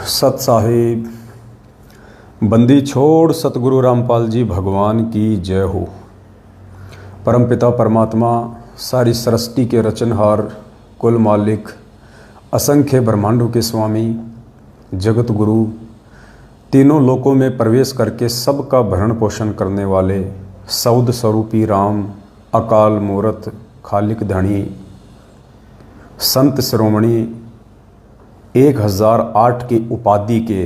सत साहिब बंदी छोड़ सतगुरु रामपाल जी भगवान की जय हो। परमपिता परमात्मा सारी सृष्टि के रचनहार, कुल मालिक, असंख्य ब्रह्मांडों के स्वामी, जगत गुरु, तीनों लोकों में प्रवेश करके सबका भरण पोषण करने वाले सौद स्वरूपी राम, अकाल मूरत, खालिक धनी, संत शिरोमणि, 1008 की उपाधि के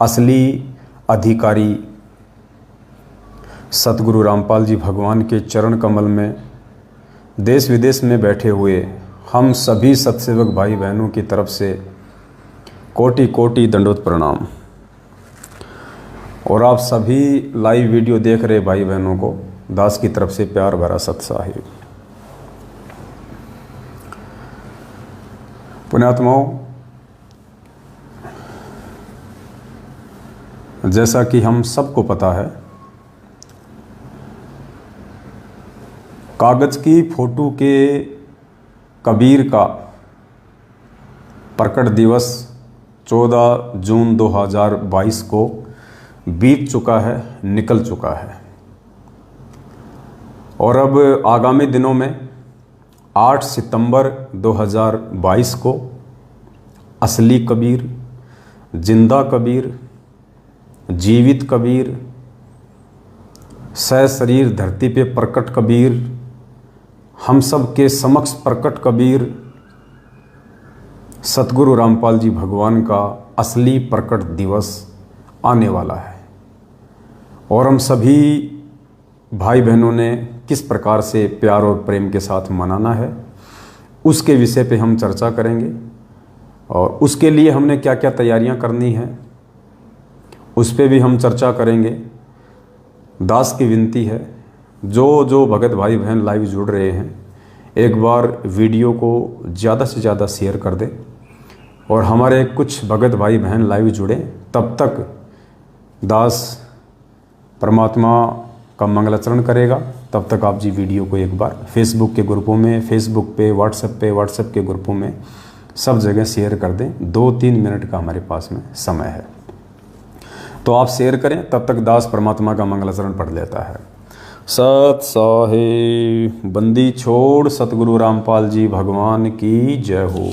असली अधिकारी सतगुरु रामपाल जी भगवान के चरण कमल में देश विदेश में बैठे हुए हम सभी सत्सेवक भाई बहनों की तरफ से कोटि कोटि दंडोत प्रणाम। और आप सभी लाइव वीडियो देख रहे भाई बहनों को दास की तरफ से प्यार भरा सत साहिब। पुण्यात्माओं, जैसा कि हम सबको पता है, कागज की फोटो के कबीर का प्रकट दिवस 14 जून 2022 को बीत चुका है, निकल चुका है। और अब आगामी दिनों में 8 सितंबर 2022 को असली कबीर, जिंदा कबीर, जीवित कबीर, सशरीर धरती पे प्रकट कबीर, हम सब के समक्ष प्रकट कबीर सतगुरु रामपाल जी भगवान का असली प्रकट दिवस आने वाला है। और हम सभी भाई बहनों ने किस प्रकार से प्यार और प्रेम के साथ मनाना है, उसके विषय पे हम चर्चा करेंगे। और उसके लिए हमने क्या क्या तैयारियां करनी है, उस पे भी हम चर्चा करेंगे। दास की विनती है, जो भगत भाई बहन लाइव जुड़ रहे हैं, एक बार वीडियो को ज़्यादा से ज़्यादा शेयर कर दें। और हमारे कुछ भगत भाई बहन लाइव जुड़े, तब तक दास परमात्मा का मंगलाचरण करेगा। तब तक आप जी वीडियो को एक बार फेसबुक के ग्रुपों में, फेसबुक पे, व्हाट्सएप के ग्रुपों में, सब जगह शेयर कर दें। 2-3 मिनट का हमारे पास में समय है, तो आप शेयर करें। तब तक दास परमात्मा का मंगलाचरण पढ़ लेता है। सत साहिब बंदी छोड़ सतगुरु रामपाल जी भगवान की जय हो।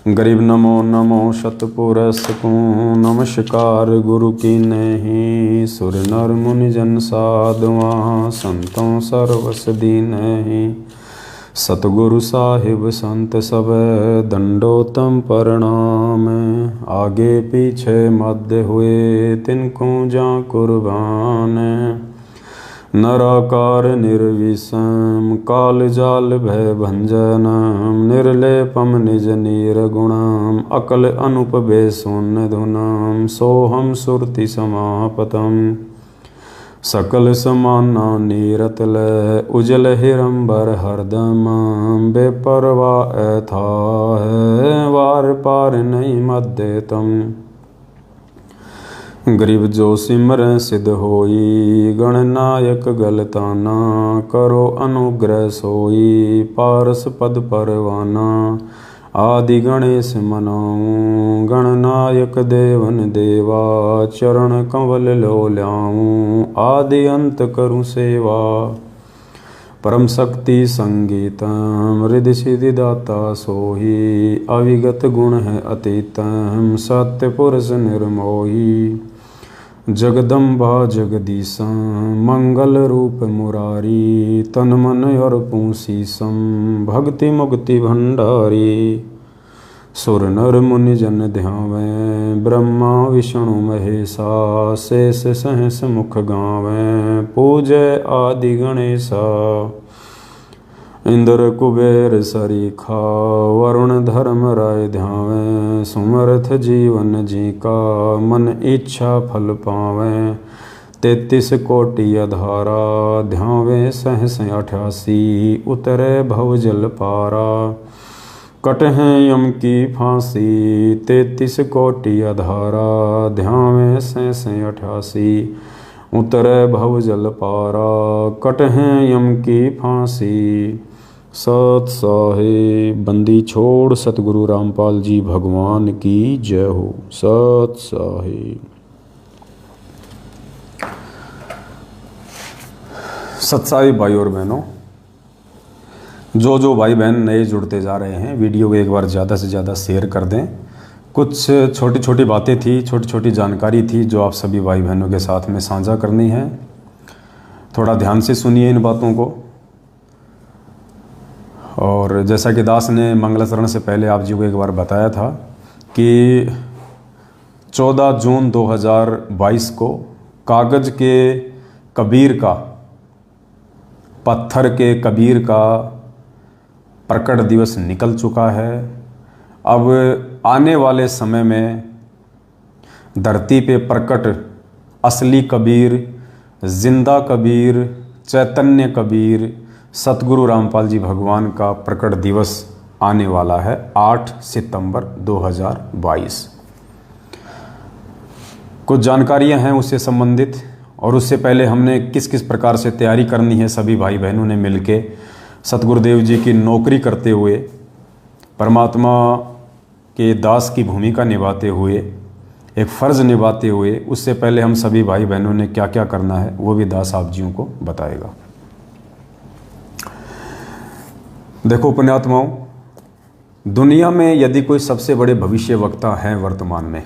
गरीब नमो नमो शतपुरस को नमस्कार गुरु की नहीं। सुर नर मुनि जन साधुआ संतों सर्वस दीन ही। सतगुरु साहिब संत सब दंडोतम प्रणाम। आगे पीछे मध्य हुए तिनको जा कुर्बान। नराकार निर्विषम काल जाल भय भंजनम। निर्लेपम निज नीर गुणम अकल अनुप बेसुन धुनम। सोहम सुरति समापतम सकल समाना नीरतल। उजल हिरंबर हरदम बेपरवा ऐथा है। वार पार नहीं मध्य तम। गरीब जो सिमर सिद्ध होई। गणनायक गलताना करो अनुग्रह सोई। पारस पद परवाना आदि गणेश मनाऊं। गणनायक देवन देवा चरण कंवल लो ल्याऊं। आदि अंत करूं सेवा परम शक्ति संगीतम। रिद्धि सिद्धि दाता सोही। अविगत गुण है अतीतम। सत्य पुरुष निर्मोही। जगदम्बा जगदीशम मंगल रूप मुरारी। तन मन और पूसीसम भक्ति मुक्ति भंडारी। सुर नर मुनि जन ध्यावें ब्रह्मा विष्णु महेशा। शेष सहस मुख गावें पूजय आदि गणेशा। इंद्र कुबेर सरीखा वरुण धर्म राय ध्यावें। सुमरथ जीवन जी का मन इच्छा फल पावें। 33 कोटि अधारा ध्यावें सहस 88। उतरे भव जल पारा कट हैं यम की फांसी। 33 कोटि अधारा ध्यावें सहस 88। उतरे भव जल पारा कट हैं यम की फांसी। सत साहेब बंदी छोड़ सतगुरु रामपाल जी भगवान की जय हो। सत साहेब। सत साहेब भाई और बहनों, जो भाई बहन नए जुड़ते जा रहे हैं, वीडियो को एक बार ज़्यादा से ज़्यादा शेयर कर दें। कुछ छोटी छोटी बातें थी, छोटी छोटी जानकारी थी जो आप सभी भाई बहनों के साथ में साझा करनी है। थोड़ा ध्यान से सुनिए इन बातों को। और जैसा कि दास ने मंगलाचरण से पहले आप जी को एक बार बताया था कि 14 जून 2022 को कागज़ के कबीर का, पत्थर के कबीर का प्रकट दिवस निकल चुका है। अब आने वाले समय में धरती पे प्रकट असली कबीर, जिंदा कबीर, चैतन्य कबीर, सतगुरु रामपाल जी भगवान का प्रकट दिवस आने वाला है 8 सितंबर 2022। कुछ जानकारियां हैं उससे संबंधित, और उससे पहले हमने किस किस प्रकार से तैयारी करनी है सभी भाई बहनों ने मिलके सतगुरुदेव जी की नौकरी करते हुए, परमात्मा के दास की भूमिका निभाते हुए, एक फ़र्ज़ निभाते हुए, उससे पहले हम सभी भाई बहनों ने क्या क्या करना है वो भी दास आप जियों को बताएगा। देखो पुण्यात्माओं, दुनिया में यदि कोई सबसे बड़े भविष्य वक्ता हैं वर्तमान में,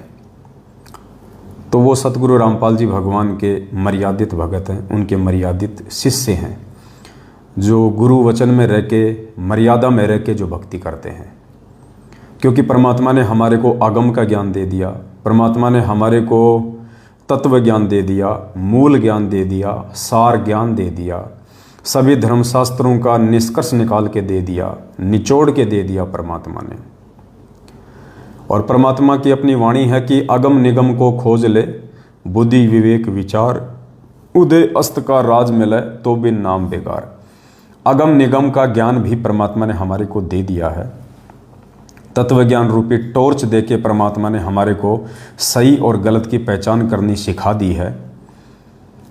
तो वो सतगुरु रामपाल जी भगवान के मर्यादित भगत हैं, उनके मर्यादित शिष्य हैं, जो गुरु वचन में रह के, मर्यादा में रह के जो भक्ति करते हैं। क्योंकि परमात्मा ने हमारे को आगम का ज्ञान दे दिया, परमात्मा ने हमारे को तत्व ज्ञान दे दिया, मूल ज्ञान दे दिया, सार ज्ञान दे दिया, सभी धर्मशास्त्रों का निष्कर्ष निकाल के दे दिया, निचोड़ के दे दिया परमात्मा ने। और परमात्मा की अपनी वाणी है कि अगम निगम को खोज ले, बुद्धि विवेक विचार, उदय अस्त का राज मिले तो भी नाम बेकार। अगम निगम का ज्ञान भी परमात्मा ने हमारे को दे दिया है। तत्व ज्ञान रूपी टॉर्च देके परमात्मा ने हमारे को सही और गलत की पहचान करनी सिखा दी है।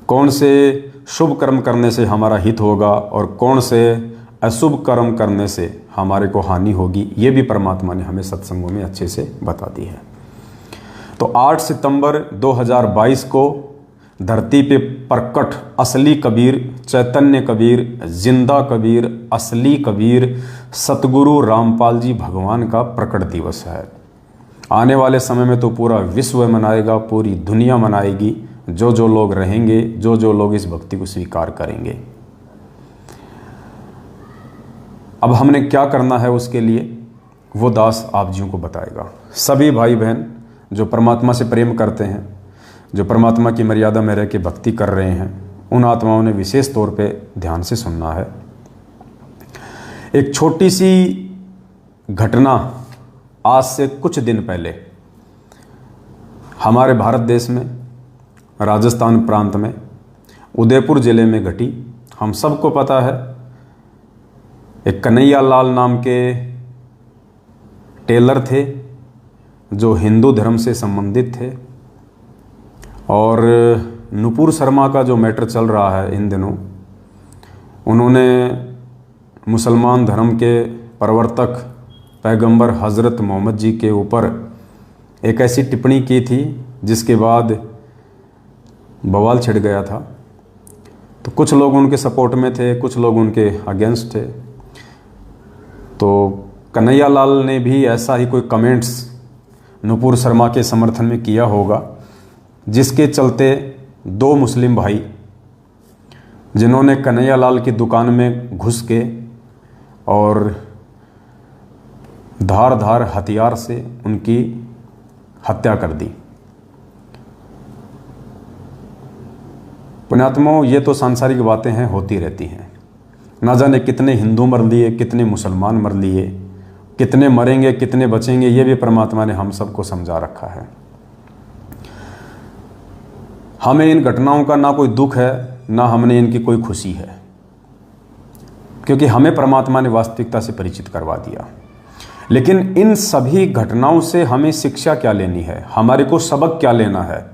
कौन से शुभ कर्म करने से हमारा हित होगा और कौन से अशुभ कर्म करने से हमारे को हानि होगी, ये भी परमात्मा ने हमें सत्संगों में अच्छे से बता दी है। तो 8 सितंबर 2022 को धरती पे प्रकट असली कबीर, चैतन्य कबीर, जिंदा कबीर, असली कबीर, सतगुरु रामपाल जी भगवान का प्रकट दिवस है। आने वाले समय में तो पूरा विश्व मनाएगा, पूरी दुनिया मनाएगी, जो लोग रहेंगे, जो लोग इस भक्ति को स्वीकार करेंगे। अब हमने क्या करना है उसके लिए वो दास आप जियों को बताएगा। सभी भाई बहन जो परमात्मा से प्रेम करते हैं, जो परमात्मा की मर्यादा में रह के भक्ति कर रहे हैं, उन आत्माओं ने विशेष तौर पे ध्यान से सुनना है। एक छोटी सी घटना आज से कुछ दिन पहले हमारे भारत देश में, राजस्थान प्रांत में, उदयपुर ज़िले में घटी। हम सबको पता है, एक कन्हैया लाल नाम के टेलर थे जो हिंदू धर्म से संबंधित थे, और नुपुर शर्मा का जो मैटर चल रहा है इन दिनों, उन्होंने मुसलमान धर्म के प्रवर्तक पैगंबर हज़रत मोहम्मद जी के ऊपर एक ऐसी टिप्पणी की थी जिसके बाद बवाल छिड़ गया था। तो कुछ लोग उनके सपोर्ट में थे, कुछ लोग उनके अगेंस्ट थे। तो कन्हैया लाल ने भी ऐसा ही कोई कमेंट्स नुपुर शर्मा के समर्थन में किया होगा, जिसके चलते 2 मुस्लिम भाई जिन्होंने कन्हैया लाल की दुकान में घुस के और धार हथियार से उनकी हत्या कर दी। पुण्यात्माओं, ये तो सांसारिक बातें हैं, होती रहती हैं। ना जाने कितने हिंदू मर लिए, कितने मुसलमान मर लिए, कितने मरेंगे, कितने बचेंगे, ये भी परमात्मा ने हम सबको समझा रखा है। हमें इन घटनाओं का ना कोई दुख है, ना हमने इनकी कोई खुशी है, क्योंकि हमें परमात्मा ने वास्तविकता से परिचित करवा दिया। लेकिन इन सभी घटनाओं से हमें शिक्षा क्या लेनी है, हमारे को सबक क्या लेना है,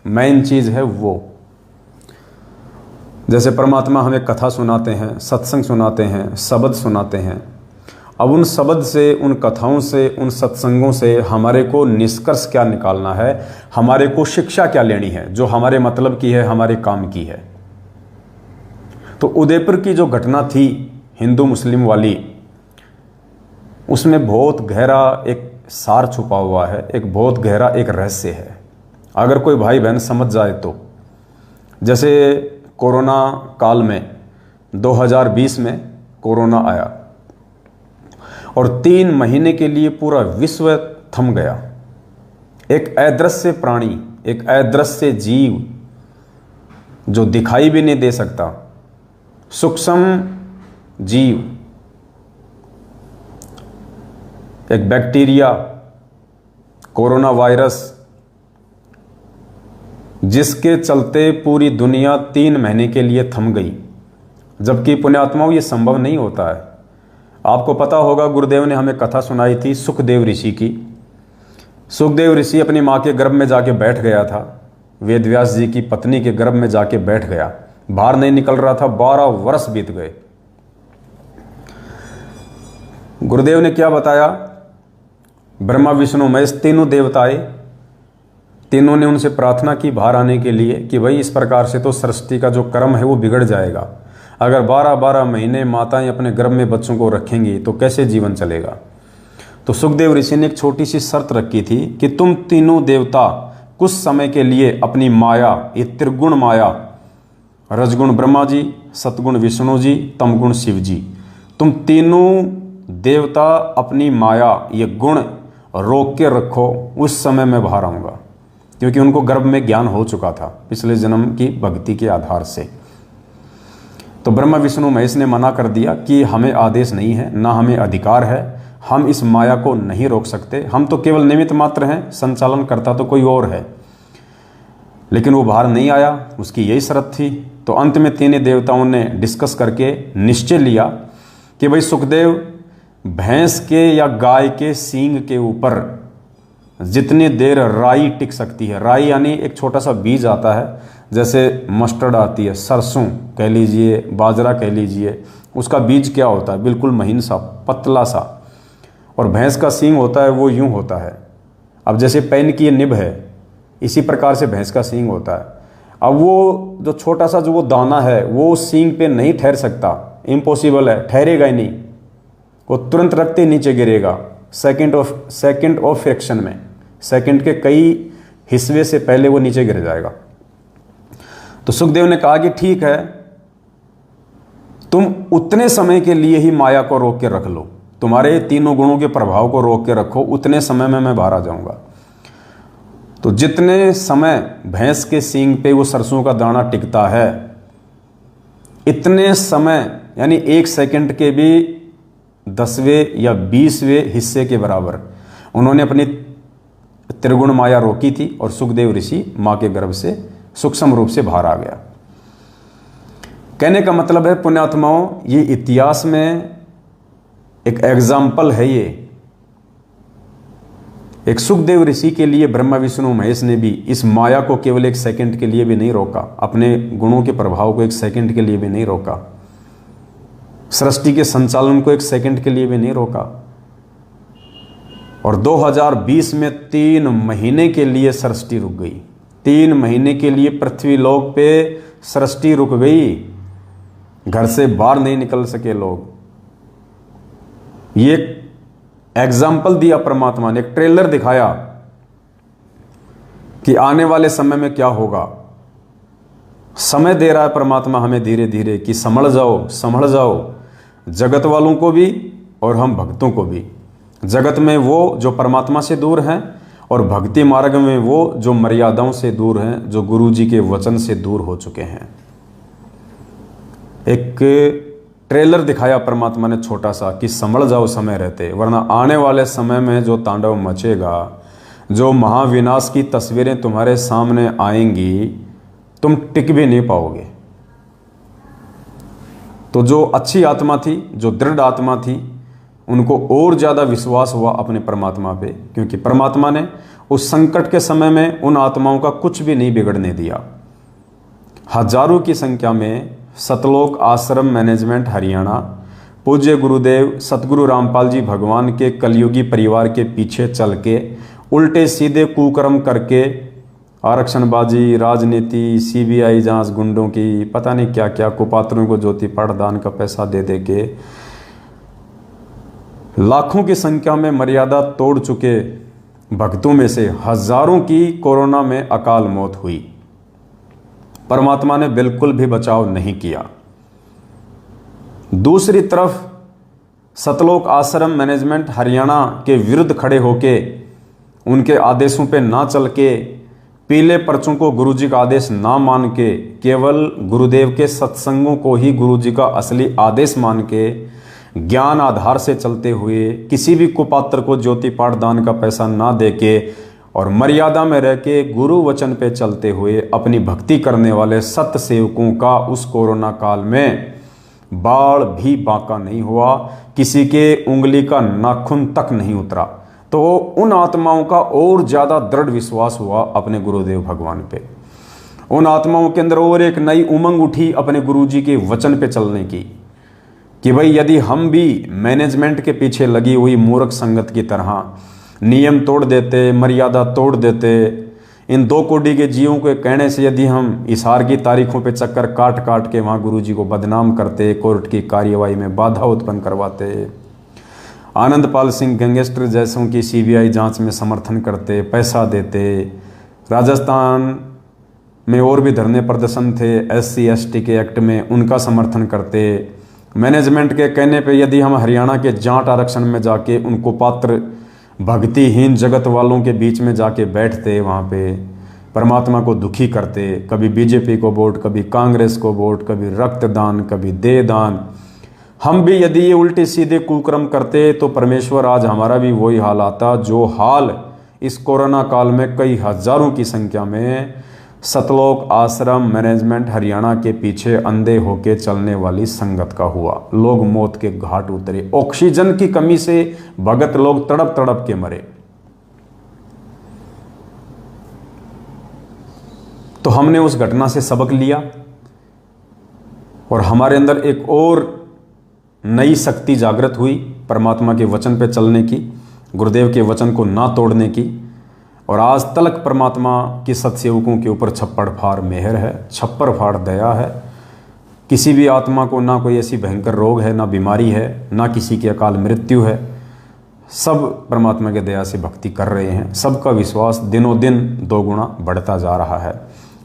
मेन चीज़ है वो। जैसे परमात्मा हमें कथा सुनाते हैं, सत्संग सुनाते हैं, शब्द सुनाते हैं। अब उन शब्द से, उन कथाओं से, उन सत्संगों से हमारे को निष्कर्ष क्या निकालना है, हमारे को शिक्षा क्या लेनी है, जो हमारे मतलब की है, हमारे काम की है। तो उदयपुर की जो घटना थी हिंदू मुस्लिम वाली, उसमें बहुत गहरा एक सार छुपा हुआ है, एक बहुत गहरा एक रहस्य है। अगर कोई भाई बहन समझ जाए तो, जैसे कोरोना काल में 2020 में कोरोना आया और 3 महीने के लिए पूरा विश्व थम गया। एक अदृश्य प्राणी, एक अदृश्य जीव जो दिखाई भी नहीं दे सकता, सूक्ष्म जीव, एक बैक्टीरिया, कोरोना वायरस, जिसके चलते पूरी दुनिया 3 महीने के लिए थम गई। जबकि पुण्यात्माओं ये संभव नहीं होता है। आपको पता होगा, गुरुदेव ने हमें कथा सुनाई थी सुखदेव ऋषि की। सुखदेव ऋषि अपनी माँ के गर्भ में जाके बैठ गया था, वेदव्यास जी की पत्नी के गर्भ में जाके बैठ गया, बाहर नहीं निकल रहा था। 12 वर्ष बीत गए। गुरुदेव ने क्या बताया, ब्रह्मा विष्णु महेश तीनों देवताएं, तीनों ने उनसे प्रार्थना की बाहर आने के लिए कि भाई इस प्रकार से तो सृष्टि का जो कर्म है वो बिगड़ जाएगा। अगर 12-12 महीने माताएं अपने गर्भ में बच्चों को रखेंगी तो कैसे जीवन चलेगा। तो सुखदेव ऋषि ने एक छोटी सी शर्त रखी थी कि तुम तीनों देवता कुछ समय के लिए अपनी माया, ये त्रिगुण माया, रजगुण ब्रह्मा जी, सतगुण विष्णु जी, तमगुण शिव जी, तुम तीनों देवता अपनी माया, ये गुण रोक के रखो, उस समय मैं बाहर आऊँगा। क्योंकि उनको गर्भ में ज्ञान हो चुका था पिछले जन्म की भक्ति के आधार से। तो ब्रह्मा विष्णु महेश ने मना कर दिया कि हमें आदेश नहीं है, ना हमें अधिकार है, हम इस माया को नहीं रोक सकते, हम तो केवल निमित्त मात्र हैं, संचालन करता तो कोई और है। लेकिन वो बाहर नहीं आया, उसकी यही शर्त थी। तो अंत में तीनों देवताओं ने डिस्कस करके निश्चय लिया कि भाई सुखदेव, भैंस के या गाय के सींग के ऊपर जितनी देर राई टिक सकती है, राई यानी एक छोटा सा बीज आता है, जैसे मस्टर्ड आती है, सरसों कह लीजिए, बाजरा कह लीजिए, उसका बीज क्या होता है, बिल्कुल महीन सा, पतला सा। और भैंस का सींग होता है वो यूं होता है। अब जैसे पेन की ये निब है, इसी प्रकार से भैंस का सींग होता है। अब वो जो छोटा सा जो वो दाना है वो सींग पे नहीं ठहर सकता, इम्पॉसिबल है, ठहरेगा ही नहीं, वो तुरंत रखते नीचे गिरेगा सेकंड ऑफ फ्रैक्शन में, सेकंड के कई हिस्से से पहले वो नीचे गिर जाएगा। तो सुखदेव ने कहा कि ठीक है, तुम उतने समय के लिए ही माया को रोक के रख लो, तुम्हारे तीनों गुणों के प्रभाव को रोक के रखो, उतने समय में मैं बाहर आ जाऊंगा। तो जितने समय भैंस के सींग पे वो सरसों का दाना टिकता है, इतने समय यानी 1 सेकंड के भी 10वें या 20वें हिस्से के बराबर उन्होंने अपनी त्रिगुण माया रोकी थी और सुखदेव ऋषि मां के गर्भ से सूक्ष्म रूप से बाहर आ गया। कहने का मतलब है पुण्यात्माओं, ये इतिहास में एक एग्जाम्पल है। ये एक सुखदेव ऋषि के लिए ब्रह्मा विष्णु महेश ने भी इस माया को केवल 1 सेकंड के लिए भी नहीं रोका, अपने गुणों के प्रभाव को 1 सेकंड के लिए भी नहीं रोका, सृष्टि के संचालन को 1 सेकंड के लिए भी नहीं रोका। और 2020 में 3 महीने के लिए सृष्टि रुक गई। 3 महीने के लिए पृथ्वी लोक पे सृष्टि रुक गई, घर से बाहर नहीं निकल सके लोग। ये एग्जाम्पल दिया परमात्मा ने, एक ट्रेलर दिखाया कि आने वाले समय में क्या होगा। समय दे रहा है परमात्मा हमें धीरे धीरे कि संभल जाओ, संभल जाओ, जगत वालों को भी और हम भक्तों को भी। जगत में वो जो परमात्मा से दूर हैं और भक्ति मार्ग में वो जो मर्यादाओं से दूर हैं, जो गुरु जी के वचन से दूर हो चुके हैं। एक ट्रेलर दिखाया परमात्मा ने छोटा सा कि संभल जाओ समय रहते, वरना आने वाले समय में जो तांडव मचेगा, जो महाविनाश की तस्वीरें तुम्हारे सामने आएंगी, तुम टिक भी नहीं पाओगे। तो जो अच्छी आत्मा थी, जो दृढ़ आत्मा थी, उनको और ज़्यादा विश्वास हुआ अपने परमात्मा पे, क्योंकि परमात्मा ने उस संकट के समय में उन आत्माओं का कुछ भी नहीं बिगड़ने दिया। हजारों की संख्या में सतलोक आश्रम मैनेजमेंट हरियाणा पूज्य गुरुदेव सतगुरु रामपाल जी भगवान के कलयुगी परिवार के पीछे चल के उल्टे सीधे कुकर्म करके आरक्षणबाजी, राजनीति, सीबीआई जांच, गुंडों की पता नहीं क्या क्या, कुपात्रों को ज्योति पाठदान का पैसा दे दे के लाखों की संख्या में मर्यादा तोड़ चुके भक्तों में से हजारों की कोरोना में अकाल मौत हुई। परमात्मा ने बिल्कुल भी बचाव नहीं किया। दूसरी तरफ सतलोक आश्रम मैनेजमेंट हरियाणा के विरुद्ध खड़े होके उनके आदेशों पे ना चल के, पीले पर्चों को गुरुजी का आदेश ना मान के, केवल गुरुदेव के सत्संगों को ही गुरुजी का असली आदेश मान के, ज्ञान आधार से चलते हुए, किसी भी कुपात्र को ज्योति पाठदान का पैसा ना दे के और मर्यादा में रह के गुरु वचन पे चलते हुए अपनी भक्ति करने वाले सत्य सेवकों का उस कोरोना काल में बाल भी बांका नहीं हुआ, किसी के उंगली का नाखून तक नहीं उतरा। तो उन आत्माओं का और ज़्यादा दृढ़ विश्वास हुआ अपने गुरुदेव भगवान पे। उन आत्माओं के अंदर और एक नई उमंग उठी अपने गुरुजी के वचन पे चलने की कि भाई यदि हम भी मैनेजमेंट के पीछे लगी हुई मूर्ख संगत की तरह नियम तोड़ देते, मर्यादा तोड़ देते, इन 2 कोटि के जीवों के कहने से यदि हम इशार की तारीखों पे चक्कर काट काट के वहाँ गुरुजी को बदनाम करते, कोर्ट की कार्यवाही में बाधा उत्पन्न करवाते, आनंदपाल सिंह गैंगस्टर जैसों की सीबीआई जांच में समर्थन करते, पैसा देते, राजस्थान में और भी धरने प्रदर्शन थे SC ST के एक्ट में, उनका समर्थन करते, मैनेजमेंट के कहने पे यदि हम हरियाणा के जाट आरक्षण में जाके उनको पात्र भक्तिहीन जगत वालों के बीच में जाके बैठते, वहाँ पे परमात्मा को दुखी करते, कभी बीजेपी को वोट, कभी कांग्रेस को वोट, कभी रक्तदान, कभी देहदान, हम भी यदि ये उल्टे सीधे कुकर्म करते तो परमेश्वर आज हमारा भी वही हाल आता जो हाल इस कोरोना काल में कई हजारों की संख्या में सतलोक आश्रम मैनेजमेंट हरियाणा के पीछे अंधे होके चलने वाली संगत का हुआ। लोग मौत के घाट उतरे, ऑक्सीजन की कमी से भगत लोग तड़प तड़प के मरे। तो हमने उस घटना से सबक लिया और हमारे अंदर एक और नई शक्ति जागृत हुई परमात्मा के वचन पे चलने की, गुरुदेव के वचन को ना तोड़ने की। और आज तलक परमात्मा के सत्सेवकों के ऊपर छप्पड़ फाड़ मेहर है, छप्पर फाड़ दया है। किसी भी आत्मा को ना कोई ऐसी भयंकर रोग है, ना बीमारी है, ना किसी की अकाल मृत्यु है। सब परमात्मा के दया से भक्ति कर रहे हैं। सबका विश्वास दिनों दिन 2 गुना बढ़ता जा रहा है।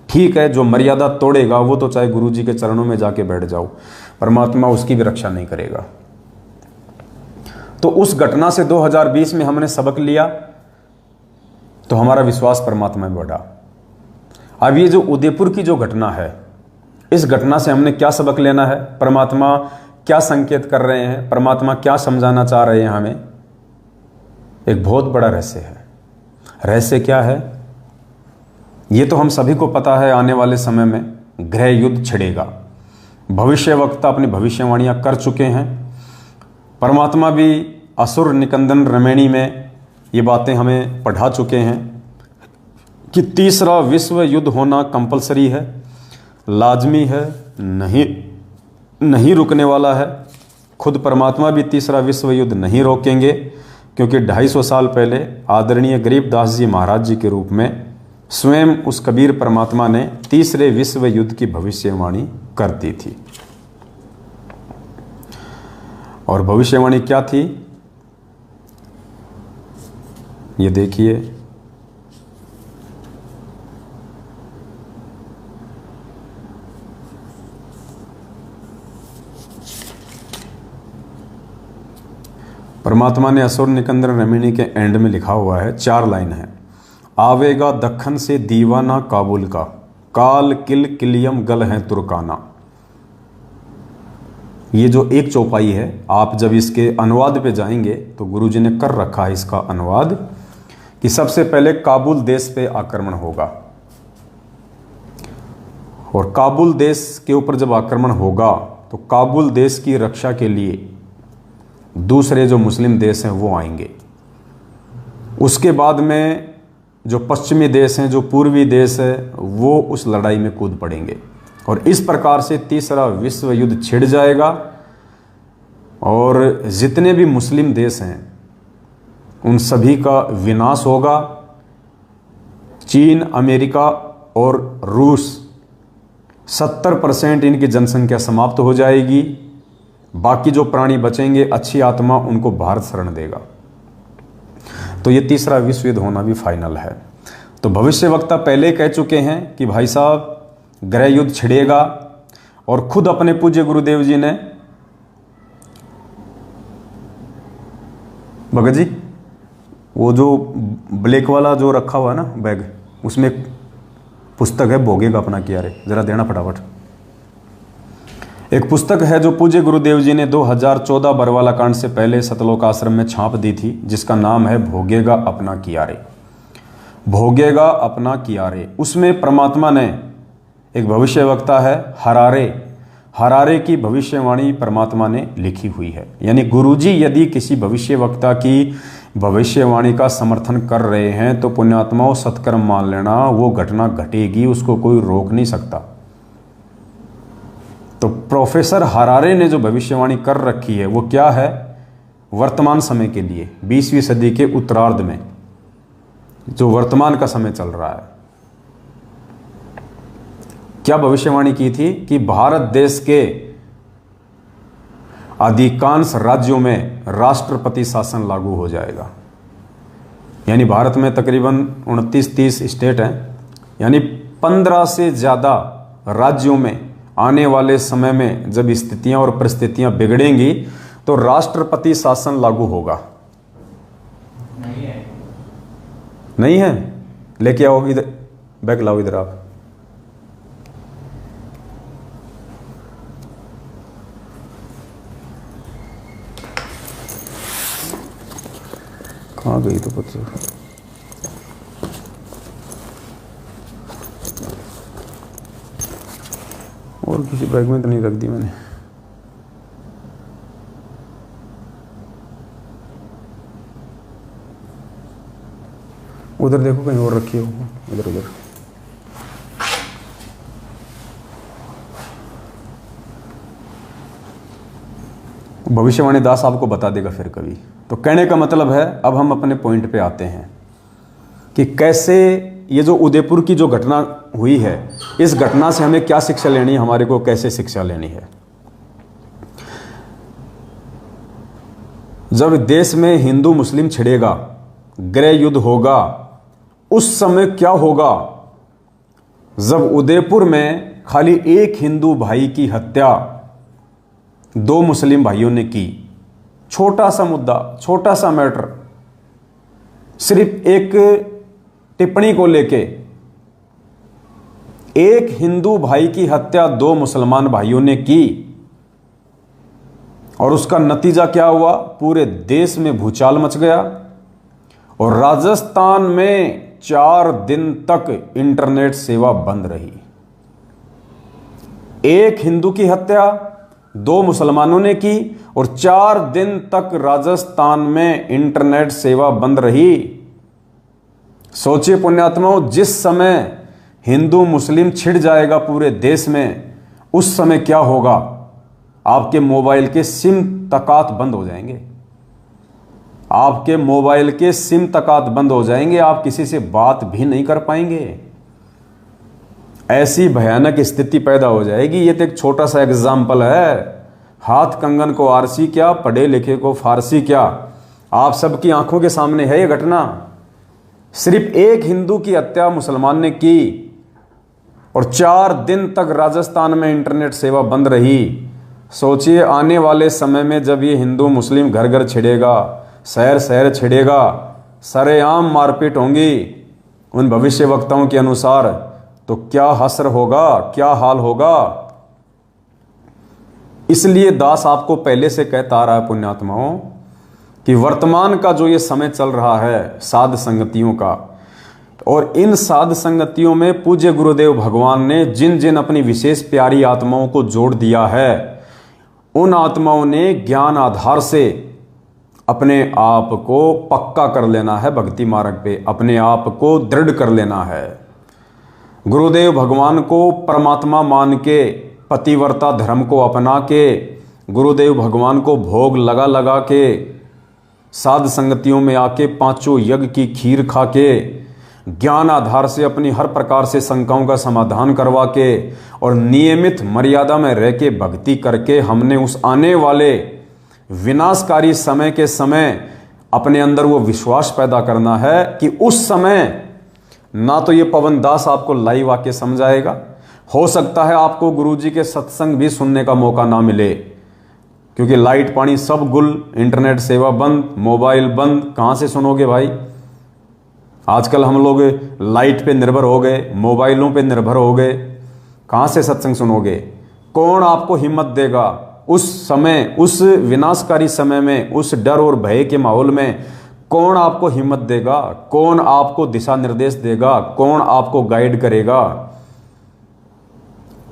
ठीक है, जो मर्यादा तोड़ेगा वो तो चाहे गुरु जी के चरणों में जाके बैठ जाओ, परमात्मा उसकी भी रक्षा नहीं करेगा। तो उस घटना से 2020 में हमने सबक लिया तो हमारा विश्वास परमात्मा में बढ़ा। अब ये जो उदयपुर की जो घटना है, इस घटना से हमने क्या सबक लेना है, परमात्मा क्या संकेत कर रहे हैं, परमात्मा क्या समझाना चाह रहे हैं हमें, एक बहुत बड़ा रहस्य है। रहस्य क्या है ये तो हम सभी को पता है। आने वाले समय में गृह युद्ध छिड़ेगा। भविष्यवक्ता अपनी भविष्यवाणियां कर चुके हैं। परमात्मा भी असुर निकंदन रमैणी में ये बातें हमें पढ़ा चुके हैं कि तीसरा विश्व युद्ध होना कंपलसरी है, लाजमी है, नहीं रुकने वाला है। खुद परमात्मा भी तीसरा विश्व युद्ध नहीं रोकेंगे, क्योंकि 250 साल पहले आदरणीय गरीबदास जी महाराज जी के रूप में स्वयं उस कबीर परमात्मा ने तीसरे विश्व युद्ध की भविष्यवाणी कर दी थी। और भविष्यवाणी क्या थी ये देखिए। परमात्मा ने असुर निकंदन रमैणी के एंड में लिखा हुआ है, 4 लाइन है। आवेगा दक्खन से दीवाना काबुल का, काल किल किलियम गल है तुर्काना। ये जो एक चौपाई है, आप जब इसके अनुवाद पे जाएंगे तो गुरुजी ने कर रखा है इसका अनुवाद कि सबसे पहले काबुल देश पे आक्रमण होगा, और काबुल देश के ऊपर जब आक्रमण होगा तो काबुल देश की रक्षा के लिए दूसरे जो मुस्लिम देश हैं वो आएंगे। उसके बाद में जो पश्चिमी देश हैं, जो पूर्वी देश है, वो उस लड़ाई में कूद पड़ेंगे। और इस प्रकार से तीसरा विश्व युद्ध छिड़ जाएगा और जितने भी मुस्लिम देश हैं उन सभी का विनाश होगा। चीन, अमेरिका और रूस 70% इनकी जनसंख्या समाप्त हो जाएगी। बाकी जो प्राणी बचेंगे, अच्छी आत्मा, उनको भारत शरण देगा। तो ये तीसरा विश्व युद्ध होना भी फाइनल है। तो भविष्यवक्ता पहले कह चुके हैं कि भाई साहब गृह युद्ध छिड़ेगा, और खुद अपने पूज्य गुरुदेव जी ने, भगत जी वो जो ब्लैक वाला जो रखा हुआ है ना बैग, उसमें एक पुस्तक है, भोगेगा अपना किया रे, जरा देना फटाफट। एक पुस्तक है जो पूज्य गुरुदेव जी ने 2014 बरवाला कांड से पहले सतलोक आश्रम में छाप दी थी, जिसका नाम है भोगेगा अपना किया रे, भोगेगा अपना किया रे। उसमें परमात्मा ने, एक भविष्यवक्ता है हरारे की भविष्यवाणी परमात्मा ने लिखी हुई है। यानी गुरुजी यदि किसी भविष्यवक्ता की भविष्यवाणी का समर्थन कर रहे हैं तो पुण्यात्माओं सत्कर्म मान लेना, वो घटना घटेगी, उसको कोई रोक नहीं सकता। तो प्रोफेसर हरारे ने जो भविष्यवाणी कर रखी है वो क्या है? वर्तमान समय के लिए 20वीं सदी के उत्तरार्ध में जो वर्तमान का समय चल रहा है, क्या भविष्यवाणी की थी कि भारत देश के अधिकांश राज्यों में राष्ट्रपति शासन लागू हो जाएगा। यानी भारत में तकरीबन 29-30 स्टेट हैं, यानी 15 से ज़्यादा राज्यों में आने वाले समय में जब स्थितियां और परिस्थितियां बिगड़ेंगी तो राष्ट्रपति शासन लागू होगा। नहीं है? लेके आओ इधर, बैग लाओ इधर आप। कहाँ गई तो पता। और किसी बैग में तो नहीं रख दी मैंने। उधर देखो कहीं और रखी हो, इधर उधर। भविष्यवाणी दास आपको बता देगा फिर कभी। तो कहने का मतलब है, अब हम अपने पॉइंट पे आते हैं कि कैसे ये जो उदयपुर की जो घटना हुई है, इस घटना से हमें क्या शिक्षा लेनी है, हमारे को कैसे शिक्षा लेनी है। जब देश में हिंदू मुस्लिम छिड़ेगा, गृह युद्ध होगा, उस समय क्या होगा? जब उदयपुर में खाली एक हिंदू भाई की हत्या 2 मुस्लिम भाइयों ने की, छोटा सा मुद्दा, छोटा सा मैटर, सिर्फ एक टिप्पणी को लेके एक हिंदू भाई की हत्या 2 मुसलमान भाइयों ने की, और उसका नतीजा क्या हुआ? पूरे देश में भूचाल मच गया और राजस्थान में 4 दिन तक इंटरनेट सेवा बंद रही। एक हिंदू की हत्या 2 मुसलमानों ने की और 4 दिन तक राजस्थान में इंटरनेट सेवा बंद रही। सोचिए पुण्यात्माओं, जिस समय हिंदू मुस्लिम छिड़ जाएगा पूरे देश में, उस समय क्या होगा? आपके मोबाइल के सिम तकात बंद हो जाएंगे, आपके मोबाइल के सिम तकात बंद हो जाएंगे, आप किसी से बात भी नहीं कर पाएंगे। ऐसी भयानक स्थिति पैदा हो जाएगी। ये तो एक छोटा सा एग्जाम्पल है। हाथ कंगन को आरसी क्या, पढ़े लिखे को फारसी क्या, आप सबकी आंखों के सामने है ये घटना। सिर्फ एक हिंदू की हत्या मुसलमान ने की और 4 दिन तक राजस्थान में इंटरनेट सेवा बंद रही। सोचिए आने वाले समय में जब ये हिंदू मुस्लिम घर घर छिड़ेगा, शहर शहर छिड़ेगा, सरेआम मारपीट होंगी उन भविष्यवक्ताओं के अनुसार, तो क्या हश्र होगा, क्या हाल होगा। इसलिए दास आपको पहले से कहता आ रहा है पुण्यात्माओं कि वर्तमान का जो ये समय चल रहा है साध संगतियों का, और इन साध संगतियों में पूज्य गुरुदेव भगवान ने जिन जिन अपनी विशेष प्यारी आत्माओं को जोड़ दिया है, उन आत्माओं ने ज्ञान आधार से अपने आप को पक्का कर लेना है, भक्ति मार्ग पे अपने आप को दृढ़ कर लेना है। गुरुदेव भगवान को परमात्मा मान के, पतिव्रता धर्म को अपना के, गुरुदेव भगवान को भोग लगा लगा के, साध संगतियों में आके पांचों यज्ञ की खीर खा के, ज्ञान आधार से अपनी हर प्रकार से शंकाओं का समाधान करवा के और नियमित मर्यादा में रह के भक्ति करके हमने उस आने वाले विनाशकारी समय के समय अपने अंदर वो विश्वास पैदा करना है कि उस समय ना तो ये पवन दास आपको लाइव आके समझाएगा, हो सकता है आपको गुरुजी के सत्संग भी सुनने का मौका ना मिले, क्योंकि लाइट पानी सब गुल, इंटरनेट सेवा बंद, मोबाइल बंद, कहाँ से सुनोगे भाई। आजकल हम लोग लाइट पे निर्भर हो गए, मोबाइलों पे निर्भर हो गए, कहाँ से सत्संग सुनोगे। कौन आपको हिम्मत देगा उस समय, उस विनाशकारी समय में, उस डर और भय के माहौल में कौन आपको हिम्मत देगा, कौन आपको दिशा निर्देश देगा, कौन आपको गाइड करेगा।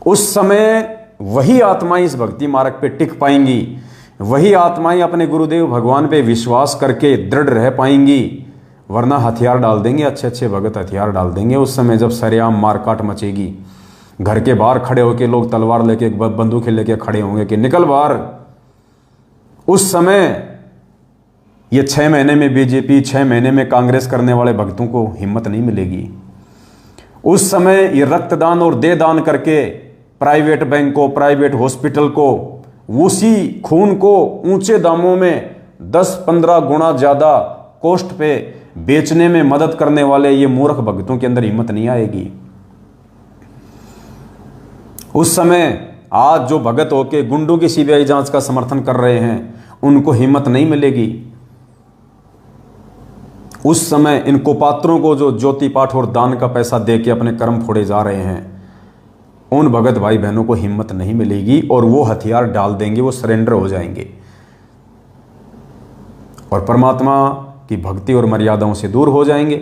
उस समय वही आत्माएं इस भक्ति मार्ग पे टिक पाएंगी, वही आत्माएं अपने गुरुदेव भगवान पे विश्वास करके दृढ़ रह पाएंगी, वरना हथियार डाल देंगे, अच्छे अच्छे भगत हथियार डाल देंगे। उस समय जब सरेआम मारकाट मचेगी, घर के बाहर खड़े होके लोग तलवार लेके, बंदूकें लेके खड़े होंगे कि निकल बाहर। उस समय ये 6 महीने में बीजेपी, 6 महीने में कांग्रेस करने वाले भक्तों को हिम्मत नहीं मिलेगी। उस समय ये रक्तदान और देह दान करके प्राइवेट बैंक को, प्राइवेट हॉस्पिटल को, उसी खून को ऊंचे दामों में 10-15 गुना ज्यादा कॉस्ट पे बेचने में मदद करने वाले ये मूर्ख भक्तों के अंदर हिम्मत नहीं आएगी। उस समय आज जो भगत होके गुंडों की सीबीआई जांच का समर्थन कर रहे हैं, उनको हिम्मत नहीं मिलेगी। उस समय इन कुपात्रों को जो ज्योति पाठ और दान का पैसा दे के अपने कर्म फोड़े जा रहे हैं, उन भगत भाई बहनों को हिम्मत नहीं मिलेगी और वो हथियार डाल देंगे, वो सरेंडर हो जाएंगे और परमात्मा की भक्ति और मर्यादाओं से दूर हो जाएंगे।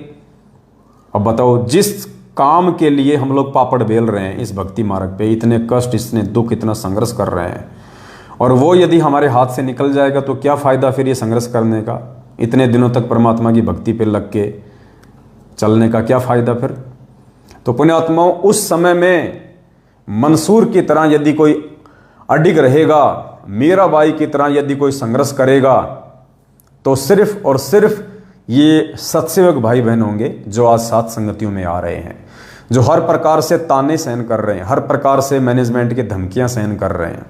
अब बताओ, जिस काम के लिए हम लोग पापड़ बेल रहे हैं इस भक्ति मार्ग पे, इतने कष्ट, इतने दुख, इतना संघर्ष कर रहे हैं, और वो यदि हमारे हाथ से निकल जाएगा तो क्या फायदा फिर ये संघर्ष करने का। इतने दिनों तक परमात्मा की भक्ति पे लग के चलने का क्या फायदा फिर। तो पुण्यात्माओं, उस समय में मंसूर की तरह यदि कोई अडिग रहेगा, मीराबाई की तरह यदि कोई संघर्ष करेगा, तो सिर्फ और सिर्फ ये सत्सेवक भाई बहन होंगे जो आज साथ संगतियों में आ रहे हैं, जो हर प्रकार से ताने सहन कर रहे हैं, हर प्रकार से मैनेजमेंट की धमकियां सहन कर रहे हैं,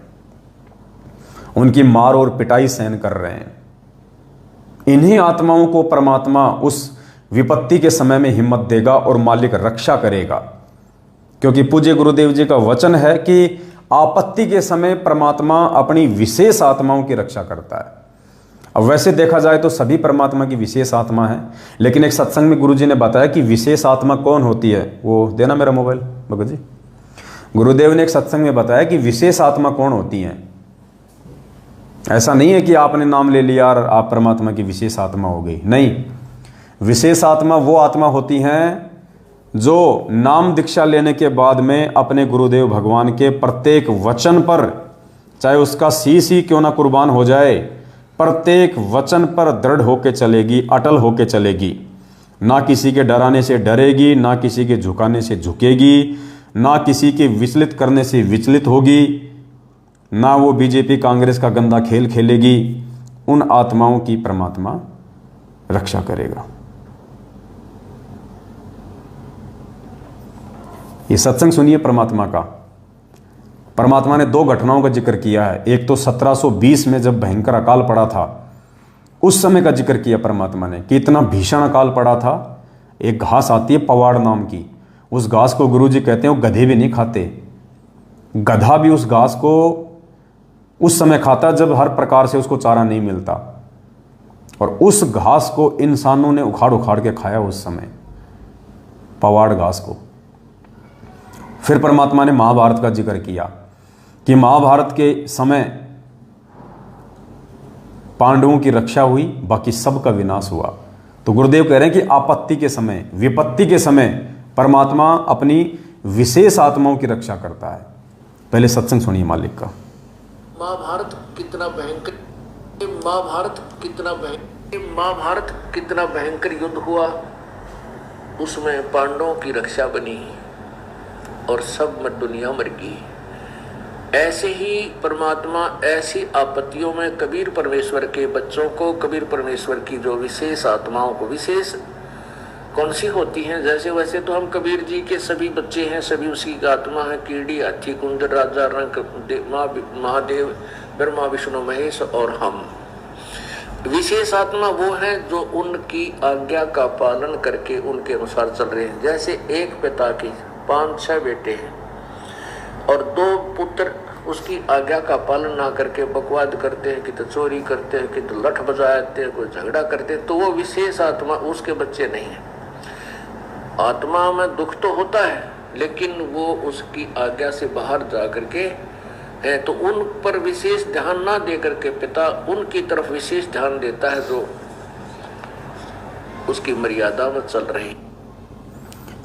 उनकी मार और पिटाई सहन कर रहे हैं। इन्हीं आत्माओं को परमात्मा उस विपत्ति के समय में हिम्मत देगा और मालिक रक्षा करेगा, क्योंकि पूज्य गुरुदेव जी का वचन है कि आपत्ति के समय परमात्मा अपनी विशेष आत्माओं की रक्षा करता है। अब वैसे देखा जाए तो सभी परमात्मा की विशेष आत्मा है, लेकिन एक सत्संग में गुरुजी ने बताया कि विशेष आत्मा कौन होती है। वो देना मेरा मोबाइल भगत जी। गुरुदेव ने एक सत्संग में बताया कि विशेष आत्मा कौन होती है। ऐसा नहीं है कि आपने नाम ले लिया और आप परमात्मा की विशेष आत्मा हो गई, नहीं। विशेष आत्मा वो आत्मा होती हैं जो नाम दीक्षा लेने के बाद में अपने गुरुदेव भगवान के प्रत्येक वचन पर, चाहे उसका शीश ही क्यों ना कुर्बान हो जाए, प्रत्येक वचन पर दृढ़ होके चलेगी, अटल होके चलेगी। ना किसी के डराने से डरेगी, ना किसी के झुकाने से झुकेगी, ना किसी के विचलित करने से विचलित होगी, ना वो बीजेपी कांग्रेस का गंदा खेल खेलेगी। उन आत्माओं की परमात्मा रक्षा करेगा। ये सत्संग सुनिए परमात्मा का। परमात्मा ने 2 घटनाओं का जिक्र किया है। एक तो 1720 में जब भयंकर अकाल पड़ा था, उस समय का जिक्र किया परमात्मा ने कि इतना भीषण अकाल पड़ा था। एक घास आती है पवाड़ नाम की, उस घास को गुरुजी कहते हैं वो गधे भी नहीं खाते, गधा भी उस घास को उस समय खाता जब हर प्रकार से उसको चारा नहीं मिलता, और उस घास को इंसानों ने उखाड़ उखाड़ के खाया उस समय, पवाड़ घास को। फिर परमात्मा ने महाभारत का जिक्र किया कि महाभारत के समय पांडवों की रक्षा हुई, बाकी सबका विनाश हुआ। तो गुरुदेव कह रहे हैं कि आपत्ति के समय, विपत्ति के समय परमात्मा अपनी विशेष आत्माओं की रक्षा करता है। पहले सत्संग सुनिए मालिक का। महाभारत कितना भयंकर युद्ध हुआ, उसमें पांडवों की रक्षा बनी। और सब में दुनिया मर गई। ऐसे ही परमात्मा ऐसी आपत्तियों में कबीर परमेश्वर के बच्चों को, कबीर परमेश्वर की जो विशेष आत्माओं को, विशेष कौन सी होती हैं, जैसे वैसे तो हम कबीर जी के सभी बच्चे हैं, सभी उसी की आत्मा है, कीड़ी, हाथी, कुंदर, राजा, रंग, महादेव, ब्रह्मा, विष्णु, महेश और हम। विशेष आत्मा वो है जो उनकी आज्ञा का पालन करके उनके अनुसार चल रहे हैं। जैसे एक पिता के 5-6 बेटे हैं और 2 पुत्र उसकी आज्ञा का पालन ना करके बकवाद करते हैं, कि तो चोरी करते हैं, कि तो लठ बजाते हैं, कोई झगड़ा करते हैं, तो वो विशेष आत्मा उसके बच्चे नहीं है। आत्मा में दुख तो होता है, लेकिन वो उसकी आज्ञा से बाहर जा करके है, तो उन पर विशेष ध्यान ना दे करके पिता उनकी तरफ विशेष ध्यान देता है जो उसकी मर्यादा में चल रही।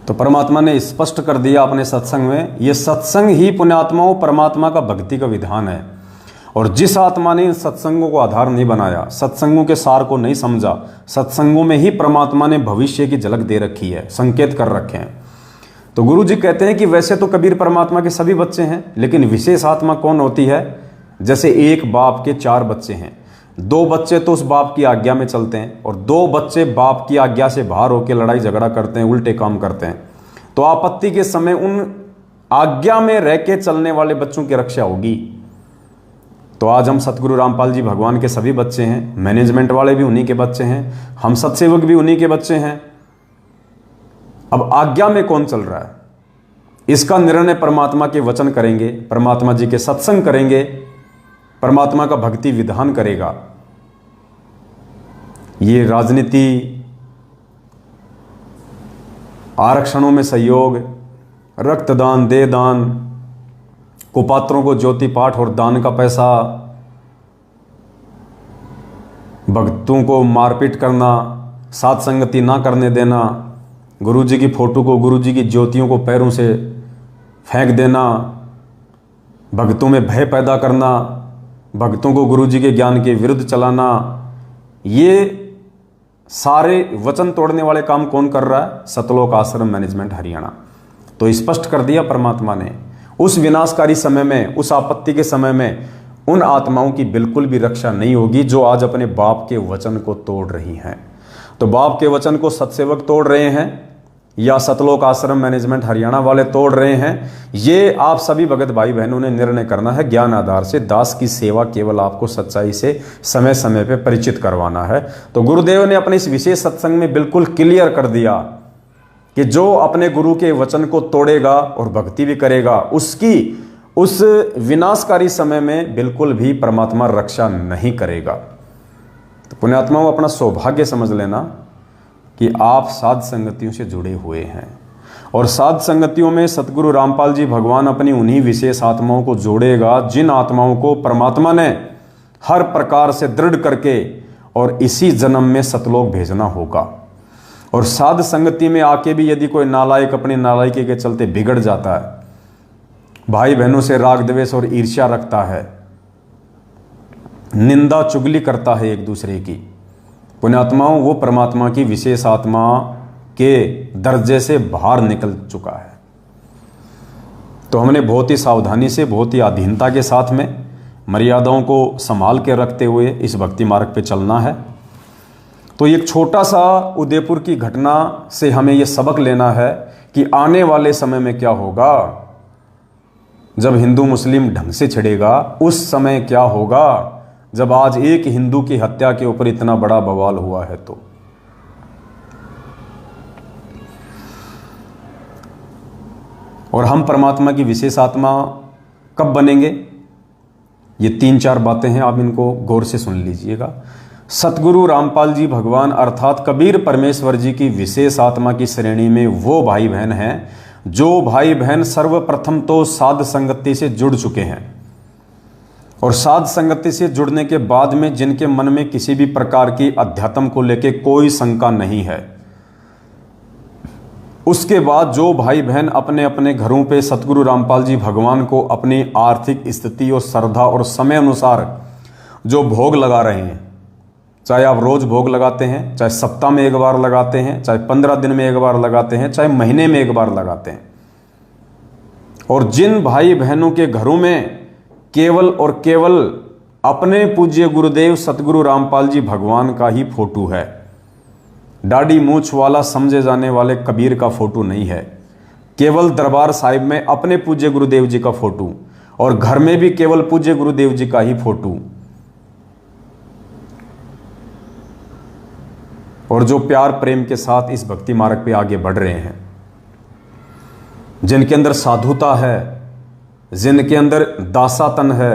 तो परमात्मा ने स्पष्ट कर दिया अपने सत्संग में, ये सत्संग ही पुण्यात्माओं परमात्मा का भक्ति का विधान है। और जिस आत्मा ने इन सत्संगों को आधार नहीं बनाया, सत्संगों के सार को नहीं समझा, सत्संगों में ही परमात्मा ने भविष्य की झलक दे रखी है, संकेत कर रखे हैं। तो गुरु जी कहते हैं कि वैसे तो कबीर परमात्मा के सभी बच्चे हैं, लेकिन विशेष आत्मा कौन होती है? जैसे एक बाप के 4 बच्चे हैं, 2 बच्चे तो उस बाप की आज्ञा में चलते हैं और 2 बच्चे बाप की आज्ञा से बाहर होकर लड़ाई झगड़ा करते हैं, उल्टे काम करते हैं। तो आपत्ति के समय उन आज्ञा में रह के चलने वाले बच्चों की रक्षा होगी। तो आज हम सतगुरु रामपाल जी भगवान के सभी बच्चे हैं, मैनेजमेंट वाले भी उन्हीं के बच्चे हैं, हम सत्सेवक भी उन्हीं के बच्चे हैं। अब आज्ञा में कौन चल रहा है, इसका निर्णय परमात्मा के वचन करेंगे, परमात्मा जी के सत्संग करेंगे, परमात्मा का भक्ति विधान करेगा। ये राजनीति, आरक्षणों में सहयोग, रक्तदान, देहदान, कुपात्रों को ज्योति पाठ और दान का पैसा, भक्तों को मारपीट करना, साथ संगति ना करने देना, गुरु जी की फोटो को, गुरु जी की ज्योतियों को पैरों से फेंक देना, भक्तों में भय पैदा करना, भक्तों को गुरु जी के ज्ञान के विरुद्ध चलाना, ये सारे वचन तोड़ने वाले काम कौन कर रहा है? सतलोक आश्रम मैनेजमेंट हरियाणा। तो स्पष्ट कर दिया परमात्मा ने, उस विनाशकारी समय में, उस आपत्ति के समय में उन आत्माओं की बिल्कुल भी रक्षा नहीं होगी जो आज अपने बाप के वचन को तोड़ रही हैं। तो बाप के वचन को सत्सेवक तोड़ रहे हैं या सतलोक आश्रम मैनेजमेंट हरियाणा वाले तोड़ रहे हैं, ये आप सभी भगत भाई बहनों ने निर्णय करना है। ज्ञान आधार से दास की सेवा केवल आपको सच्चाई से समय समय पे परिचित करवाना है। तो गुरुदेव ने अपने इस विशेष सत्संग में बिल्कुल क्लियर कर दिया कि जो अपने गुरु के वचन को तोड़ेगा और भक्ति भी करेगा, उसकी उस विनाशकारी समय में बिल्कुल भी परमात्मा रक्षा नहीं करेगा। तो पुण्यात्माओं, अपना सौभाग्य समझ लेना कि आप साध संगतियों से जुड़े हुए हैं और साध संगतियों में सतगुरु रामपाल जी भगवान अपनी उन्हीं विशेष आत्माओं को जोड़ेगा जिन आत्माओं को परमात्मा ने हर प्रकार से दृढ़ करके और इसी जन्म में सतलोक भेजना होगा। और साध संगति में आके भी यदि कोई नालायक अपनी नालायकी के चलते बिगड़ जाता है, भाई बहनों से राग द्वेष और ईर्ष्या रखता है, निंदा चुगली करता है एक दूसरे की, पुण्यात्माओं, वो परमात्मा की विशेष आत्मा के दर्जे से बाहर निकल चुका है। तो हमने बहुत ही सावधानी से, बहुत ही अधीनता के साथ में मर्यादाओं को संभाल के रखते हुए इस भक्ति मार्ग पे चलना है। तो एक छोटा सा उदयपुर की घटना से हमें यह सबक लेना है कि आने वाले समय में क्या होगा, जब हिंदू मुस्लिम ढंग से छिड़ेगा, उस समय क्या होगा जब आज एक हिंदू की हत्या के ऊपर इतना बड़ा बवाल हुआ है। तो और हम परमात्मा की विशेष आत्मा कब बनेंगे, ये 3-4 बातें हैं, आप इनको गौर से सुन लीजिएगा। सतगुरु रामपाल जी भगवान अर्थात कबीर परमेश्वर जी की विशेष आत्मा की श्रेणी में वो भाई बहन हैं जो भाई बहन सर्वप्रथम तो साध संगति से जुड़ चुके हैं और साध संगति से जुड़ने के बाद में जिनके मन में किसी भी प्रकार की अध्यात्म को लेकर कोई शंका नहीं है, उसके बाद जो भाई बहन अपने अपने घरों पे सतगुरु रामपाल जी भगवान को अपनी आर्थिक स्थिति और श्रद्धा और समय अनुसार जो भोग लगा रहे हैं, चाहे आप रोज भोग लगाते हैं, चाहे सप्ताह में एक बार लगाते हैं, चाहे 15 दिन में एक बार लगाते हैं, चाहे महीने में एक बार लगाते हैं, और जिन भाई बहनों के घरों में केवल और केवल अपने पूज्य गुरुदेव सतगुरु रामपाल जी भगवान का ही फोटो है, दाढ़ी मूछ वाला समझे जाने वाले कबीर का फोटो नहीं है, केवल दरबार साहिब में अपने पूज्य गुरुदेव जी का फोटो और घर में भी केवल पूज्य गुरुदेव जी का ही फोटो, और जो प्यार प्रेम के साथ इस भक्ति मार्ग पे आगे बढ़ रहे हैं, जिनके अंदर साधुता है, जिनके अंदर दासातन है,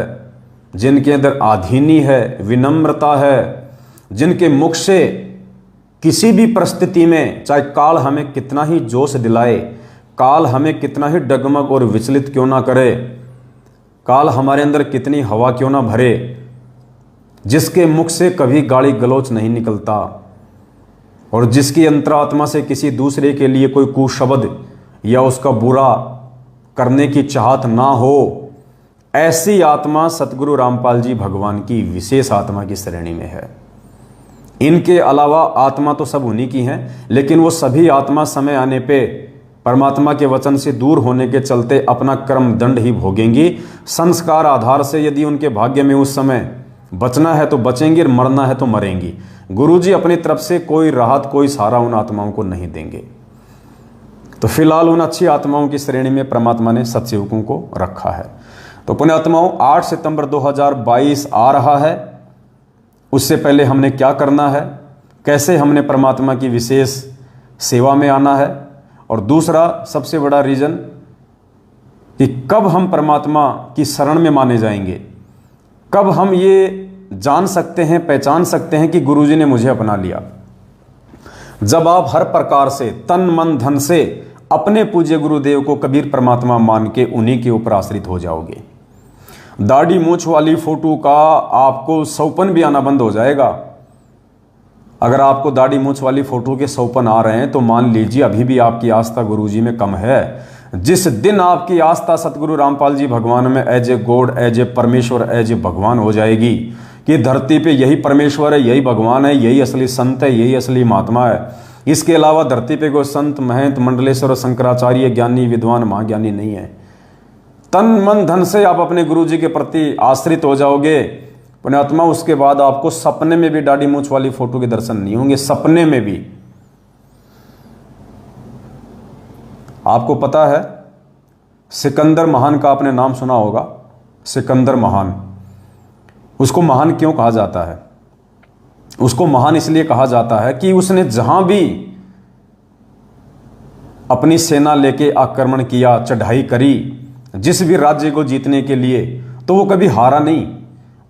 जिनके अंदर आधीनी है, विनम्रता है, जिनके मुख से किसी भी परिस्थिति में चाहे काल हमें कितना ही जोश दिलाए, काल हमें कितना ही डगमग और विचलित क्यों ना करे, काल हमारे अंदर कितनी हवा क्यों ना भरे, जिसके मुख से कभी गाली गलौच नहीं निकलता और जिसकी अंतरात्मा से किसी दूसरे के लिए कोई कुशब्द या उसका बुरा करने की चाहत ना हो, ऐसी आत्मा सतगुरु रामपाल जी भगवान की विशेष आत्मा की श्रेणी में है। इनके अलावा आत्मा तो सब उन्हीं की हैं, लेकिन वो सभी आत्मा समय आने पे परमात्मा के वचन से दूर होने के चलते अपना कर्म दंड ही भोगेंगी। संस्कार आधार से यदि उनके भाग्य में उस समय बचना है तो बचेंगी, मरना है तो मरेंगी। गुरुजी अपनी तरफ से कोई राहत, कोई सहारा उन आत्माओं को नहीं देंगे। तो फिलहाल उन अच्छी आत्माओं की श्रेणी में परमात्मा ने सत्सेवकों को रखा है। तो पुण्यात्माओं, 8 सितंबर 2022 आ रहा है। उससे पहले हमने क्या करना है, कैसे हमने परमात्मा की विशेष सेवा में आना है, और दूसरा सबसे बड़ा रीजन कि कब हम परमात्मा की शरण में माने जाएंगे, कब हम ये जान सकते हैं, पहचान सकते हैं कि गुरुजी ने मुझे अपना लिया। जब आप हर प्रकार से तन मन धन से अपने पूज्य गुरुदेव को कबीर परमात्मा मान के उन्हीं के ऊपर आश्रित हो जाओगे। दाढ़ी मूछ वाली फोटो का आपको सौपन भी आना बंद हो जाएगा। अगर आपको दाढ़ी मूछ वाली फोटो के सौपन आ रहे हैं तो मान लीजिए अभी भी आपकी आस्था गुरुजी में कम है। जिस दिन आपकी आस्था सतगुरु रामपाल जी भगवान में as a god, as a परमेश्वर, एज ए भगवान हो जाएगी कि धरती पे यही परमेश्वर है, यही भगवान है, यही असली संत है, यही असली महात्मा है, इसके अलावा धरती पे कोई संत, महंत, मंडलेश्वर, शंकराचार्य, ज्ञानी, विद्वान, महाज्ञानी नहीं है। तन मन धन से आप अपने गुरुजी के प्रति आश्रित हो जाओगे पुण्यात्मा। उसके बाद आपको सपने में भी दाढ़ी मूछ वाली फोटो के दर्शन नहीं होंगे, सपने में भी। आपको पता है सिकंदर महान का आपने नाम सुना होगा। सिकंदर महान, उसको महान क्यों कहा जाता है? उसको महान इसलिए कहा जाता है कि उसने जहां भी अपनी सेना लेके आक्रमण किया, चढ़ाई करी, जिस भी राज्य को जीतने के लिए, तो वो कभी हारा नहीं,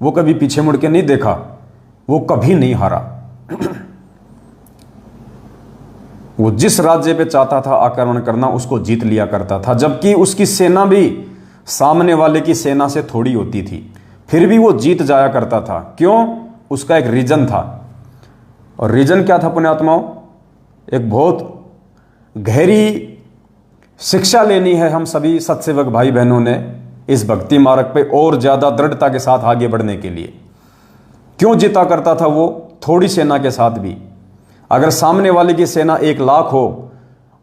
वो कभी पीछे मुड़ के नहीं देखा, वो कभी नहीं हारा। वो जिस राज्य पे चाहता था आक्रमण करना, उसको जीत लिया करता था। जबकि उसकी सेना भी सामने वाले की सेना से थोड़ी होती थी, फिर भी वो जीत जाया करता था। क्यों? उसका एक रीजन था। और रीजन क्या था पुण्यात्माओं? एक बहुत गहरी शिक्षा लेनी है हम सभी सत्सेवक भाई बहनों ने इस भक्ति मार्ग पे और ज्यादा दृढ़ता के साथ आगे बढ़ने के लिए। क्यों जीता करता था वो थोड़ी सेना के साथ भी? अगर सामने वाले की सेना 1 लाख हो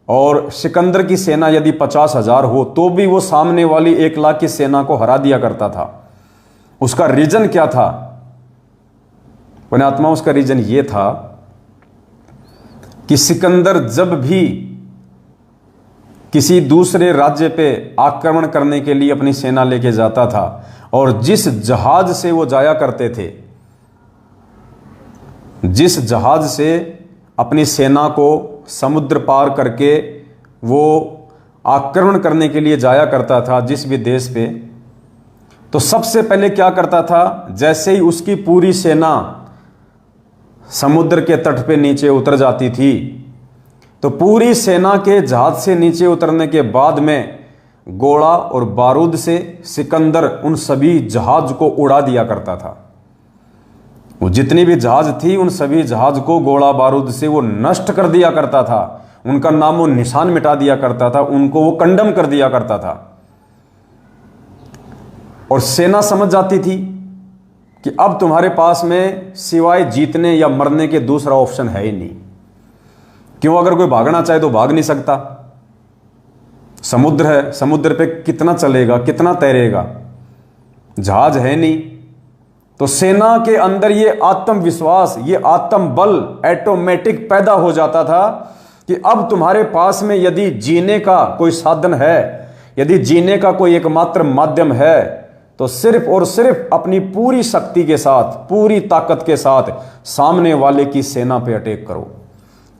और सिकंदर की सेना यदि 50,000 हो, तो भी वो सामने वाली 1 लाख की सेना को हरा दिया करता था। उसका रीजन क्या था पुण्यात्मा? उसका रीजन ये था कि सिकंदर जब भी किसी दूसरे राज्य पे आक्रमण करने के लिए अपनी सेना लेके जाता था, और जिस जहाज से वो जाया करते थे, जिस जहाज से अपनी सेना को समुद्र पार करके वो आक्रमण करने के लिए जाया करता था जिस भी देश पे, तो सबसे पहले क्या करता था? जैसे ही उसकी पूरी सेना समुद्र के तट पे नीचे उतर जाती थी, तो पूरी सेना के जहाज से नीचे उतरने के बाद में गोला और बारूद से सिकंदर उन सभी जहाज को उड़ा दिया करता था। वो जितनी भी जहाज थी, उन सभी जहाज को गोला बारूद से वो नष्ट कर दिया करता था, उनका नाम वो निशान मिटा दिया करता था, उनको वो कंडम कर दिया करता था। और सेना समझ जाती थी कि अब तुम्हारे पास में सिवाय जीतने या मरने के दूसरा ऑप्शन है ही नहीं। क्यों? अगर कोई भागना चाहे तो भाग नहीं सकता, समुद्र है, समुद्र पे कितना चलेगा, कितना तैरेगा, जहाज है नहीं। तो सेना के अंदर ये आत्मविश्वास, ये आत्मबल ऑटोमेटिक पैदा हो जाता था कि अब तुम्हारे पास में यदि जीने का कोई साधन है, यदि जीने का कोई एकमात्र माध्यम है, तो सिर्फ और सिर्फ अपनी पूरी शक्ति के साथ, पूरी ताकत के साथ सामने वाले की सेना पे अटैक करो,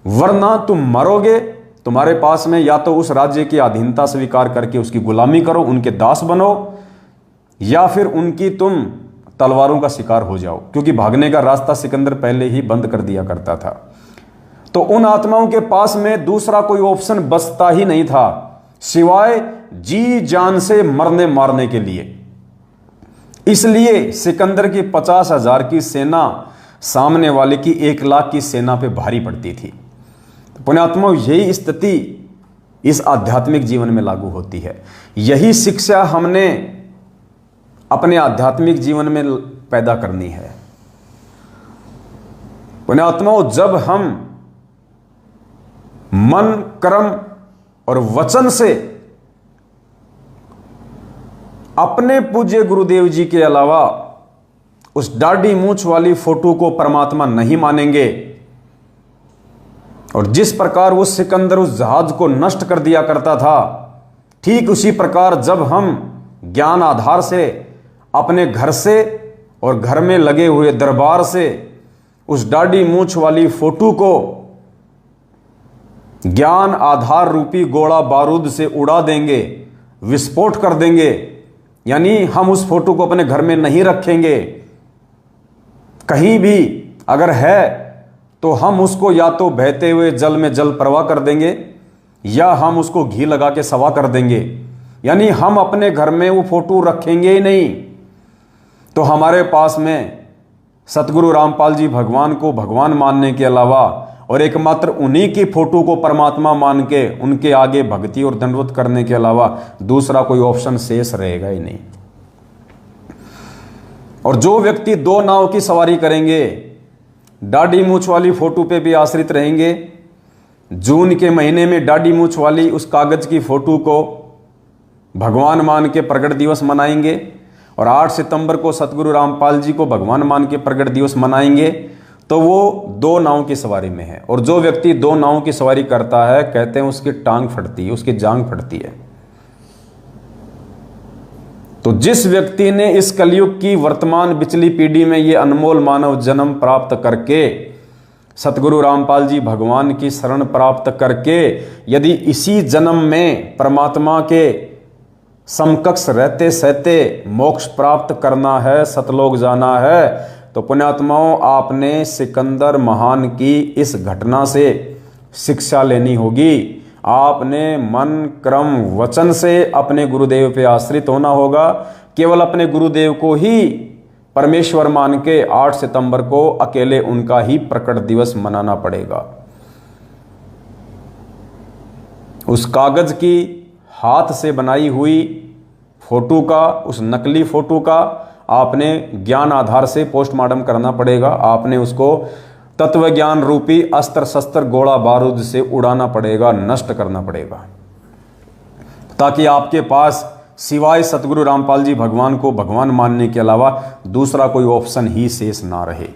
वरना तुम मरोगे। तुम्हारे पास में या तो उस राज्य की अधीनता स्वीकार करके उसकी गुलामी करो, उनके दास बनो, या फिर उनकी तुम तलवारों का शिकार हो जाओ, क्योंकि भागने का रास्ता सिकंदर पहले ही बंद कर दिया करता था। तो उन आत्माओं के पास में दूसरा कोई ऑप्शन बचता ही नहीं था सिवाय जी जान से मरने मारने के लिए। इसलिए सिकंदर की 50,000 की सेना सामने वाले की 1 लाख की सेना पे भारी पड़ती थी। तो पुण्यात्माओं, यही स्थिति इस आध्यात्मिक जीवन में लागू होती है। यही शिक्षा हमने अपने आध्यात्मिक जीवन में पैदा करनी है। पुण्यात्माओं, जब हम मन, कर्म और वचन से अपने पूज्य गुरुदेव जी के अलावा उस दाढ़ी मूंछ वाली फोटो को परमात्मा नहीं मानेंगे, और जिस प्रकार वो सिकंदर उस जहाज को नष्ट कर दिया करता था, ठीक उसी प्रकार जब हम ज्ञान आधार से अपने घर से और घर में लगे हुए दरबार से उस दाढ़ी मूंछ वाली फोटो को ज्ञान आधार रूपी गोला बारूद से उड़ा देंगे, विस्फोट कर देंगे, यानी हम उस फोटो को अपने घर में नहीं रखेंगे, कहीं भी अगर है तो हम उसको या तो बहते हुए जल में जल प्रवाह कर देंगे, या हम उसको घी लगा के सवा कर देंगे, यानी हम अपने घर में वो फोटो रखेंगे ही नहीं। तो हमारे पास में सतगुरु रामपाल जी भगवान को भगवान मानने के अलावा और एकमात्र उन्हीं की फोटो को परमात्मा मान के उनके आगे भक्ति और दंडवत करने के अलावा दूसरा कोई ऑप्शन शेष रहेगा ही नहीं। और जो व्यक्ति 2 नाव की सवारी करेंगे, दाढ़ी मूंछ वाली फोटो पे भी आश्रित रहेंगे, जून के महीने में दाढ़ी मूंछ वाली उस कागज की फोटो को भगवान मान के प्रगट दिवस मनाएंगे, और 8 सितंबर को सतगुरु रामपाल जी को भगवान मान के प्रगट दिवस मनाएंगे, तो वो 2 नाव की सवारी में है। और जो व्यक्ति 2 नाव की सवारी करता है, कहते हैं उसकी टांग फटती है, उसकी जांग फटती है। तो जिस व्यक्ति ने इस कलयुग की वर्तमान बिचली पीढ़ी में ये अनमोल मानव जन्म प्राप्त करके सतगुरु रामपाल जी भगवान की शरण प्राप्त करके यदि इसी जन्म में परमात्मा के समकक्ष रहते सहते मोक्ष प्राप्त करना है, सतलोक जाना है, तो पुण्यात्माओं, आपने सिकंदर महान की इस घटना से शिक्षा लेनी होगी। आपने मन, क्रम, वचन से अपने गुरुदेव पे आश्रित होना होगा। केवल अपने गुरुदेव को ही परमेश्वर मान के 8 सितंबर को अकेले उनका ही प्रकट दिवस मनाना पड़ेगा। उस कागज की हाथ से बनाई हुई फोटो का, उस नकली फोटो का आपने ज्ञान आधार से पोस्टमार्टम करना पड़ेगा। आपने उसको तत्व ज्ञान रूपी अस्त्र शस्त्र गोला बारूद से उड़ाना पड़ेगा, नष्ट करना पड़ेगा, ताकि आपके पास सिवाय सतगुरु रामपाल जी भगवान को भगवान मानने के अलावा दूसरा कोई ऑप्शन ही शेष ना रहे।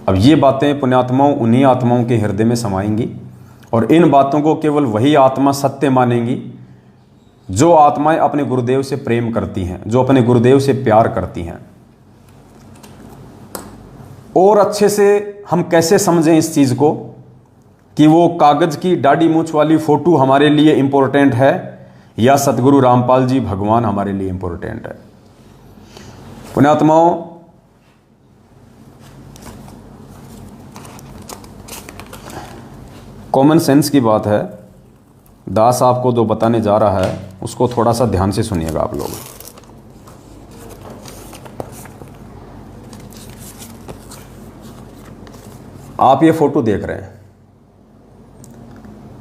अब ये बातें पुण्यात्माओं उन्हीं आत्माओं के हृदय में समाएंगी, और इन बातों को केवल वही आत्मा सत्य मानेंगी जो आत्माएं अपने गुरुदेव से प्रेम करती हैं, जो अपने गुरुदेव से प्यार करती हैं। और अच्छे से हम कैसे समझें इस चीज को कि वो कागज की दाढ़ी मूंछ वाली फोटो हमारे लिए इंपॉर्टेंट है या सतगुरु रामपाल जी भगवान हमारे लिए इंपॉर्टेंट है। पुण्यात्माओं, कॉमन सेंस की बात है। दास आपको जो बताने जा रहा है उसको थोड़ा सा ध्यान से सुनिएगा आप लोग। आप ये फोटो देख रहे हैं,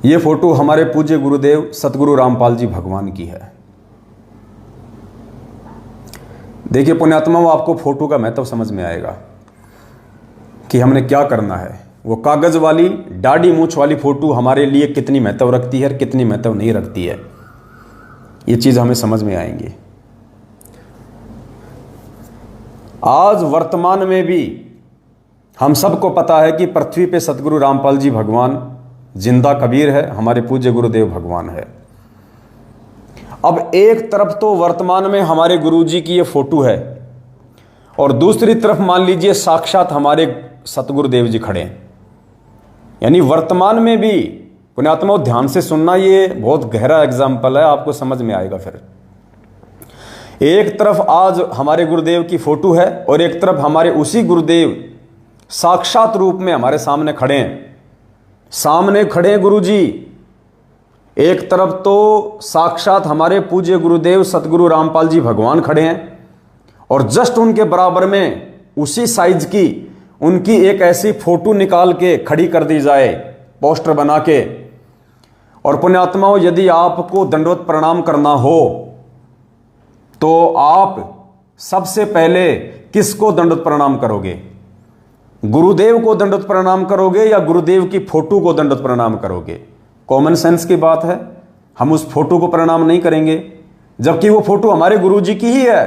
ये फोटो हमारे पूज्य गुरुदेव सतगुरु रामपाल जी भगवान की है। देखिए पुण्यात्माओं, आपको फोटो का महत्व समझ में आएगा कि हमने क्या करना है, वो कागज वाली दाढ़ी मूछ वाली फोटो हमारे लिए कितनी महत्व रखती है और कितनी महत्व नहीं रखती है, ये चीज हमें समझ में आएंगी। आज वर्तमान में भी हम सबको पता है कि पृथ्वी पे सतगुरु रामपाल जी भगवान जिंदा कबीर है, हमारे पूज्य गुरुदेव भगवान है। अब एक तरफ तो वर्तमान में हमारे गुरुजी की ये फोटो है और दूसरी तरफ मान लीजिए साक्षात हमारे सतगुरुदेव जी खड़े हैं। यानी वर्तमान में भी पुण्यात्मा ध्यान से सुनना, ये बहुत गहरा एग्जाम्पल है, आपको समझ में आएगा। फिर एक तरफ आज हमारे गुरुदेव की फोटो है और एक तरफ हमारे उसी गुरुदेव साक्षात रूप में हमारे सामने खड़े हैं। सामने खड़े हैं गुरुजी, एक तरफ तो साक्षात हमारे पूज्य गुरुदेव सतगुरु रामपाल जी भगवान खड़े हैं और जस्ट उनके बराबर में उसी साइज की उनकी एक ऐसी फोटो निकाल के खड़ी कर दी जाए, पोस्टर बना के। और पुण्यात्माओं, यदि आपको दंडवत प्रणाम करना हो तो आप सबसे पहले किसको दंडवत प्रणाम करोगे? गुरुदेव को दंडवत प्रणाम करोगे या गुरुदेव की फोटो को दंडवत प्रणाम करोगे? कॉमन सेंस की बात है, हम उस फोटो को प्रणाम नहीं करेंगे, जबकि वो फोटो हमारे गुरुजी की ही है,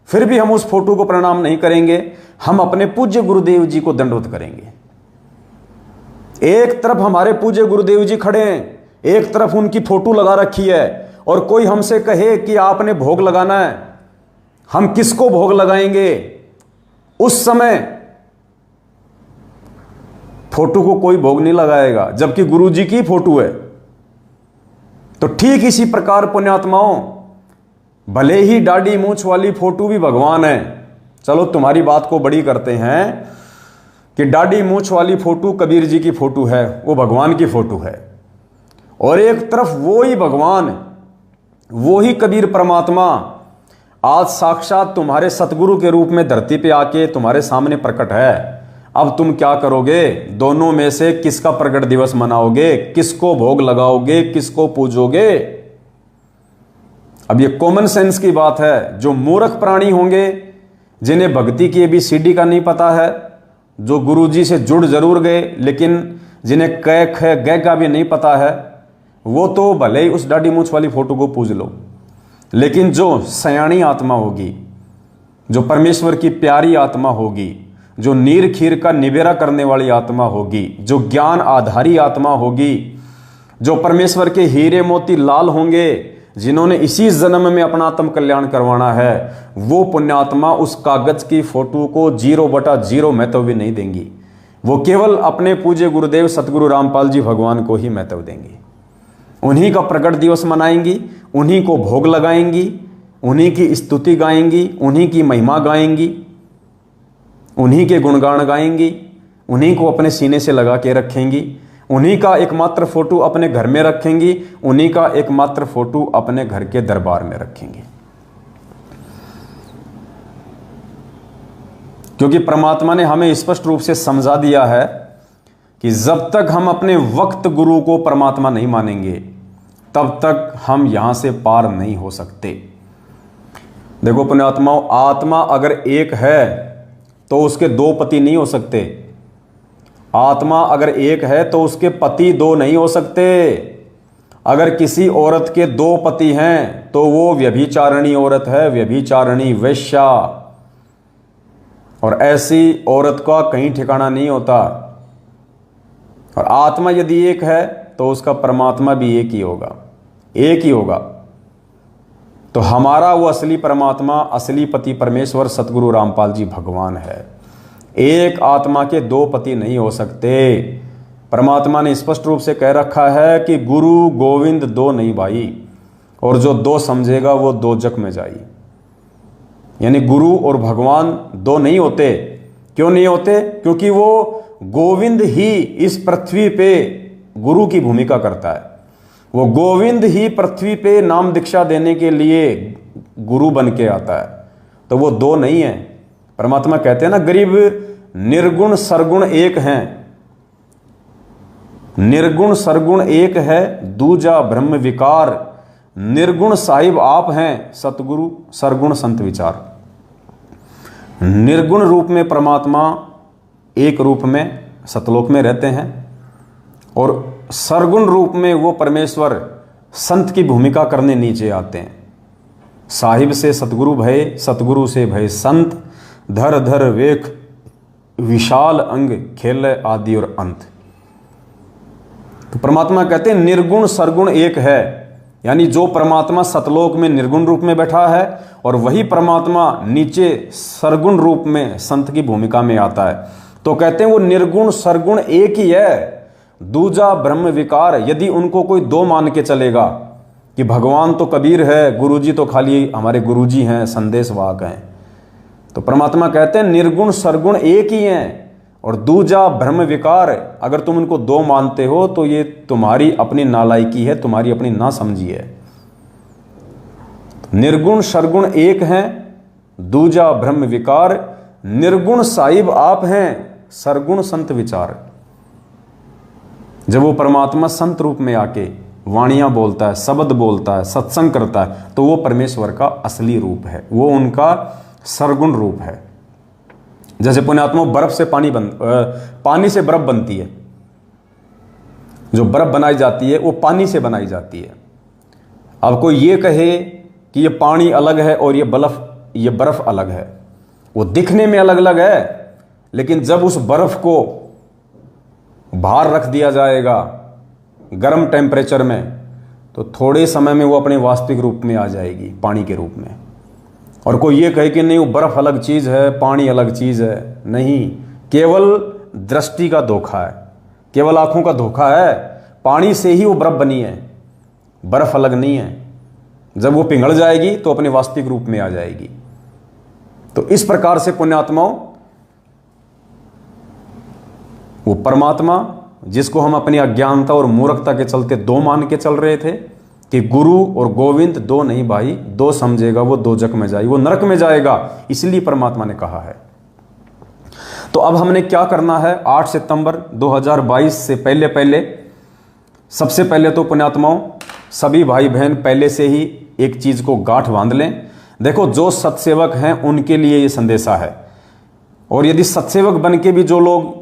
फिर भी हम उस फोटो को प्रणाम नहीं करेंगे, हम अपने पूज्य गुरुदेव जी को दंडवत करेंगे। एक तरफ हमारे पूज्य गुरुदेव जी खड़े हैं, एक तरफ उनकी फोटो लगा रखी है, और कोई हमसे कहे कि आपने भोग लगाना है, हम किसको भोग लगाएंगे? उस समय फोटो को कोई भोग नहीं लगाएगा, जबकि गुरुजी की फोटो है। तो ठीक इसी प्रकार पुण्यात्माओं, भले ही दाढ़ी मूछ वाली फोटो भी भगवान है, चलो तुम्हारी बात को बड़ी करते हैं कि दाढ़ी मूछ वाली फोटो कबीर जी की फोटो है, वो भगवान की फोटो है, और एक तरफ वो ही भगवान, वो ही कबीर परमात्मा आज साक्षात तुम्हारे सतगुरु के रूप में धरती पे आके तुम्हारे सामने प्रकट है। अब तुम क्या करोगे? दोनों में से किसका प्रकट दिवस मनाओगे? किसको भोग लगाओगे? किसको पूजोगे? अब ये कॉमन सेंस की बात है। जो मूर्ख प्राणी होंगे, जिन्हें भक्ति की ABCD का नहीं पता है, जो गुरुजी से जुड़ जरूर गए लेकिन जिन्हें क ख ग का भी नहीं पता है, वो तो भले ही उस दाढ़ी मूछ वाली फोटो को पूज लो, लेकिन जो सयानी आत्मा होगी, जो परमेश्वर की प्यारी आत्मा होगी, जो नीर खीर का निबेरा करने वाली आत्मा होगी, जो ज्ञान आधारी आत्मा होगी, जो परमेश्वर के हीरे मोती लाल होंगे, जिन्होंने इसी जन्म में अपना आत्म कल्याण करवाना है, वो पुण्यात्मा उस कागज की फोटो को 0/0 महत्व भी नहीं देंगी। वो केवल अपने पूज्य गुरुदेव सतगुरु रामपाल जी भगवान को ही महत्व देंगी। उन्हीं का प्रकट दिवस मनाएंगी, उन्हीं को भोग लगाएंगी, उन्हीं की स्तुति गाएंगी, उन्हीं की महिमा गाएंगी, उन्हीं के गुणगान गाएंगी, उन्हीं को अपने सीने से लगा के रखेंगी, उन्हीं का एकमात्र फोटो अपने घर में रखेंगी, उन्हीं का एकमात्र फोटो अपने घर के दरबार में रखेंगी। क्योंकि परमात्मा ने हमें स्पष्ट रूप से समझा दिया है कि जब तक हम अपने वक्त गुरु को परमात्मा नहीं मानेंगे, तब तक हम यहां से पार नहीं हो सकते। देखो पुण्यात्माओं, आत्मा अगर एक है तो उसके 2 पति नहीं हो सकते। आत्मा अगर एक है तो उसके पति 2 नहीं हो सकते। अगर किसी औरत के 2 पति हैं तो वो व्यभिचारिणी औरत है, व्यभिचारिणी वेश्या, और ऐसी औरत का कहीं ठिकाना नहीं होता। और आत्मा यदि एक है तो उसका परमात्मा भी एक ही होगा, एक ही होगा। तो हमारा वो असली परमात्मा, असली पति परमेश्वर सतगुरु रामपाल जी भगवान है। एक आत्मा के 2 पति नहीं हो सकते। परमात्मा ने स्पष्ट रूप से कह रखा है कि गुरु गोविंद 2 नहीं भाई, और जो 2 समझेगा वो 2 जग में जाई। यानी गुरु और भगवान 2 नहीं होते। क्यों नहीं होते? क्योंकि वो गोविंद ही इस पृथ्वी पे गुरु की भूमिका करता है। वो गोविंद ही पृथ्वी पे नाम दीक्षा देने के लिए गुरु बन के आता है। तो वो 2 नहीं है। परमात्मा कहते हैं ना, गरीब निर्गुण सरगुण एक हैं, निर्गुण सरगुण एक है, दूजा ब्रह्म विकार, निर्गुण साहिब आप हैं, सतगुरु सरगुण संत विचार। निर्गुण रूप में परमात्मा एक रूप में, सतलोक में रहते हैं और सरगुण रूप में वो परमेश्वर संत की भूमिका करने नीचे आते हैं। साहिब से सतगुरु भय, सतगुरु से भय संत, धर धर वेख विशाल अंग, खेल आदि और अंत। तो परमात्मा कहते हैं निर्गुण सरगुण एक है, यानी जो परमात्मा सतलोक में निर्गुण रूप में बैठा है और वही परमात्मा नीचे सरगुण रूप में संत की भूमिका में आता है। तो कहते हैं वो निर्गुण सरगुण एक ही है, दूजा ब्रह्म विकार। यदि उनको कोई दो मान के चलेगा कि भगवान तो कबीर है, गुरुजी तो खाली हमारे गुरुजी हैं, संदेशवाहक हैं, तो परमात्मा कहते हैं निर्गुण सरगुण एक ही हैं और दूजा ब्रह्म विकार। अगर तुम उनको दो मानते हो तो ये तुम्हारी अपनी नालायकी है, तुम्हारी अपनी नासमझी है। निर्गुण सरगुण एक हैं, दूजा ब्रह्म विकार। निर्गुण साहिब आप हैं, सरगुण संत विचार। जब वो परमात्मा संत रूप में आके वाणियां बोलता है, शब्द बोलता है, सत्संग करता है, तो वो परमेश्वर का असली रूप है, वो उनका सरगुण रूप है। जैसे पुण्यात्मा बर्फ से पानी से बर्फ बनती है। जो बर्फ बनाई जाती है वो पानी से बनाई जाती है। अब कोई ये कहे कि ये पानी अलग है और ये बर्फ अलग है, वो दिखने में अलग अलग है, लेकिन जब उस बर्फ को बाहर रख दिया जाएगा गर्म टेम्परेचर में, तो थोड़े समय में वो अपने वास्तविक रूप में आ जाएगी, पानी के रूप में। और कोई ये कहे कि नहीं वो बर्फ अलग चीज़ है, पानी अलग चीज़ है, नहीं, केवल दृष्टि का धोखा है, केवल आंखों का धोखा है। पानी से ही वो बर्फ बनी है, बर्फ अलग नहीं है। जब वो पिघल जाएगी तो अपने वास्तविक रूप में आ जाएगी। तो इस प्रकार से पुण्यात्माओं, वो परमात्मा जिसको हम अपनी अज्ञानता और मूर्खता के चलते दो मान के चल रहे थे कि गुरु और गोविंद दो नहीं भाई, दो समझेगा वो दोजक में जाएगी, वो नरक में जाएगा, इसलिए परमात्मा ने कहा है। तो अब हमने क्या करना है? 8 सितंबर 2022 से पहले सबसे पहले तो पुण्यात्माओं सभी भाई बहन पहले से ही एक चीज को गांठ बांध लें। देखो, जो सत्सेवक हैं उनके लिए ये संदेशा है, और यदि सत्सेवक बन के भी जो लोग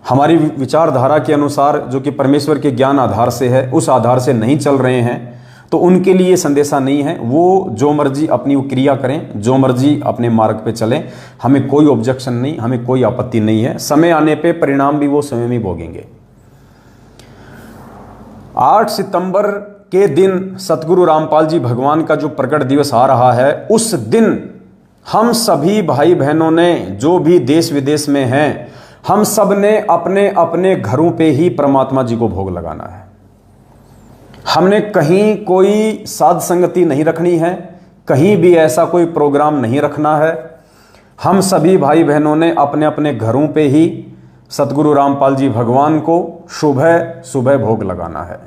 हमारी विचारधारा के अनुसार, जो कि परमेश्वर के ज्ञान आधार से है, उस आधार से नहीं चल रहे हैं, तो उनके लिए संदेशा नहीं है। वो जो मर्जी अपनी वो क्रिया करें, जो मर्जी अपने मार्ग पे चलें, हमें कोई ऑब्जेक्शन नहीं, हमें कोई आपत्ति नहीं है। समय आने पे परिणाम भी वो स्वयं ही भोगेंगे। 8 सितंबर के दिन सतगुरु रामपाल जी भगवान का जो प्रकट दिवस आ रहा है, उस दिन हम सभी भाई बहनों ने, जो भी देश विदेश में हैं, हम सब ने अपने अपने घरों पे ही परमात्मा जी को भोग लगाना है। हमने कहीं कोई साध संगति नहीं रखनी है, कहीं भी ऐसा कोई प्रोग्राम नहीं रखना है। हम सभी भाई बहनों ने अपने अपने घरों पे ही सतगुरु रामपाल जी भगवान को सुबह सुबह भोग लगाना है।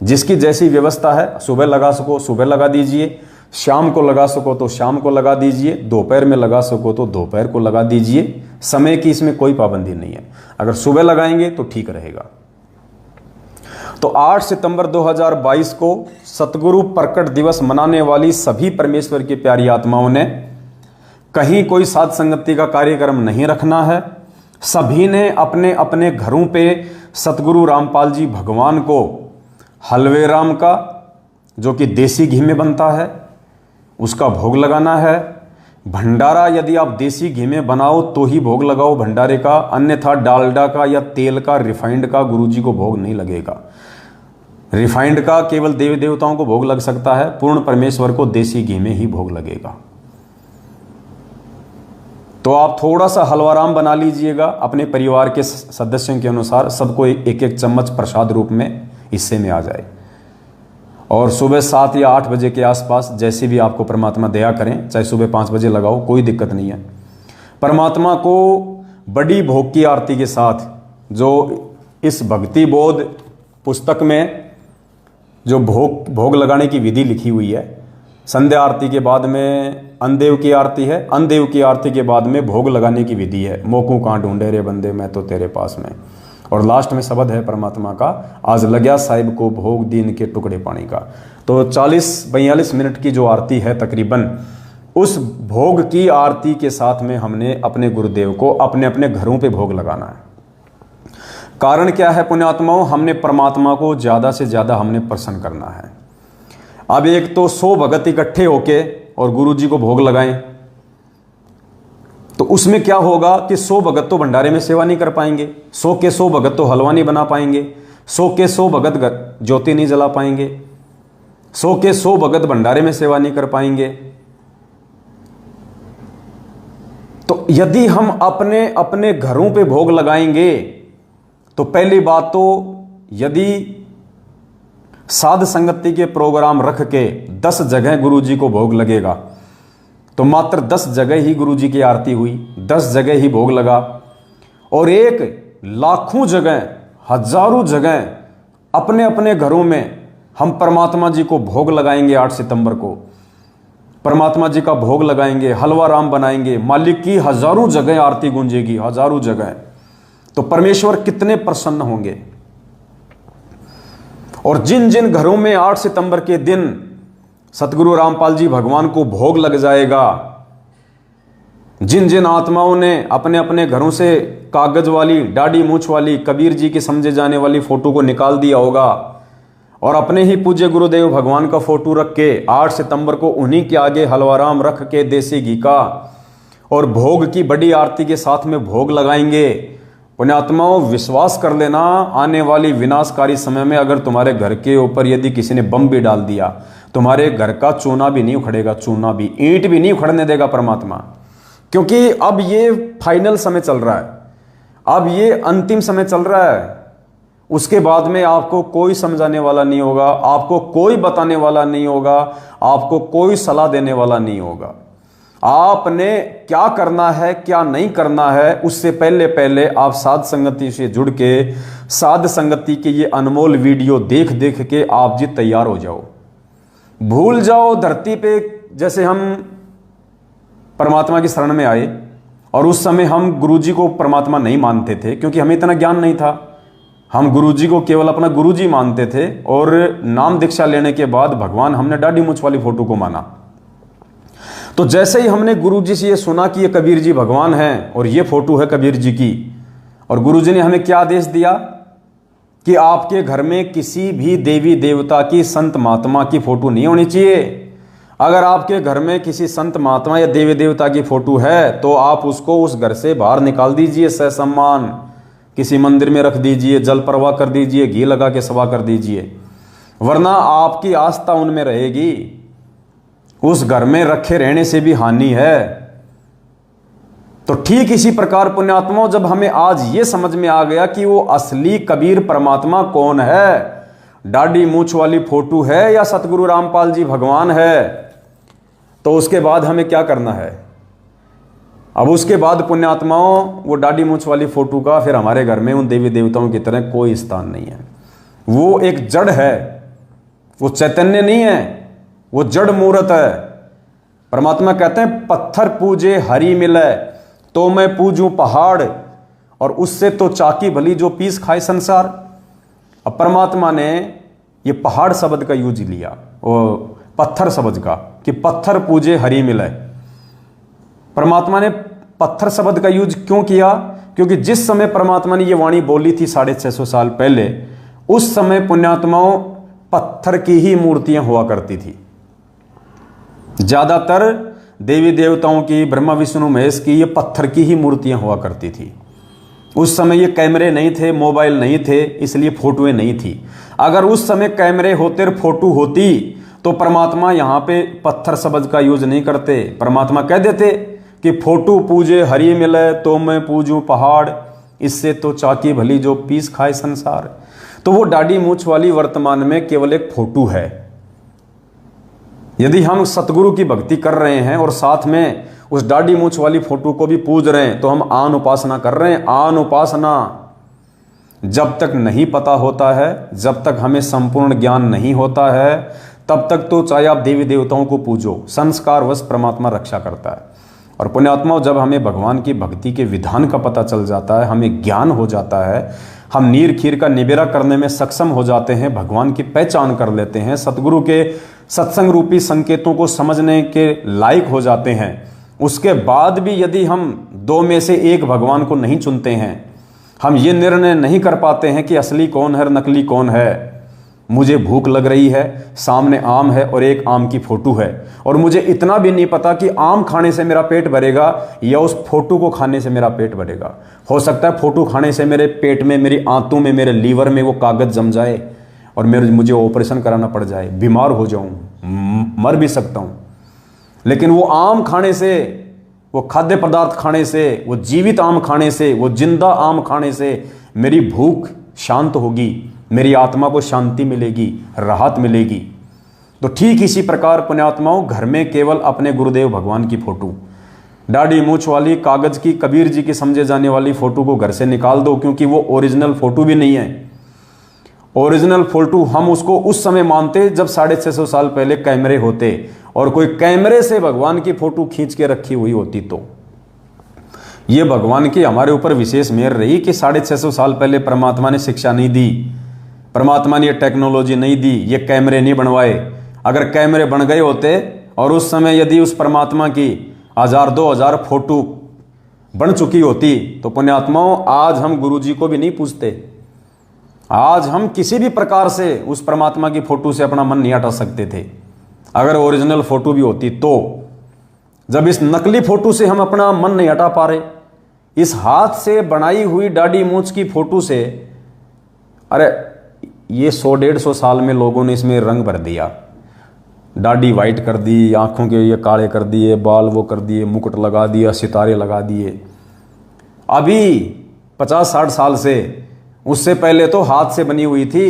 जिसकी जैसी व्यवस्था है, सुबह लगा सको सुबह लगा दीजिए, शाम को लगा सको तो शाम को लगा दीजिए, दोपहर में लगा सको तो दोपहर को लगा दीजिए। समय की इसमें कोई पाबंदी नहीं है। अगर सुबह लगाएंगे तो ठीक रहेगा। तो 8 सितंबर 2022 को सतगुरु प्रकट दिवस मनाने वाली सभी परमेश्वर की प्यारी आत्माओं ने कहीं कोई साध संगति का कार्यक्रम नहीं रखना है। सभी ने अपने अपने घरों पे सतगुरु रामपाल जी भगवान को हलवे राम का, जो कि देसी घी में बनता है, उसका भोग लगाना है। भंडारा यदि आप देसी घी में बनाओ तो ही भोग लगाओ भंडारे का, अन्यथा डालडा का या तेल का, रिफाइंड का गुरुजी को भोग नहीं लगेगा। रिफाइंड का केवल देवी देवताओं को भोग लग सकता है, पूर्ण परमेश्वर को देसी घी में ही भोग लगेगा। तो आप थोड़ा सा हलवाराम बना लीजिएगा अपने परिवार के सदस्यों के अनुसार, सबको एक एक चम्मच प्रसाद रूप में हिस्से में आ जाए। और सुबह 7 या 8 बजे के आसपास, जैसे भी आपको परमात्मा दया करें, चाहे सुबह 5 बजे लगाओ, कोई दिक्कत नहीं है। परमात्मा को बड़ी भोग की आरती के साथ, जो इस भक्ति बोध पुस्तक में जो भोग लगाने की विधि लिखी हुई है, संध्या आरती के बाद में अनदेव की आरती है, अनदेव की आरती के बाद में भोग लगाने की विधि है। मोकू कहाँ ढूंढे रे बंदे, मैं तो तेरे पास में। और लास्ट में शब्द है परमात्मा का, आज लग्या साहिब को भोग दीन के टुकड़े पानी का। तो 40-42 मिनट की जो आरती है तकरीबन, उस भोग की आरती के साथ में हमने अपने गुरुदेव को अपने अपने घरों पे भोग लगाना है। कारण क्या है पुण्यात्माओं, हमने परमात्मा को ज़्यादा से ज़्यादा हमने प्रसन्न करना है। अब एक तो 100 भगत इकट्ठे होके और गुरु जी को भोग लगाएं, तो उसमें क्या होगा कि 100 भगत तो भंडारे में सेवा नहीं कर पाएंगे, 100 के 100 भगत तो हलवा नहीं बना पाएंगे, 100 के 100 भगत ज्योति नहीं जला पाएंगे, 100 के 100 भगत भंडारे में सेवा नहीं कर पाएंगे। तो यदि हम अपने अपने घरों पे भोग लगाएंगे तो पहली बात तो यदि साध संगति के प्रोग्राम रख के 10 जगह गुरु जी को भोग लगेगा तो मात्र 10 जगह ही गुरु जी की आरती हुई, 10 जगह ही भोग लगा। और एक लाखों जगह, हजारों जगह अपने अपने घरों में हम परमात्मा जी को भोग लगाएंगे। 8 सितंबर को परमात्मा जी का भोग लगाएंगे, हलवा राम बनाएंगे, मालिक की हजारों जगह आरती गूंजेगी, हजारों जगह। तो परमेश्वर कितने प्रसन्न होंगे। और जिन जिन घरों में 8 सितंबर के दिन सतगुरु रामपाल जी भगवान को भोग लग जाएगा, जिन जिन आत्माओं ने अपने अपने घरों से कागज वाली, दाढ़ी मूछ वाली, कबीर जी की समझे जाने वाली फोटो को निकाल दिया होगा और अपने ही पूज्य गुरुदेव भगवान का फोटो रख के 8 सितंबर को उन्हीं के आगे हलवाराम रख के देसी घी का और भोग की बड़ी आरती के साथ में भोग लगाएंगे। पुण्यात्माओं, विश्वास कर लेना, आने वाली विनाशकारी समय में अगर तुम्हारे घर के ऊपर यदि किसी ने बम भी डाल दिया, तुम्हारे घर का चूना भी नहीं उखड़ेगा, चूना भी, ईंट भी नहीं उखड़ने देगा परमात्मा। क्योंकि अब ये फाइनल समय चल रहा है, अब ये अंतिम समय चल रहा है। उसके बाद में आपको कोई समझाने वाला नहीं होगा, आपको कोई बताने वाला नहीं होगा, आपको कोई सलाह देने वाला नहीं होगा। आपने क्या करना है, क्या नहीं करना है, उससे पहले पहले आप साध संगति से जुड़ के साध संगति के ये अनमोल वीडियो देख देख के आप जी तैयार हो जाओ। भूल जाओ धरती पे जैसे हम परमात्मा की शरण में आए और उस समय हम गुरुजी को परमात्मा नहीं मानते थे, क्योंकि हमें इतना ज्ञान नहीं था। हम गुरुजी को केवल अपना गुरुजी मानते थे और नाम दीक्षा लेने के बाद भगवान हमने दाढ़ी मूछ वाली फोटो को माना। तो जैसे ही हमने गुरुजी से ये सुना कि ये कबीर जी भगवान हैं और ये फोटो है कबीर जी की, और गुरुजी ने हमें क्या आदेश दिया कि आपके घर में किसी भी देवी देवता की, संत महात्मा की फोटो नहीं होनी चाहिए। अगर आपके घर में किसी संत महात्मा या देवी देवता की फोटो है तो आप उसको उस घर से बाहर निकाल दीजिए, ससम्मान किसी मंदिर में रख दीजिए, जल प्रवाह कर दीजिए, घी लगा के सवा कर दीजिए, वरना आपकी आस्था उनमें रहेगी। उस घर में रखे रहने से भी हानि है। तो ठीक इसी प्रकार पुण्यात्माओं, जब हमें आज ये समझ में आ गया कि वो असली कबीर परमात्मा कौन है, दाढ़ी मूछ वाली फोटो है या सतगुरु रामपाल जी भगवान है, तो उसके बाद हमें क्या करना है। अब उसके बाद पुण्यात्माओं, वो दाढ़ी मूछ वाली फोटो का फिर हमारे घर में उन देवी देवताओं की तरह कोई स्थान नहीं है। वो एक जड़ है, वो चैतन्य नहीं है, वो जड़ मूर्त है। परमात्मा कहते हैं पत्थर पूजे हरि मिले तो मैं पूजूं पहाड़, और उससे तो चाकी भली जो पीस खाए संसार। अब परमात्मा ने ये पहाड़ शब्द का यूज लिया, वो पत्थर शब्द का, कि पत्थर पूजे हरि मिले। परमात्मा ने पत्थर शब्द का यूज क्यों किया? क्योंकि जिस समय परमात्मा ने ये वाणी बोली थी 650 साल पहले, उस समय पुण्यात्माओं पत्थर की ही मूर्तियां हुआ करती थी। ज्यादातर देवी देवताओं की, ब्रह्मा विष्णु महेश की, ये पत्थर की ही मूर्तियां हुआ करती थी। उस समय ये कैमरे नहीं थे, मोबाइल नहीं थे, इसलिए फोटोएं नहीं थी। अगर उस समय कैमरे होते और फोटो होती तो परमात्मा यहाँ पे पत्थर शब्द का यूज नहीं करते। परमात्मा कह देते कि फोटो पूजे हरि मिले तो मैं पूजूं पहाड़, इससे तो चाकी भली जो पीस खाए संसार। तो वो दाढ़ी मूछ वाली वर्तमान में केवल एक फोटो है। यदि हम सतगुरु की भक्ति कर रहे हैं और साथ में उस दाढ़ी मूछ वाली फोटो को भी पूज रहे हैं तो हम आन उपासना कर रहे हैं। आन उपासना जब तक नहीं पता होता है, जब तक हमें संपूर्ण ज्ञान नहीं होता है, तब तक तो चाहे आप देवी देवताओं को पूजो, संस्कारवश परमात्मा रक्षा करता है। और पुण्यात्माओं, जब हमें भगवान की भक्ति के विधान का पता चल जाता है, हमें ज्ञान हो जाता है, हम नीर खीर का निबेरा करने में सक्षम हो जाते हैं, भगवान की पहचान कर लेते हैं, सतगुरु के सत्संग रूपी संकेतों को समझने के लायक हो जाते हैं, उसके बाद भी यदि हम दो में से एक भगवान को नहीं चुनते हैं, हम ये निर्णय नहीं कर पाते हैं कि असली कौन है और नकली कौन है। मुझे भूख लग रही है, सामने आम है और एक आम की फोटो है, और मुझे इतना भी नहीं पता कि आम खाने से मेरा पेट भरेगा या उस फोटो को खाने से मेरा पेट भरेगा। हो सकता है फोटो खाने से मेरे पेट में, मेरी आंतों में, मेरे लीवर में वो कागज जम जाए और मुझे ऑपरेशन कराना पड़ जाए, बीमार हो जाऊं, मर भी सकता हूं। लेकिन वो आम खाने से, वो खाद्य पदार्थ खाने से, वो जीवित आम खाने से, वो जिंदा आम खाने से मेरी भूख शांत होगी, मेरी आत्मा को शांति मिलेगी, राहत मिलेगी। तो ठीक इसी प्रकार पुण्यात्माओं, घर में केवल अपने गुरुदेव भगवान की फोटो, दाढ़ी मूछ वाली, कागज की, कबीर जी की समझे जाने वाली फोटो को घर से निकाल दो, क्योंकि वो ओरिजिनल फोटो भी नहीं है। ओरिजिनल फोटो हम उसको उस समय मानते जब 650 साल पहले कैमरे होते और कोई कैमरे से भगवान की फोटो खींच के रखी हुई होती। तो ये भगवान की हमारे ऊपर विशेष मेहर रही कि 650 साल पहले परमात्मा ने शिक्षा नहीं दी, परमात्मा ने ये टेक्नोलॉजी नहीं दी, ये कैमरे नहीं बनवाए। अगर कैमरे बन गए होते और उस समय यदि उस परमात्मा की 1000-2000 फोटो बन चुकी होती, तो पुण्यात्माओं आज हम गुरु जी को भी नहीं पूछते। आज हम किसी भी प्रकार से उस परमात्मा की फोटो से अपना मन नहीं हटा सकते थे, अगर ओरिजिनल फोटो भी होती। तो जब इस नकली फोटो से हम अपना मन नहीं हटा पा रहे, इस हाथ से बनाई हुई दाढ़ी मूछ की फोटो से, अरे ये 100-150 साल में लोगों ने इसमें रंग भर दिया, दाढ़ी वाइट कर दी, आंखों के ये काले कर दिए, बाल वो कर दिए, मुकुट लगा दिया, सितारे लगा दिए। अभी 50-60 साल से, उससे पहले तो हाथ से बनी हुई थी,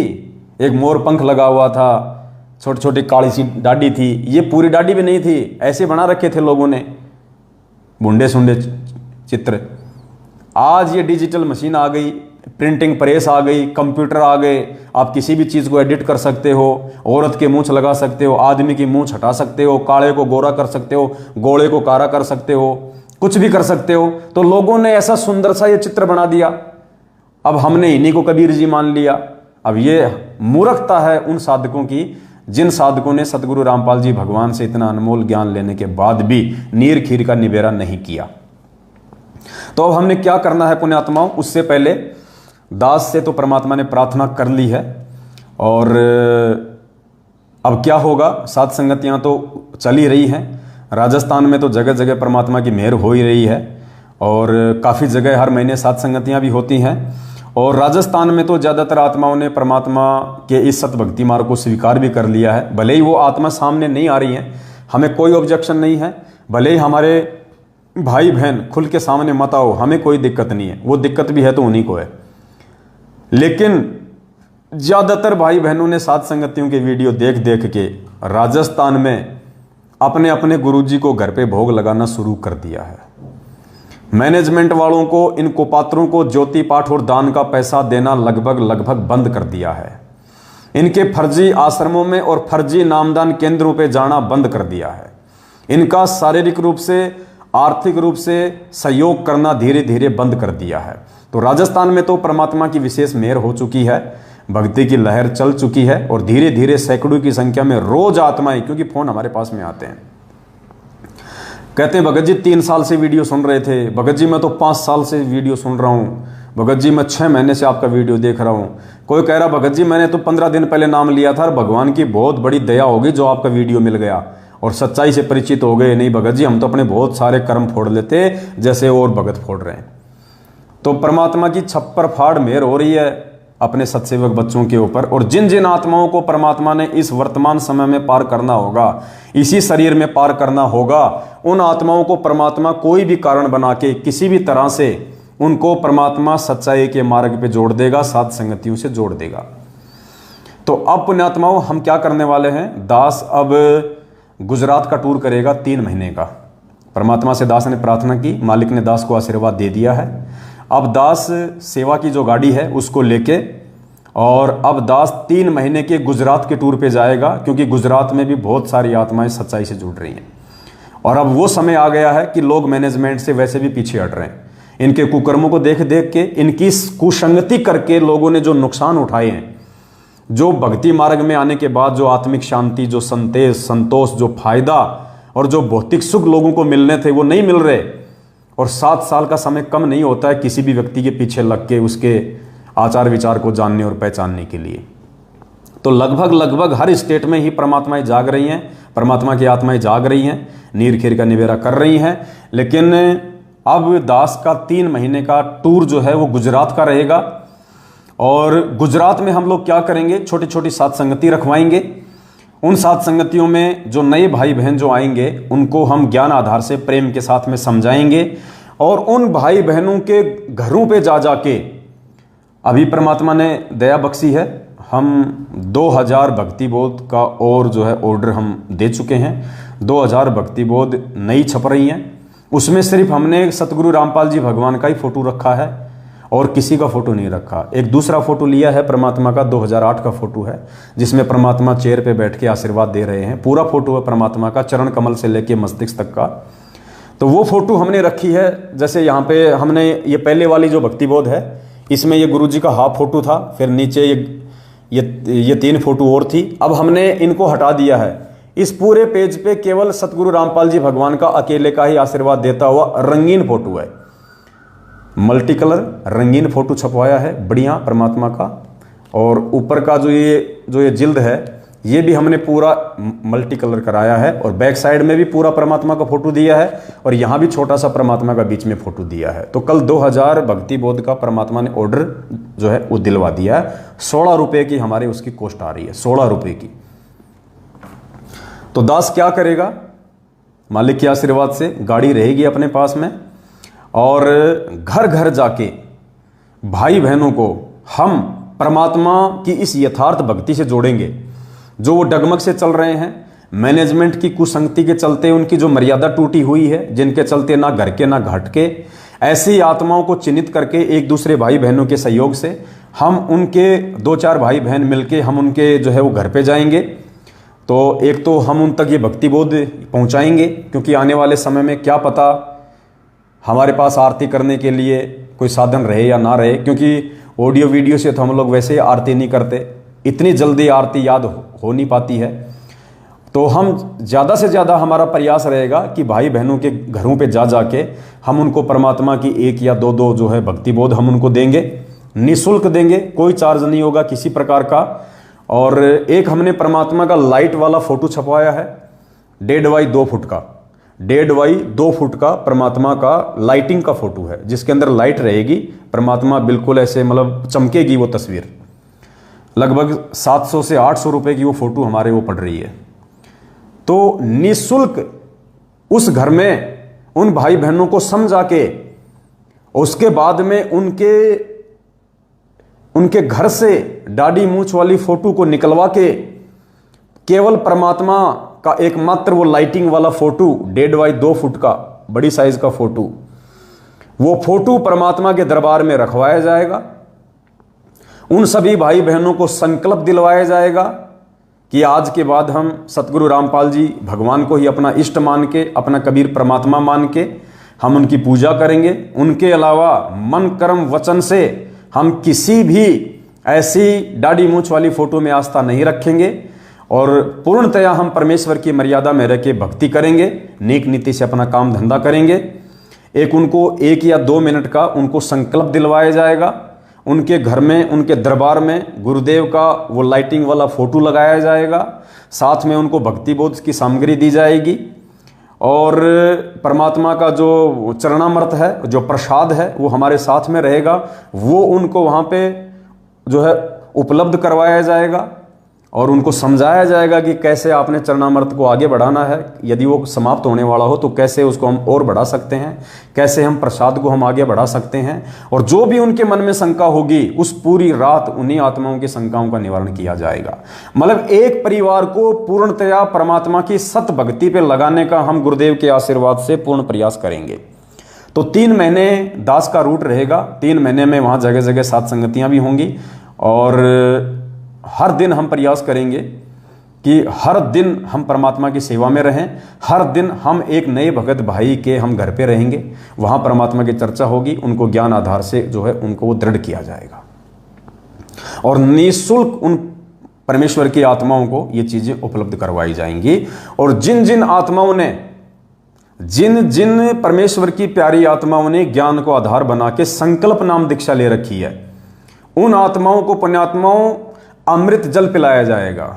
एक मोर पंख लगा हुआ था, छोटी छोटी काली सी दाढ़ी थी, ये पूरी दाढ़ी भी नहीं थी, ऐसे बना रखे थे लोगों ने भुंडे सुंडे चित्र। आज ये डिजिटल मशीन आ गई, प्रिंटिंग प्रेस आ गई, कंप्यूटर आ गए, आप किसी भी चीज़ को एडिट कर सकते हो, औरत के मूंछ लगा सकते हो, आदमी की मूंछ हटा सकते हो, काले को गोरा कर सकते हो, गोरे को काला कर सकते हो, कुछ भी कर सकते हो। तो लोगों ने ऐसा सुंदर सा ये चित्र बना दिया, अब हमने इन्हीं को कबीर जी मान लिया। अब ये मूर्खता है उन साधकों की जिन साधकों ने सतगुरु रामपाल जी भगवान से इतना अनमोल ज्ञान लेने के बाद भी नीर खीर का निबेरा नहीं किया। तो अब हमने क्या करना है पुण्यात्माओं, उससे पहले दास से तो परमात्मा ने प्रार्थना कर ली है, और अब क्या होगा, साध संगतियां तो चल ही रही हैं। राजस्थान में तो जगह जगह परमात्मा की मेहर हो ही रही है, और काफ़ी जगह हर महीने साध संगतियां भी होती हैं। और राजस्थान में तो ज़्यादातर आत्माओं ने परमात्मा के इस सतभक्ति मार्ग को स्वीकार भी कर लिया है। भले ही वो आत्मा सामने नहीं आ रही हैं, हमें कोई ऑब्जेक्शन नहीं है, भले ही हमारे भाई बहन खुल के सामने मत आओ, हमें कोई दिक्कत नहीं है, वो दिक्कत भी है तो उन्हीं को है। लेकिन ज़्यादातर भाई बहनों ने साध संगतियों के वीडियो देख देख के राजस्थान में अपने अपने गुरुजी को घर पे भोग लगाना शुरू कर दिया है। मैनेजमेंट वालों को, इन कुपात्रों को ज्योति पाठ और दान का पैसा देना लगभग बंद कर दिया है। इनके फर्जी आश्रमों में और फर्जी नामदान केंद्रों पे जाना बंद कर दिया है। इनका शारीरिक रूप से, आर्थिक रूप से सहयोग करना धीरे धीरे बंद कर दिया है। तो राजस्थान में तो परमात्मा की विशेष मेहर हो चुकी है, भक्ति की लहर चल चुकी है, और धीरे धीरे सैकड़ों की संख्या में रोज आत्माएं, क्योंकि फोन हमारे पास में आते हैं, कहते हैं भगत जी 3 साल से वीडियो सुन रहे थे, भगत जी मैं तो 5 साल से वीडियो सुन रहा हूँ, भगत जी मैं 6 महीने से आपका वीडियो देख रहा हूँ। कोई कह रहा भगत जी मैंने तो 15 दिन पहले नाम लिया था और भगवान की बहुत बड़ी दया होगी जो आपका वीडियो मिल गया और सच्चाई से परिचित हो गए। नहीं भगत जी, हम तो अपने बहुत सारे कर्म फोड़ लेते जैसे और भगत फोड़ रहे हैं। तो परमात्मा की छप्पर फाड़ मेहर हो रही है अपने सत्सेवक बच्चों के ऊपर, और जिन जिन आत्माओं को परमात्मा ने इस वर्तमान समय में पार करना होगा, इसी शरीर में पार करना होगा, उन आत्माओं को परमात्मा कोई भी कारण बना के किसी भी तरह से उनको परमात्मा सच्चाई के मार्ग पे जोड़ देगा, साध संगतियों से जोड़ देगा। तो अब पुण्यात्माओं हम क्या करने वाले हैं, दास अब गुजरात का टूर करेगा 3 महीने का। परमात्मा से दास ने प्रार्थना की, मालिक ने दास को आशीर्वाद दे दिया है। अब दास सेवा की जो गाड़ी है उसको लेके, और अब दास 3 महीने के गुजरात के टूर पे जाएगा, क्योंकि गुजरात में भी बहुत सारी आत्माएं सच्चाई से जुड़ रही हैं। और अब वो समय आ गया है कि लोग मैनेजमेंट से वैसे भी पीछे हट रहे हैं। इनके कुकर्मों को देख देख के, इनकी कुसंगति करके लोगों ने जो नुकसान उठाए हैं जो भक्ति मार्ग में आने के बाद जो आत्मिक शांति, जो संतोष, जो फायदा और जो भौतिक सुख लोगों को मिलने थे वो नहीं मिल रहे। और 7 साल का समय कम नहीं होता है किसी भी व्यक्ति के पीछे लग के उसके आचार विचार को जानने और पहचानने के लिए। तो लगभग हर स्टेट में ही परमात्माएं जाग रही हैं, परमात्मा की आत्माएं जाग रही हैं, नीर खीर का निवेरा कर रही हैं। लेकिन अब दास का 3 महीने का टूर जो है वो गुजरात का रहेगा। और गुजरात में हम लोग क्या करेंगे, छोटी छोटी सात संगति रखवाएंगे। उन सात संगतियों में जो नए भाई बहन जो आएंगे उनको हम ज्ञान आधार से प्रेम के साथ में समझाएंगे। और उन भाई बहनों के घरों पे जा जाके, अभी परमात्मा ने दया बख्शी है, हम 2000 भक्ति बोध का और जो है ऑर्डर हम दे चुके हैं। 2000 भक्ति बोध नई छप रही हैं। उसमें सिर्फ हमने सतगुरु रामपाल जी भगवान का ही फोटो रखा है और किसी का फोटो नहीं रखा। एक दूसरा फोटो लिया है परमात्मा का, 2008 का फोटो है, जिसमें परमात्मा चेयर पे बैठ के आशीर्वाद दे रहे हैं। पूरा फोटो है परमात्मा का, चरण कमल से लेके मस्तिष्क तक का। तो वो फोटो हमने रखी है। जैसे यहाँ पे हमने ये पहले वाली जो भक्ति बोध है, इसमें ये गुरु जी का हाफ फोटो था, फिर नीचे ये 3 फोटो और थी। अब हमने इनको हटा दिया है। इस पूरे पेज पे केवल सतगुरु रामपाल जी भगवान का अकेले का ही आशीर्वाद देता हुआ रंगीन फोटो है, मल्टी कलर रंगीन फोटो छपवाया है बढ़िया परमात्मा का। और ऊपर का जो ये जिल्द है ये भी हमने पूरा मल्टी कलर कराया है। और बैक साइड में भी पूरा परमात्मा का फोटो दिया है और यहाँ भी छोटा सा परमात्मा का बीच में फोटो दिया है। तो कल 2000 भक्ति बोध का परमात्मा ने ऑर्डर जो है वो दिलवा दिया है। 16 रुपये की हमारे उसकी कॉस्ट आ रही है, 16 रुपये की। तो दास क्या करेगा, मालिक के आशीर्वाद से गाड़ी रहेगी अपने पास में, और घर घर जाके भाई बहनों को हम परमात्मा की इस यथार्थ भक्ति से जोड़ेंगे। जो वो डगमग से चल रहे हैं, मैनेजमेंट की कुसंगति के चलते उनकी जो मर्यादा टूटी हुई है, जिनके चलते ना घर के ना घाट के, ऐसी आत्माओं को चिन्हित करके एक दूसरे भाई बहनों के सहयोग से हम उनके 2-4 भाई बहन मिलके हम उनके जो है वो घर पे जाएंगे। तो एक तो हम उन तक ये भक्ति बोध पहुंचाएंगे, क्योंकि आने वाले समय में क्या पता हमारे पास आरती करने के लिए कोई साधन रहे या ना रहे, क्योंकि ऑडियो वीडियो से तो हम लोग वैसे ही आरती नहीं करते, इतनी जल्दी आरती याद हो नहीं पाती है। तो हम ज़्यादा से ज़्यादा हमारा प्रयास रहेगा कि भाई बहनों के घरों पे जा जाके हम उनको परमात्मा की 1 या 2 जो है भक्ति बोध हम उनको देंगे, निःशुल्क देंगे, कोई चार्ज नहीं होगा किसी प्रकार का। और एक हमने परमात्मा का लाइट वाला फोटो छपवाया है, 1.5 बाई 2 फुट का, 1.5 बाई 2 फुट का परमात्मा का लाइटिंग का फोटो है, जिसके अंदर लाइट रहेगी। परमात्मा बिल्कुल ऐसे मतलब चमकेगी वो तस्वीर। लगभग 700 से 800 रुपए की वो फोटो हमारे वो पड़ रही है। तो निःशुल्क उस घर में उन भाई बहनों को समझा के उसके बाद में उनके घर से दाढ़ी मूंछ वाली फोटो को निकलवा के केवल परमात्मा का एकमात्र वो लाइटिंग वाला फोटो 1.5 बाई 2 फुट का बड़ी साइज का फोटो, वो फोटो परमात्मा के दरबार में रखवाया जाएगा। उन सभी भाई बहनों को संकल्प दिलवाया जाएगा कि आज के बाद हम सतगुरु रामपाल जी भगवान को ही अपना इष्ट मान के, अपना कबीर परमात्मा मान के हम उनकी पूजा करेंगे। उनके अलावा मन कर्म वचन से हम किसी भी ऐसी दाढ़ी मूंछ वाली फोटो में आस्था नहीं रखेंगे और पूर्णतया हम परमेश्वर की मर्यादा में रह के भक्ति करेंगे, नेक नीति से अपना काम धंधा करेंगे। एक उनको 1 या 2 मिनट का उनको संकल्प दिलवाया जाएगा। उनके घर में, उनके दरबार में गुरुदेव का वो लाइटिंग वाला फोटो लगाया जाएगा, साथ में उनको भक्ति बोध की सामग्री दी जाएगी और परमात्मा का जो चरणामृत है, जो प्रसाद है, वो हमारे साथ में रहेगा। वो उनको वहाँ पे जो है उपलब्ध करवाया जाएगा और उनको समझाया जाएगा कि कैसे आपने चरणामृत को आगे बढ़ाना है। यदि वो समाप्त होने वाला हो तो कैसे उसको हम और बढ़ा सकते हैं, कैसे हम प्रसाद को हम आगे बढ़ा सकते हैं। और जो भी उनके मन में शंका होगी उस पूरी रात उन्हीं आत्माओं की शंकाओं का निवारण किया जाएगा। मतलब एक परिवार को पूर्णतया परमात्मा की सत भक्ति पे लगाने का हम गुरुदेव के आशीर्वाद से पूर्ण प्रयास करेंगे। तो 3 महीने दास का रूट रहेगा। 3 महीने में वहाँ जगह जगह 7 संगतियाँ भी होंगी और हर दिन हम प्रयास करेंगे कि हर दिन हम परमात्मा की सेवा में रहें। हर दिन हम एक नए भगत भाई के हम घर पे रहेंगे, वहाँ परमात्मा की चर्चा होगी, उनको ज्ञान आधार से जो है उनको वो दृढ़ किया जाएगा और निःशुल्क उन परमेश्वर की आत्माओं को ये चीजें उपलब्ध करवाई जाएंगी। और जिन जिन आत्माओं ने, जिन जिन परमेश्वर की प्यारी आत्माओं ने ज्ञान को आधार बना के संकल्प नाम दीक्षा ले रखी है, उन आत्माओं को, पुण्यात्माओं, अमृत जल पिलाया जाएगा।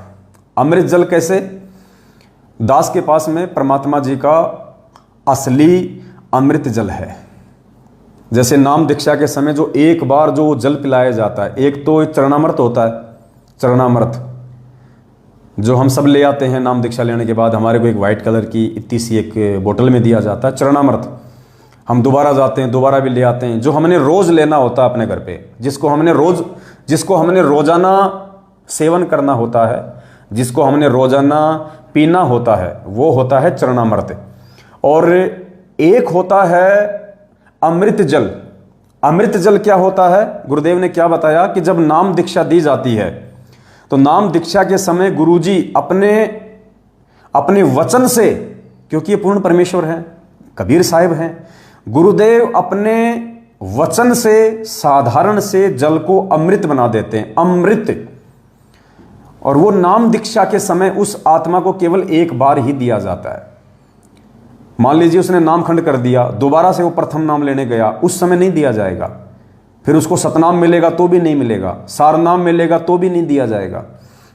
अमृत जल कैसे? दास के पास में परमात्मा जी का असली अमृत जल है। जैसे नाम दीक्षा के समय जो एक बार जो जल पिलाया जाता है, एक तो चरणामृत होता है, चरणामृत जो हम सब ले आते हैं नाम दीक्षा लेने के बाद, हमारे को एक वाइट कलर की इतनी सी एक बोतल में दिया जाता है चरणामृत। हम दोबारा जाते हैं, दोबारा भी ले आते हैं, जो हमने रोज लेना होता है अपने घर पे, जिसको हमने रोजाना सेवन करना होता है, जिसको हमने रोजाना पीना होता है, वो होता है चरणामृत। और एक होता है अमृत जल। अमृत जल क्या होता है? गुरुदेव ने क्या बताया कि जब नाम दीक्षा दी जाती है तो नाम दीक्षा के समय गुरुजी अपने वचन से, क्योंकि ये पूर्ण परमेश्वर हैं, कबीर साहिब हैं, गुरुदेव अपने वचन से साधारण से जल को अमृत बना देते हैं, अमृत। और वो नाम दीक्षा के समय उस आत्मा को केवल एक बार ही दिया जाता है। मान लीजिए उसने नामखंड कर दिया, दोबारा से वो प्रथम नाम लेने गया, उस समय नहीं दिया जाएगा। फिर उसको सतनाम मिलेगा तो भी नहीं मिलेगा, सारनाम मिलेगा तो भी नहीं दिया जाएगा।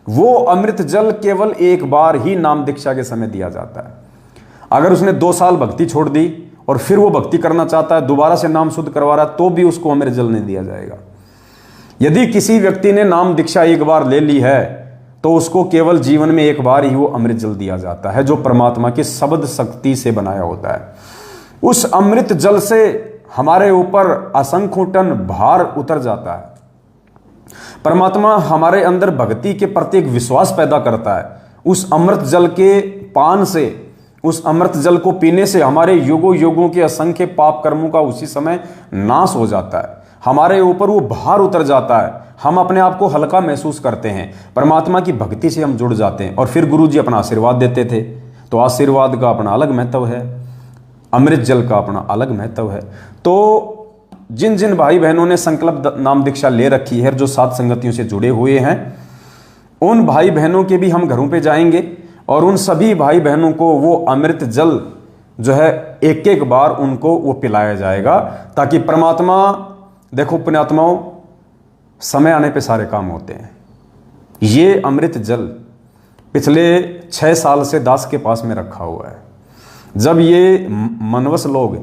वो अमृत जल केवल एक बार ही नाम दीक्षा के समय दिया जाता है। अगर उसने 2 साल भक्ति छोड़ दी और फिर वो भक्ति करना चाहता है, दोबारा से नाम शुद्ध करवा रहा है, तो भी उसको अमृत जल नहीं दिया जाएगा। यदि किसी व्यक्ति ने नाम दीक्षा एक बार ले ली है तो उसको केवल जीवन में एक बार ही वो अमृत जल दिया जाता है, जो परमात्मा की शब्द शक्ति से बनाया होता है। उस अमृत जल से हमारे ऊपर असंख्य टन भार उतर जाता है। परमात्मा हमारे अंदर भक्ति के प्रति एक विश्वास पैदा करता है। उस अमृत जल के पान से, उस अमृत जल को पीने से हमारे युगों युगों के असंख्य पाप कर्मों का उसी समय नाश हो जाता है। हमारे ऊपर वो भार उतर जाता है, हम अपने आप को हल्का महसूस करते हैं, परमात्मा की भक्ति से हम जुड़ जाते हैं। और फिर गुरु जी अपना आशीर्वाद देते थे, तो आशीर्वाद का अपना अलग महत्व है, अमृत जल का अपना अलग महत्व है। तो जिन जिन भाई बहनों ने संकल्प नाम दीक्षा ले रखी है, जो सात संगतियों से जुड़े हुए हैं, उन भाई बहनों के भी हम घरों पे जाएंगे और उन सभी भाई बहनों को वो अमृत जल जो है एक एक बार उनको वो पिलाया जाएगा, ताकि परमात्मा, देखो पुण्यात्माओं, समय आने पे सारे काम होते हैं। ये अमृत जल पिछले 6 साल से दास के पास में रखा हुआ है। जब ये मनवस लोग,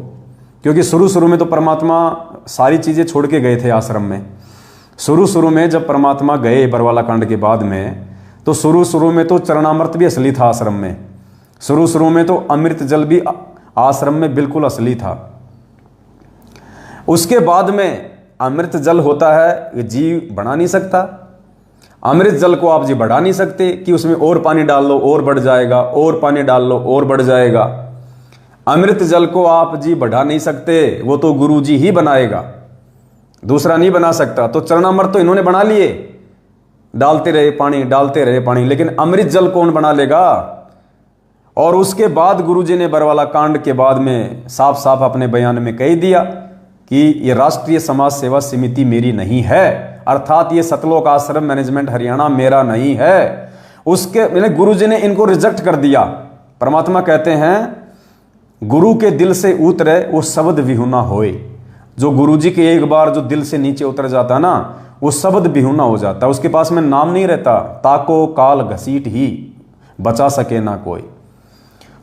क्योंकि शुरू में तो परमात्मा सारी चीज़ें छोड़ के गए थे आश्रम में। शुरू में जब परमात्मा गए बरवाला कांड के बाद में, तो शुरू में तो चरणामृत भी असली था आश्रम में। शुरू में तो अमृत जल भी आश्रम में बिल्कुल असली था। उसके बाद में अमृत जल होता है, जी बढ़ा नहीं सकता। अमृत जल को आप जी बढ़ा नहीं सकते कि उसमें और पानी डाल लो और बढ़ जाएगा, और पानी डाल लो और बढ़ जाएगा। अमृत जल को आप जी बढ़ा नहीं सकते, वो तो गुरु जी ही बनाएगा, दूसरा नहीं बना सकता। तो चरणामृत तो इन्होंने बना लिए, डालते रहे पानी, डालते रहे पानी, लेकिन अमृत जल कौन बना लेगा? और उसके बाद गुरु जी ने बरवाला कांड के बाद में साफ साफ अपने बयान में कह दिया कि ये राष्ट्रीय समाज सेवा समिति मेरी नहीं है, अर्थात ये सतलोक आश्रम मैनेजमेंट हरियाणा मेरा नहीं है। उसके मैंने गुरु जी ने इनको रिजेक्ट कर दिया। परमात्मा कहते हैं, गुरु के दिल से उतरे वो शब्द विहुना होए। जो गुरु जी के एक बार जो दिल से नीचे उतर जाता ना, वो शब्द विहुना हो जाता, उसके पास में नाम नहीं रहता। ताको काल घसीट ही बचा सके ना कोई।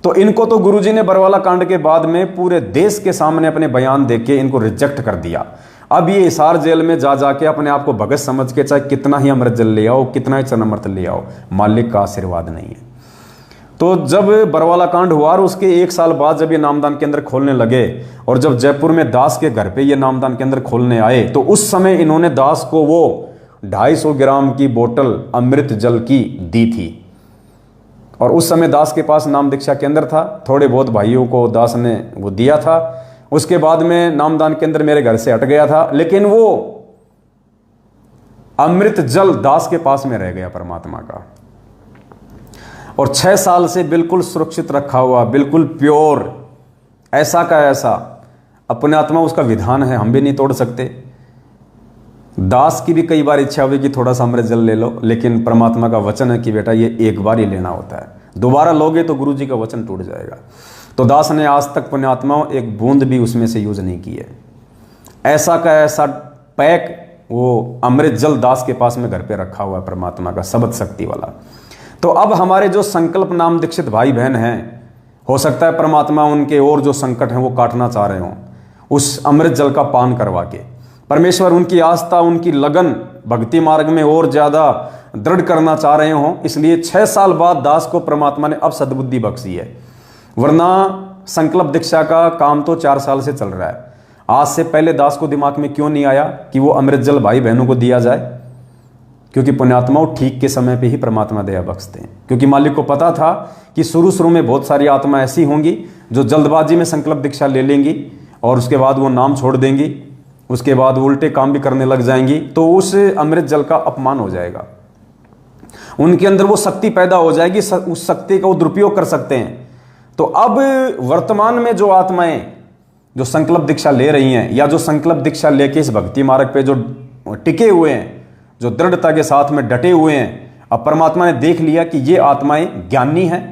तो इनको तो गुरुजी ने बरवाला कांड के बाद में पूरे देश के सामने अपने बयान देके इनको रिजेक्ट कर दिया। अब ये हिसार जेल में जा जाके अपने आप को भगत समझ के चाहे कितना ही अमृत जल ले आओ, कितना ही चरणामृत ले आओ, मालिक का आशीर्वाद नहीं है। तो जब बरवाला कांड हुआ और उसके 1 साल बाद जब ये नामदान केंद्र खोलने लगे, और जब जयपुर में दास के घर पे ये नामदान केंद्र खोलने आए, तो उस समय इन्होंने दास को वो 250 ग्राम की बोतल अमृत जल की दी थी। और उस समय दास के पास नाम दीक्षा केंद्र था, थोड़े बहुत भाइयों को दास ने वो दिया था। उसके बाद में नामदान केंद्र मेरे घर से हट गया था, लेकिन वो अमृत जल दास के पास में रह गया परमात्मा का। और 6 साल से बिल्कुल सुरक्षित रखा हुआ, बिल्कुल प्योर, ऐसा का ऐसा। अपने आत्मा उसका विधान है, हम भी नहीं तोड़ सकते। दास की भी कई बार इच्छा हुई कि थोड़ा सा अमृत जल ले लो, लेकिन परमात्मा का वचन है कि बेटा ये एक बार ही लेना होता है, दोबारा लोगे तो गुरु जी का वचन टूट जाएगा। तो दास ने आज तक पुण्यात्माओं एक बूंद भी उसमें से यूज नहीं की है। ऐसा का ऐसा पैक वो अमृत जल दास के पास में घर पे रखा हुआ है परमात्मा का शब्द शक्ति वाला। तो अब हमारे जो संकल्प नाम दीक्षित भाई बहन हैं, हो सकता है परमात्मा उनके और जो संकट हैं वो काटना चाह रहे हों उस अमृत जल का पान करवा के। परमेश्वर उनकी आस्था, उनकी लगन भक्ति मार्ग में और ज्यादा दृढ़ करना चाह रहे हों, इसलिए 6 साल बाद दास को परमात्मा ने अब सद्बुद्धि बख्शी है। वरना संकल्प दीक्षा का काम तो 4 साल से चल रहा है। आज से पहले दास को दिमाग में क्यों नहीं आया कि वो अमृत जल भाई बहनों को दिया जाए? क्योंकि पुण्यात्माओं ठीक के समय पे ही परमात्मा दया बख्शते हैं। क्योंकि मालिक को पता था कि शुरू में बहुत सारी आत्मा ऐसी होंगी जो जल्दबाजी में संकल्प दीक्षा ले लेंगी और उसके बाद वो नाम छोड़ देंगी, उसके बाद वो उल्टे काम भी करने लग जाएंगी, तो उस अमृत जल का अपमान हो जाएगा। उनके अंदर वो शक्ति पैदा हो जाएगी, उस शक्ति का वो दुरुपयोग कर सकते हैं। तो अब वर्तमान में जो आत्माएं जो संकल्प दीक्षा ले रही हैं या जो संकल्प दीक्षा लेके इस भक्ति मार्ग पे जो टिके हुए हैं, जो दृढ़ता के साथ में डटे हुए हैं, अब परमात्मा ने देख लिया कि ये आत्माएं ज्ञानी हैं।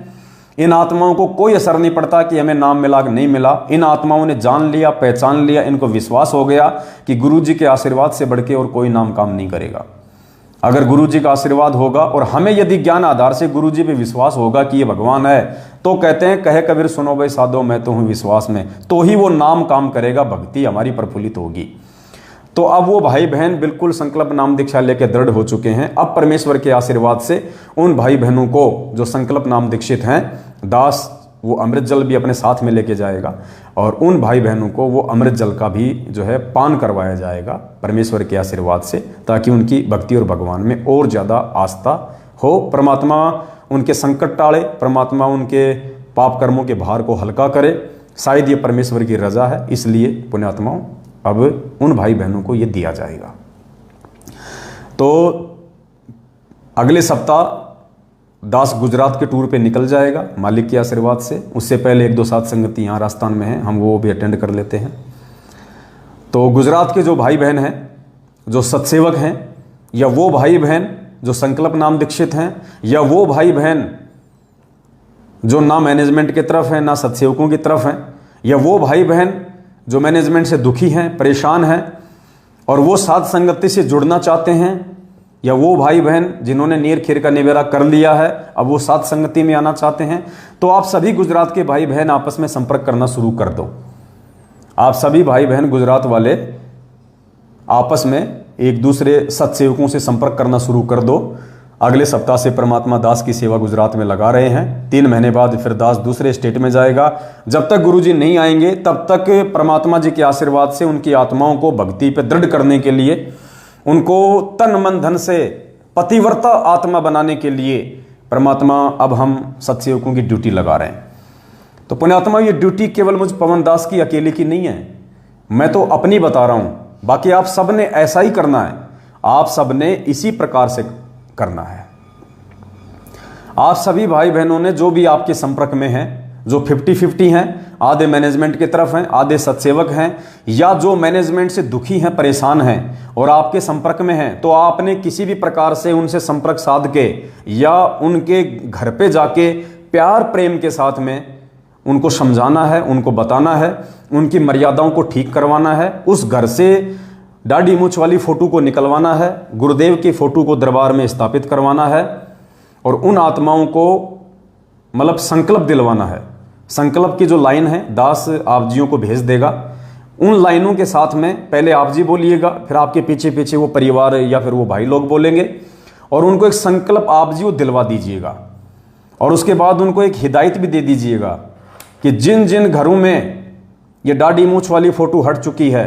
इन आत्माओं को कोई असर नहीं पड़ता कि हमें नाम मिला कि नहीं मिला। इन आत्माओं ने जान लिया, पहचान लिया, इनको विश्वास हो गया कि गुरु जी के आशीर्वाद से बढ़ के और कोई नाम काम नहीं करेगा। अगर गुरु जी का आशीर्वाद होगा और हमें यदि ज्ञान आधार से गुरु जी पे विश्वास होगा कि ये भगवान है, तो कहते हैं कहे कबीर सुनो भाई साधो मैं तो हूं विश्वास में, तो ही वो नाम काम करेगा, भक्ति हमारी प्रफुल्लित होगी। तो अब वो भाई बहन बिल्कुल संकल्प नाम दीक्षा लेके दृढ़ हो चुके हैं। अब परमेश्वर के आशीर्वाद से उन भाई बहनों को जो संकल्प नाम दीक्षित हैं, दास वो अमृत जल भी अपने साथ में लेके जाएगा और उन भाई बहनों को वो अमृत जल का भी जो है पान करवाया जाएगा परमेश्वर के आशीर्वाद से, ताकि उनकी भक्ति और भगवान में और ज़्यादा आस्था हो। परमात्मा उनके संकट टाले, परमात्मा उनके पाप कर्मों के भार को हल्का करे। शायद ये परमेश्वर की रजा है, इसलिए पुण्यात्माओं अब उन भाई बहनों को ये दिया जाएगा। तो अगले सप्ताह दास गुजरात के टूर पे निकल जाएगा मालिक के आशीर्वाद से। उससे पहले 1-2 साथ संगति यहाँ राजस्थान में है, हम वो भी अटेंड कर लेते हैं। तो गुजरात के जो भाई बहन हैं, जो सत्सेवक हैं, या वो भाई बहन जो संकल्प नाम दीक्षित हैं, या वो भाई बहन जो ना मैनेजमेंट की तरफ है ना सत्सेवकों की तरफ हैं, या वो भाई बहन जो मैनेजमेंट से दुखी हैं, परेशान हैं और वो साथ संगति से जुड़ना चाहते हैं, या वो भाई बहन जिन्होंने नीर खीर का निवेरा कर लिया है अब वो साथ संगति में आना चाहते हैं, तो आप सभी गुजरात के भाई बहन आपस में संपर्क करना शुरू कर दो। आप सभी भाई बहन गुजरात वाले आपस में एक दूसरे सत्सेवकों से संपर्क करना शुरू कर दो। अगले सप्ताह से परमात्मा दास की सेवा गुजरात में लगा रहे हैं। 3 महीने बाद फिर दास दूसरे स्टेट में जाएगा। जब तक गुरुजी नहीं आएंगे तब तक परमात्मा जी के आशीर्वाद से उनकी आत्माओं को भक्ति पे दृढ़ करने के लिए, उनको तन मन धन से पतिव्रता आत्मा बनाने के लिए परमात्मा अब हम सत्सेवकों की ड्यूटी लगा रहे हैं। तो पुण्यात्मा ये ड्यूटी केवल मुझ पवन दास की अकेले की नहीं है, मैं तो अपनी बता रहा हूं। बाकी आप सब ने ऐसा ही करना है, आप सब ने इसी प्रकार से करना है। आप सभी भाई बहनों ने जो भी आपके संपर्क में हैं, जो 50-50 हैं, आधे मैनेजमेंट की तरफ हैं, आधे सत्सेवक हैं, या जो मैनेजमेंट से दुखी हैं, परेशान हैं और आपके संपर्क में हैं, तो आपने किसी भी प्रकार से उनसे संपर्क साध के या उनके घर पे जाके प्यार प्रेम के साथ में उनको समझाना है, उनको बताना है, उनकी मर्यादाओं को ठीक करवाना है। उस घर से दाढ़ी मूछ वाली फोटो को निकलवाना है, गुरुदेव की फोटो को दरबार में स्थापित करवाना है और उन आत्माओं को मतलब संकल्प दिलवाना है। संकल्प की जो लाइन है दास आप जियों को भेज देगा। उन लाइनों के साथ में पहले आप जी बोलिएगा, फिर आपके पीछे पीछे वो परिवार या फिर वो भाई लोग बोलेंगे और उनको एक संकल्प आप जी दिलवा दीजिएगा। और उसके बाद उनको एक हिदायत भी दे दीजिएगा कि जिन जिन घरों में ये दाढ़ी मूछ वाली फोटो हट चुकी है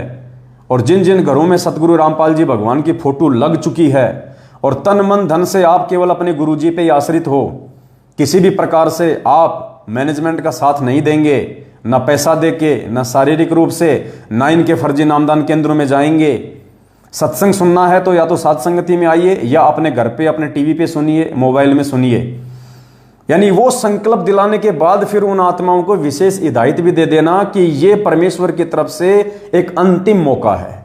और जिन जिन घरों में सतगुरु रामपाल जी भगवान की फोटो लग चुकी है और तन मन धन से आप केवल अपने गुरु जी पे ही आश्रित हो, किसी भी प्रकार से आप मैनेजमेंट का साथ नहीं देंगे, ना पैसा देके, ना शारीरिक रूप से, ना इनके फर्जी नामदान केंद्रों में जाएंगे। सत्संग सुनना है तो या तो सत्संगति में आइए या अपने घर पे अपने टीवी पे सुनिए, मोबाइल में सुनिए। यानी वो संकल्प दिलाने के बाद फिर उन आत्माओं को विशेष हिदायत भी दे देना कि ये परमेश्वर की तरफ से एक अंतिम मौका है,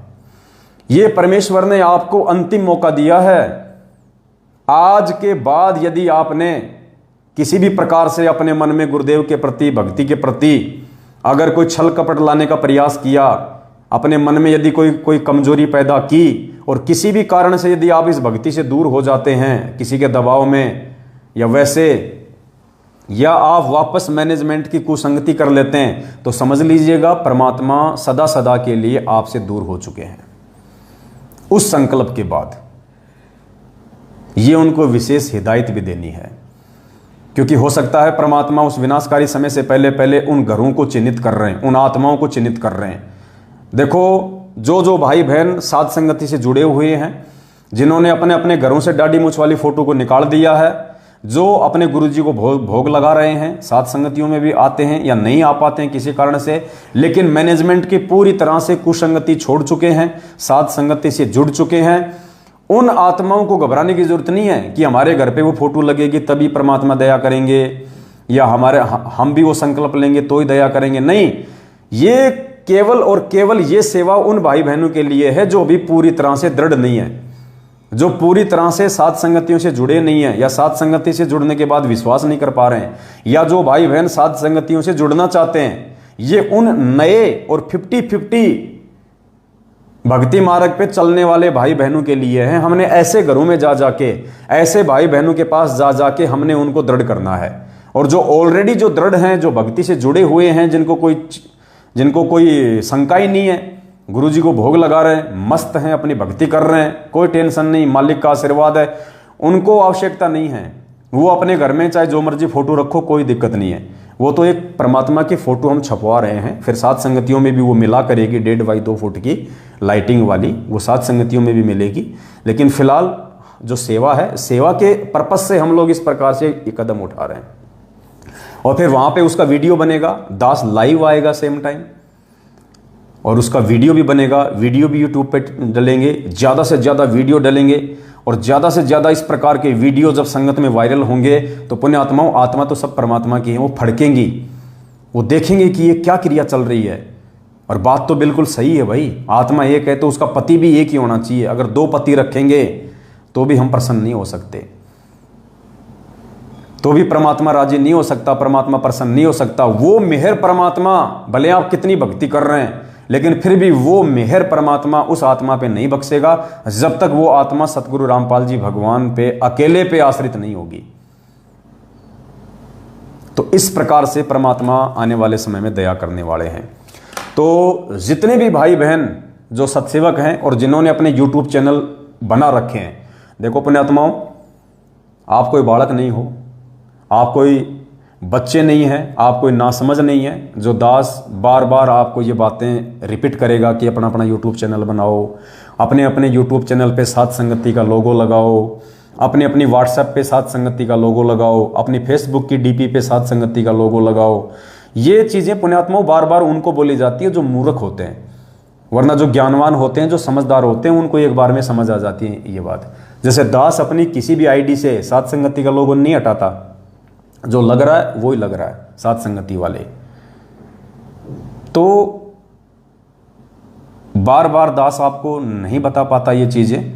ये परमेश्वर ने आपको अंतिम मौका दिया है। आज के बाद यदि आपने किसी भी प्रकार से अपने मन में गुरुदेव के प्रति, भक्ति के प्रति अगर कोई छल कपट लाने का प्रयास किया, अपने मन में यदि कोई कमजोरी पैदा की, और किसी भी कारण से यदि आप इस भक्ति से दूर हो जाते हैं, किसी के दबाव में या वैसे, या आप वापस मैनेजमेंट की कुसंगति कर लेते हैं, तो समझ लीजिएगा परमात्मा सदा सदा के लिए आपसे दूर हो चुके हैं। उस संकल्प के बाद ये उनको विशेष हिदायत भी देनी है, क्योंकि हो सकता है परमात्मा उस विनाशकारी समय से पहले पहले उन घरों को चिन्हित कर रहे हैं, उन आत्माओं को चिन्हित कर रहे हैं। देखो, जो भाई बहन साध संगति से जुड़े हुए हैं, जिन्होंने अपने अपने घरों से दाढ़ी मूंछ वाली फोटो को निकाल दिया है, जो अपने गुरुजी को भोग लगा रहे हैं, साध संगतियों में भी आते हैं या नहीं आ पाते हैं किसी कारण से, लेकिन मैनेजमेंट की पूरी तरह से कुसंगति छोड़ चुके हैं, साध संगति से जुड़ चुके हैं, उन आत्माओं को घबराने की जरूरत नहीं है कि हमारे घर पे वो फोटो लगेगी तभी परमात्मा दया करेंगे, या हम भी वो संकल्प लेंगे तो ही दया करेंगे। नहीं, ये केवल और केवल ये सेवा उन भाई बहनों के लिए है जो अभी पूरी तरह से दृढ़ नहीं है, जो पूरी तरह से साध संगतियों से जुड़े नहीं है, या साध संगति से जुड़ने के बाद विश्वास नहीं कर पा रहे हैं, या जो भाई बहन साध संगतियों से जुड़ना चाहते हैं। ये उन नए और 50-50 भक्ति मार्ग पे चलने वाले भाई बहनों के लिए है। हमने ऐसे घरों में जा जाके, ऐसे भाई बहनों के पास जा जाके हमने उनको दृढ़ करना है। और जो ऑलरेडी जो दृढ़ हैं, जो भक्ति से जुड़े हुए हैं, जिनको कोई शंका ही नहीं है, गुरुजी को भोग लगा रहे हैं, मस्त हैं, अपनी भक्ति कर रहे हैं, कोई टेंशन नहीं, मालिक का आशीर्वाद है, उनको आवश्यकता नहीं है। वो अपने घर में चाहे जो मर्जी फोटो रखो, कोई दिक्कत नहीं है। वो तो एक परमात्मा की फोटो हम छपवा रहे हैं, फिर साध संगतियों में भी वो मिला करेगी 1.5 बाई 2 फुट की लाइटिंग वाली, वो साध संगतियों में भी मिलेगी। लेकिन फिलहाल जो सेवा है, सेवा के पर्पज से हम लोग इस प्रकार से ये कदम उठा रहे हैं। और फिर वहां पे उसका वीडियो बनेगा, दास लाइव आएगा सेम टाइम, और उसका वीडियो भी बनेगा, वीडियो भी यूट्यूब पे डलेंगे, ज़्यादा से ज़्यादा वीडियो डलेंगे, और ज़्यादा से ज़्यादा इस प्रकार के वीडियो जब संगत में वायरल होंगे तो पुण्य आत्माओं, आत्मा तो सब परमात्मा की है, वो फड़केंगी, वो देखेंगे कि ये क्या क्रिया चल रही है। और बात तो बिल्कुल सही है भाई, आत्मा एक है तो उसका पति भी एक ही होना चाहिए। अगर 2 पति रखेंगे तो भी हम प्रसन्न नहीं हो सकते, तो भी परमात्मा राजी नहीं हो सकता, परमात्मा प्रसन्न नहीं हो सकता। वो मेहर परमात्मा, भले आप कितनी भक्ति कर रहे हैं, लेकिन फिर भी वो मेहर परमात्मा उस आत्मा पे नहीं बख्शेगा जब तक वो आत्मा सतगुरु रामपाल जी भगवान पे अकेले पे आश्रित नहीं होगी। तो इस प्रकार से परमात्मा आने वाले समय में दया करने वाले हैं। तो जितने भी भाई बहन जो सत्सेवक हैं और जिन्होंने अपने YouTube चैनल बना रखे हैं, देखो पुण्यात्माओं, आप कोई बालक नहीं हो, आप कोई बच्चे नहीं हैं, आप कोई नासमझ नहीं है, जो दास बार बार आपको ये बातें रिपीट करेगा कि अपना अपना YouTube चैनल बनाओ, अपने अपने YouTube चैनल पे साध संगति का लोगो लगाओ, अपनी अपनी WhatsApp पे साध संगति का लोगो लगाओ, अपनी Facebook की DP पे साध संगति का लोगो लगाओ। ये चीज़ें पुण्यात्माओं बार बार उनको बोली जाती है जो मूर्ख होते हैं, वरना जो ज्ञानवान होते हैं, जो समझदार होते हैं, उनको एक बार में समझ आ जाती है ये बात। जैसे दास अपनी किसी भी ID से साध संगति का लोगो नहीं हटाता, जो लग रहा है वो ही लग रहा है साध संगति वाले। तो बार बार दास आपको नहीं बता पाता ये चीजें,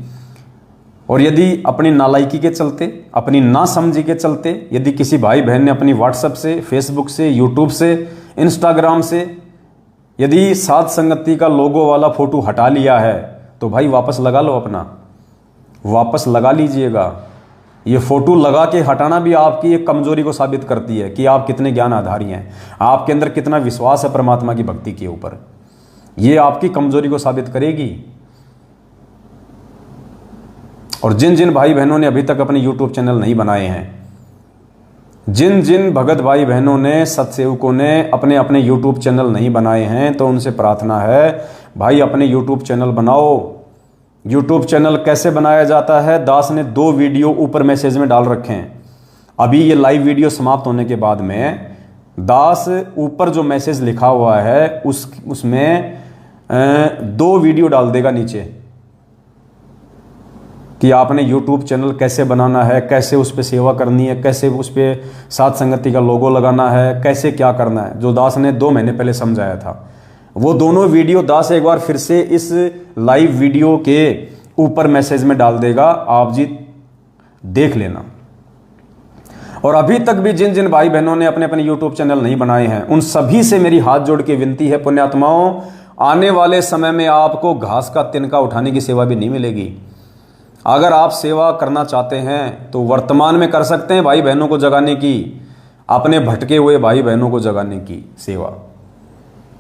और यदि अपनी नालायकी के चलते, अपनी नासमझी के चलते, यदि किसी भाई बहन ने अपनी WhatsApp से, Facebook से, YouTube से, Instagram से यदि साध संगति का लोगो वाला फोटो हटा लिया है, तो भाई वापस लगा लो, अपना वापस लगा लीजिएगा। ये फोटो लगा के हटाना भी आपकी एक कमजोरी को साबित करती है कि आप कितने ज्ञान आधारी हैं, आपके अंदर कितना विश्वास है परमात्मा की भक्ति के ऊपर। ये आपकी कमजोरी को साबित करेगी। और जिन जिन भाई बहनों ने अभी तक अपने YouTube चैनल नहीं बनाए हैं, जिन जिन भगत भाई बहनों ने, सत्सेवकों ने अपने अपने YouTube चैनल नहीं बनाए हैं, तो उनसे प्रार्थना है भाई अपने YouTube चैनल बनाओ। YouTube चैनल कैसे बनाया जाता है, दास ने 2 वीडियो ऊपर मैसेज में डाल रखे हैं। अभी ये लाइव वीडियो समाप्त होने के बाद में दास ऊपर जो मैसेज लिखा हुआ है उसमें 2 वीडियो डाल देगा नीचे कि आपने YouTube चैनल कैसे बनाना है, कैसे उस पर सेवा करनी है, कैसे उस पर साध संगति का लोगो लगाना है, कैसे क्या करना है, जो दास ने 2 महीने पहले समझाया था। वो दोनों वीडियो दास एक बार फिर से इस लाइव वीडियो के ऊपर मैसेज में डाल देगा, आप जी देख लेना। और अभी तक भी जिन जिन भाई बहनों ने अपने अपने यूट्यूब चैनल नहीं बनाए हैं, उन सभी से मेरी हाथ जोड़ के विनती है पुण्यात्माओं, आने वाले समय में आपको घास का तिनका उठाने की सेवा भी नहीं मिलेगी। अगर आप सेवा करना चाहते हैं तो वर्तमान में कर सकते हैं भाई बहनों को जगाने की, अपने भटके हुए भाई बहनों को जगाने की सेवा।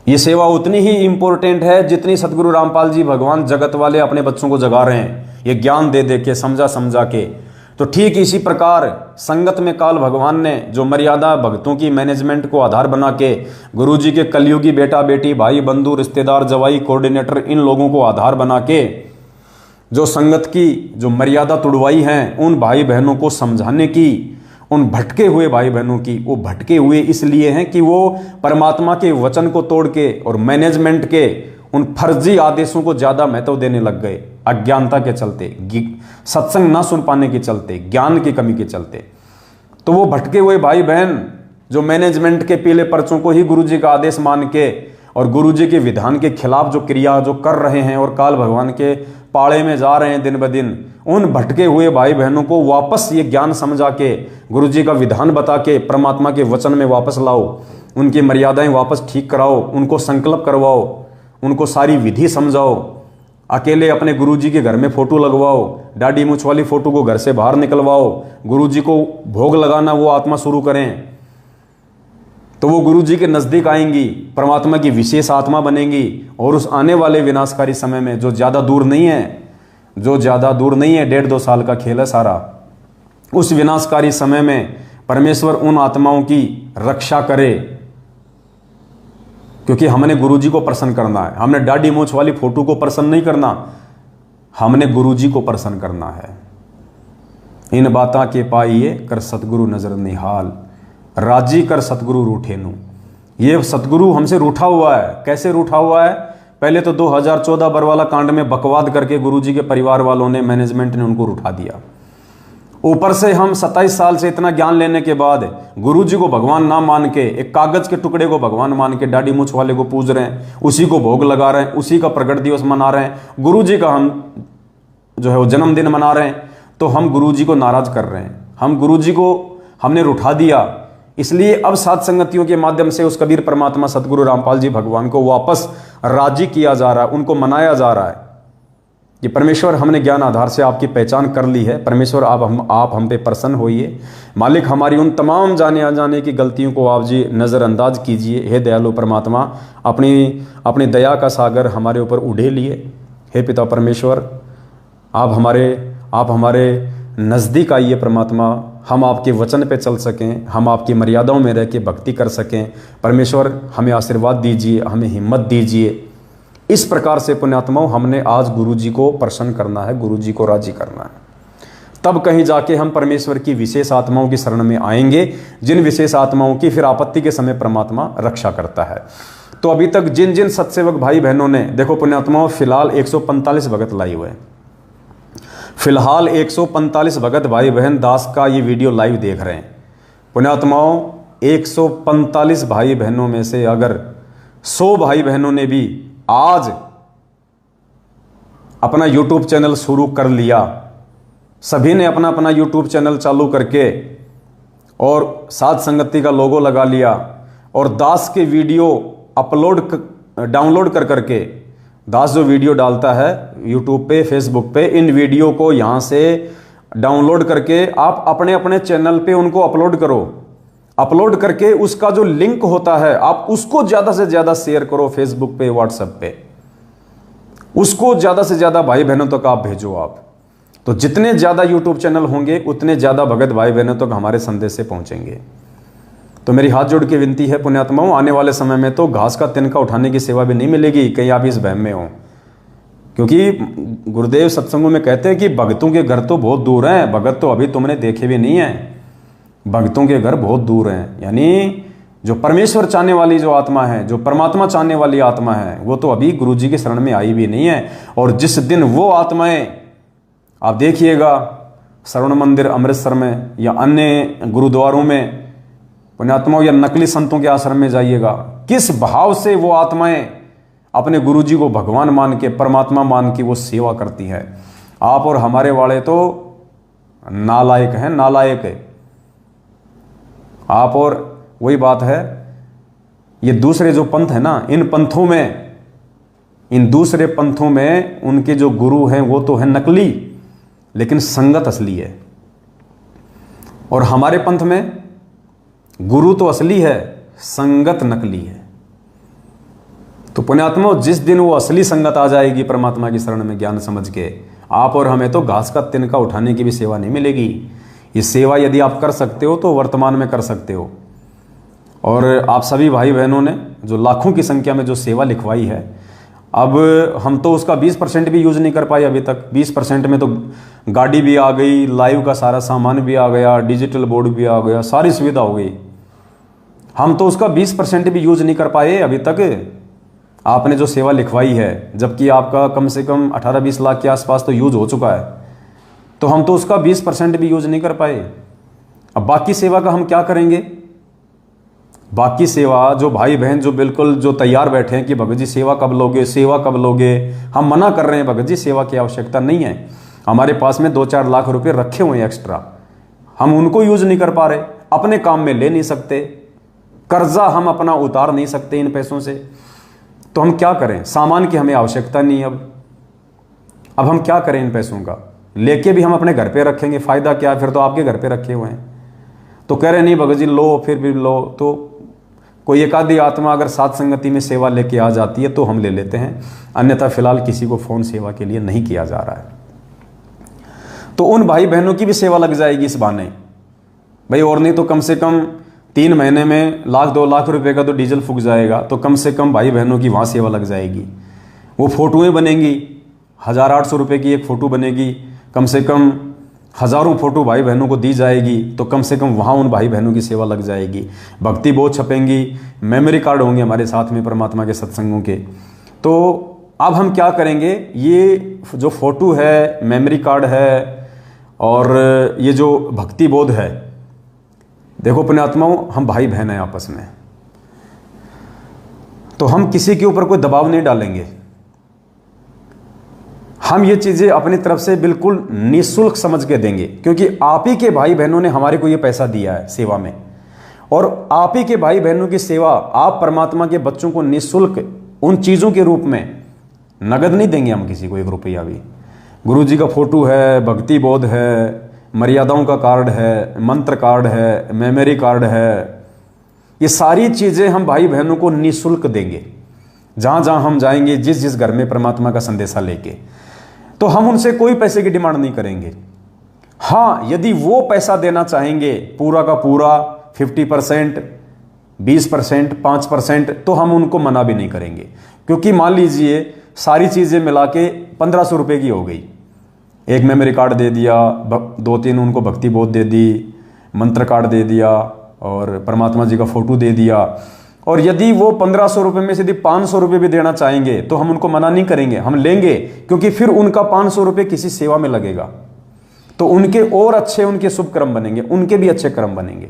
ये सेवा उतनी ही इंपॉर्टेंट है जितनी सतगुरु रामपाल जी भगवान जगत वाले अपने बच्चों को जगा रहे हैं, ये ज्ञान दे दे के, समझा समझा के। तो ठीक इसी प्रकार संगत में काल भगवान ने जो मर्यादा भक्तों की मैनेजमेंट को आधार बना के गुरुजी के कलयुगी बेटा बेटी भाई बंधु रिश्तेदार जवाई कोऑर्डिनेटर इन लोगों को आधार बना के जो संगत की जो मर्यादा तुड़वाई हैं, उन भाई बहनों को समझाने की, उन भटके हुए भाई बहनों की, वो भटके हुए इसलिए हैं कि वो परमात्मा के वचन को तोड़ के और मैनेजमेंट के उन फर्जी आदेशों को ज्यादा महत्व देने लग गए, अज्ञानता के चलते, सत्संग ना सुन पाने के चलते, ज्ञान की कमी के चलते। तो वो भटके हुए भाई बहन जो मैनेजमेंट के पीले पर्चों को ही गुरुजी का आदेश मान के और गुरुजी के विधान के खिलाफ जो क्रिया जो कर रहे हैं और काल भगवान के पाड़े में जा रहे हैं दिन ब दिन, उन भटके हुए भाई बहनों को वापस ये ज्ञान समझा के गुरुजी का विधान बता के परमात्मा के वचन में वापस लाओ, उनकी मर्यादाएं वापस ठीक कराओ, उनको संकल्प करवाओ, उनको सारी विधि समझाओ। अकेले अपने गुरुजी के घर में फोटो लगवाओ, दाढ़ी मूछ वाली फोटो को घर से बाहर निकलवाओ, गुरुजी को भोग लगाना वो आत्मा शुरू करें, तो वो गुरुजी के नजदीक आएंगी, परमात्मा की विशेष आत्मा बनेंगी। और उस आने वाले विनाशकारी समय में जो ज्यादा दूर नहीं है, जो ज्यादा दूर नहीं है, 1.5-2 साल का खेल है सारा, उस विनाशकारी समय में परमेश्वर उन आत्माओं की रक्षा करे, क्योंकि हमने गुरुजी को प्रसन्न करना है। हमने दाढ़ी मूछ वाली फोटो को प्रसन्न नहीं करना, हमने गुरुजी को प्रसन्न करना है। इन बाता के पाइए कर सतगुरु नजर निहाल, राजी कर सतगुरु रूठेनु। ये सतगुरु हमसे रूठा हुआ है। कैसे रूठा हुआ है? पहले तो 2014 बरवाला कांड में बकवाद करके गुरुजी के परिवार वालों ने, मैनेजमेंट ने उनको रूठा दिया। ऊपर से हम 27 साल से इतना ज्ञान लेने के बाद गुरुजी को भगवान ना मान के, एक कागज के टुकड़े को भगवान मान के दाढ़ी मूछ वाले को पूज रहे हैं, उसी को भोग लगा रहे हैं, उसी का प्रकट दिवस मना रहे हैं, गुरुजी का हम जो है वो जन्मदिन मना रहे हैं। तो हम गुरुजी को नाराज कर रहे हैं, हम गुरुजी को हमने रूठा दिया। इसलिए अब सात संगतियों के माध्यम से उस कबीर परमात्मा सतगुरु रामपाल जी भगवान को वापस राजी किया जा रहा है, उनको मनाया जा रहा है कि परमेश्वर हमने ज्ञान आधार से आपकी पहचान कर ली है, परमेश्वर आप हम पे प्रसन्न होइए, मालिक हमारी उन तमाम जाने अनजाने की गलतियों को आप जी नज़रअंदाज कीजिए। हे दयालु परमात्मा, अपनी दया का सागर हमारे ऊपर उड़े लिए। हे पिता परमेश्वर, आप हमारे नज़दीक आइए परमात्मा, हम आपके वचन पे चल सकें, हम आपकी मर्यादाओं में रह के भक्ति कर सकें। परमेश्वर हमें आशीर्वाद दीजिए, हमें हिम्मत दीजिए। इस प्रकार से पुण्यात्माओं हमने आज गुरुजी को प्रसन्न करना है, गुरुजी को राजी करना है, तब कहीं जाके हम परमेश्वर की विशेष आत्माओं की शरण में आएंगे, जिन विशेष आत्माओं की फिर आपत्ति के समय परमात्मा रक्षा करता है। तो अभी तक जिन जिन सत्सेवक भाई बहनों ने, देखो पुण्यात्माओं, फिलहाल 145 भगत लाई हुए, फिलहाल 145 भगत भाई बहन दास का ये वीडियो लाइव देख रहे हैं। पुण्यात्माओं, 145 भाई बहनों में से अगर 100 भाई बहनों ने भी आज अपना YouTube चैनल शुरू कर लिया, सभी ने अपना अपना YouTube चैनल चालू करके और साथ संगति का लोगो लगा लिया और दास के वीडियो डाउनलोड कर करके, दास जो वीडियो डालता है YouTube पे, Facebook पे, इन वीडियो को यहाँ से डाउनलोड करके आप अपने अपने चैनल पे उनको अपलोड करो। अपलोड करके उसका जो लिंक होता है आप उसको ज़्यादा से ज़्यादा शेयर करो, फेसबुक पे, व्हाट्सएप पे, उसको ज़्यादा से ज़्यादा भाई बहनों तक आप भेजो। आप तो जितने ज़्यादा यूट्यूब चैनल होंगे उतने ज़्यादा भगत भाई बहनों तक हमारे संदेश से पहुँचेंगे। तो मेरी हाथ जोड़ के विनती है पुण्यात्माओं, आने वाले समय में तो घास का तिनका उठाने की सेवा भी नहीं मिलेगी, कहीं आप इस वहम में हो। क्योंकि गुरुदेव सत्संगों में कहते हैं कि भगतों के घर तो बहुत दूर हैं, भगत तो अभी तुमने देखे भी नहीं है, भक्तों के घर बहुत दूर हैं। यानी जो परमेश्वर चाहने वाली जो आत्मा है, जो परमात्मा चाहने वाली आत्मा है, वो तो अभी गुरुजी के शरण में आई भी नहीं है। और जिस दिन वो आत्माएं, आप देखिएगा श्रवण मंदिर अमृतसर में या अन्य गुरुद्वारों में पुण्यात्माओं या नकली संतों के आश्रम में जाइएगा, किस भाव से वो आत्माएं अपने गुरुजी को भगवान मान के, परमात्मा मान के वो सेवा करती है। आप और हमारे वाले तो नालायक हैं, नालायक है आप। और वही बात है, ये दूसरे जो पंथ है ना, इन दूसरे पंथों में उनके जो गुरु हैं वो तो है नकली, लेकिन संगत असली है। और हमारे पंथ में गुरु तो असली है, संगत नकली है। तो पुण्यात्मा, जिस दिन वो असली संगत आ जाएगी परमात्मा की शरण में ज्ञान समझ के, आप और हमें तो घास का तिनका उठाने की भी सेवा नहीं मिलेगी। ये सेवा यदि आप कर सकते हो तो वर्तमान में कर सकते हो। और आप सभी भाई बहनों ने जो लाखों की संख्या में जो सेवा लिखवाई है, अब हम तो उसका 20% भी यूज़ नहीं कर पाए अभी तक। 20% में तो गाड़ी भी आ गई, लाइव का सारा सामान भी आ गया, डिजिटल बोर्ड भी आ गया, सारी सुविधा हो गई। हम तो उसका 20% भी यूज़ नहीं कर पाए अभी तक। आपने जो सेवा लिखवाई है, जबकि आपका कम से कम 18-20 लाख के आसपास तो यूज हो चुका है, तो हम तो उसका 20% भी यूज नहीं कर पाए। अब बाकी सेवा का हम क्या करेंगे? बाकी सेवा जो भाई बहन जो बिल्कुल जो तैयार बैठे हैं कि भगत जी सेवा कब लोगे, सेवा कब लोगे, हम मना कर रहे हैं, भगत जी सेवा की आवश्यकता नहीं है। हमारे पास में 2-4 लाख रुपए रखे हुए हैं एक्स्ट्रा, हम उनको यूज नहीं कर पा रहे, अपने काम में ले नहीं सकते, कर्जा हम अपना उतार नहीं सकते इन पैसों से। तो हम क्या करें? सामान की हमें आवश्यकता नहीं। अब हम क्या करें इन पैसों का? लेके भी हम अपने घर पे रखेंगे, फायदा क्या? फिर तो आपके घर पे रखे हुए हैं। तो कह रहे नहीं भगत जी लो, फिर भी लो। तो कोई एक आधी आत्मा अगर साथ संगति में सेवा लेके आ जाती है तो हम ले लेते हैं, अन्यथा फिलहाल किसी को फोन सेवा के लिए नहीं किया जा रहा है। तो उन भाई बहनों की भी सेवा लग जाएगी इस बहाने भाई, और नहीं तो कम से कम 3 महीने में 1-2 लाख रुपए का तो डीजल फूक जाएगा। तो कम से कम भाई बहनों की वहाँ सेवा लग जाएगी। वो फोटोएं बनेंगी, 1000-800 रुपये की एक फ़ोटो बनेगी, कम से कम हज़ारों फ़ोटो भाई बहनों को दी जाएगी। तो कम से कम वहाँ उन भाई बहनों की सेवा लग जाएगी। भक्ति बोध छपेंगी, मेमोरी कार्ड होंगे हमारे साथ में परमात्मा के सत्संगों के। तो अब हम क्या करेंगे? ये जो फ़ोटो है, मेमोरी कार्ड है, और ये जो भक्ति बोध है, देखो पुण्यात्माओं, हम भाई बहन हैं आपस में, तो हम किसी के ऊपर कोई दबाव नहीं डालेंगे। हम ये चीजें अपनी तरफ से बिल्कुल निःशुल्क समझ के देंगे, क्योंकि आप ही के भाई बहनों ने हमारे को ये पैसा दिया है सेवा में, और आप ही के भाई बहनों की सेवा आप परमात्मा के बच्चों को निःशुल्क उन चीजों के रूप में, नगद नहीं देंगे हम किसी को 1 रुपया भी। गुरु जी का फोटो है, भक्ति बोध है, मर्यादाओं का कार्ड है, मंत्र कार्ड है, मेमोरी कार्ड है, ये सारी चीज़ें हम भाई बहनों को निःशुल्क देंगे जहाँ जहाँ हम जाएंगे, जिस जिस घर में परमात्मा का संदेशा लेके। तो हम उनसे कोई पैसे की डिमांड नहीं करेंगे। हाँ, यदि वो पैसा देना चाहेंगे पूरा का पूरा 50%, 20%, 5%, तो हम उनको मना भी नहीं करेंगे। क्योंकि मान लीजिए सारी चीज़ें मिला के 1500 रुपये की हो गई, एक मेमोरी कार्ड दे दिया, 2-3 उनको भक्ति बोध दे दी, मंत्र कार्ड दे दिया, और परमात्मा जी का फोटो दे दिया। और यदि वो 1500 रुपये में से यदि 500 रुपये भी देना चाहेंगे तो हम उनको मना नहीं करेंगे, हम लेंगे। क्योंकि फिर उनका 500 रुपये किसी सेवा में लगेगा, तो उनके और अच्छे, उनके शुभ कर्म बनेंगे, उनके भी अच्छे कर्म बनेंगे।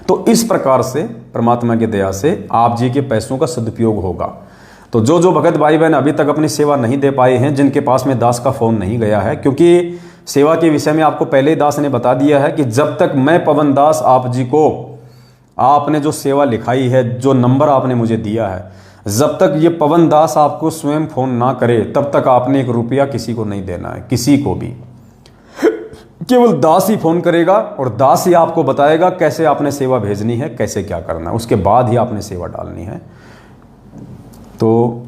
तो इस प्रकार से परमात्मा की दया से आप जी के पैसों का सदुपयोग होगा। तो जो भगत भाई बहन अभी तक अपनी सेवा नहीं दे पाए हैं, जिनके पास में दास का फोन नहीं गया है, क्योंकि सेवा के विषय में आपको पहले ही दास ने बता दिया है कि जब तक मैं पवन दास आप जी को, आपने जो सेवा लिखाई है, जो नंबर आपने मुझे दिया है, जब तक ये पवन दास आपको स्वयं फोन ना करे तब तक आपने 1 रुपया किसी को नहीं देना है, किसी को भी। केवल दास ही फोन करेगा और दास ही आपको बताएगा कैसे आपने सेवा भेजनी है, कैसे क्या करना है, उसके बाद ही आपने सेवा डालनी है। तो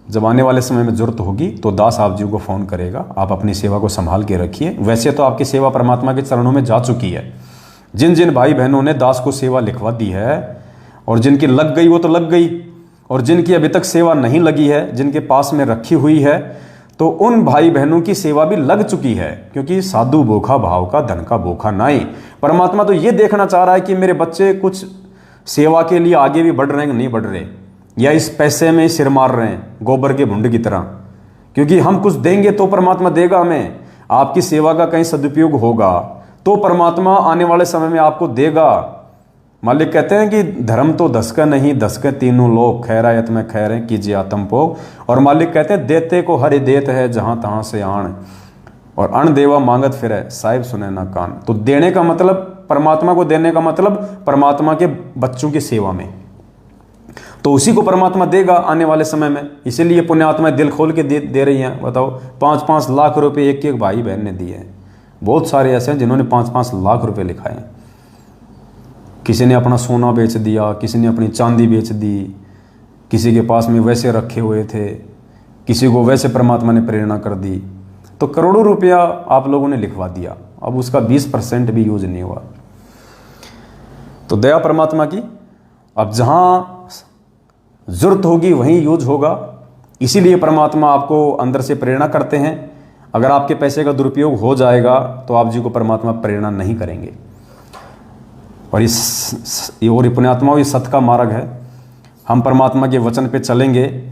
जब आने वाले समय में जरूरत होगी तो दास आप जी को फ़ोन करेगा, आप अपनी सेवा को संभाल के रखिए। वैसे तो आपकी सेवा परमात्मा के चरणों में जा चुकी है। जिन जिन भाई बहनों ने दास को सेवा लिखवा दी है, और जिनकी लग गई वो तो लग गई, और जिनकी अभी तक सेवा नहीं लगी है, जिनके पास में रखी हुई है, तो उन भाई बहनों की सेवा भी लग चुकी है। क्योंकि साधु भूखा भाव का, धन का भूखा नाई। परमात्मा तो ये देखना चाह रहा है कि मेरे बच्चे कुछ सेवा के लिए आगे भी बढ़ रहे हैं कि नहीं बढ़ रहे, या इस पैसे में सिर मार रहे हैं गोबर के भुंड की तरह। क्योंकि हम कुछ देंगे तो परमात्मा देगा हमें। आपकी सेवा का कहीं सदुपयोग होगा तो परमात्मा आने वाले समय में आपको देगा। मालिक कहते हैं कि धर्म तो 10 का नहीं 10 के तीनों लोग, खैरायत में खैरें कीजिए आत्म पोग। और मालिक कहते हैं देते को हरि देत है जहाँ तहाँ से आण, और अण देवा मांगत फिरे साहिब सुने ना कान। तो देने का मतलब, परमात्मा को देने का मतलब परमात्मा के बच्चों की सेवा में, तो उसी को परमात्मा देगा आने वाले समय में। इसीलिए पुण्यात्माएं दिल खोल के दे रही हैं। बताओ 5-5 लाख रुपए एक एक भाई बहन ने दिए हैं। बहुत सारे ऐसे हैं जिन्होंने 5-5 लाख रुपए लिखाए हैं। किसी ने अपना सोना बेच दिया, किसी ने अपनी चांदी बेच दी, किसी के पास में वैसे रखे हुए थे, किसी को वैसे परमात्मा ने प्रेरणा कर दी। तो करोड़ों रुपया आप लोगों ने लिखवा दिया, अब उसका 20% भी यूज नहीं हुआ। तो दया परमात्मा की, अब जहाँ जरूरत होगी वहीं यूज होगा। इसीलिए परमात्मा आपको अंदर से प्रेरणा करते हैं। अगर आपके पैसे का दुरुपयोग हो जाएगा तो आप जी को परमात्मा प्रेरणा नहीं करेंगे। और ये पुण्यात्माओं, ये सत्य का मार्ग है। हम परमात्मा के वचन पे चलेंगे,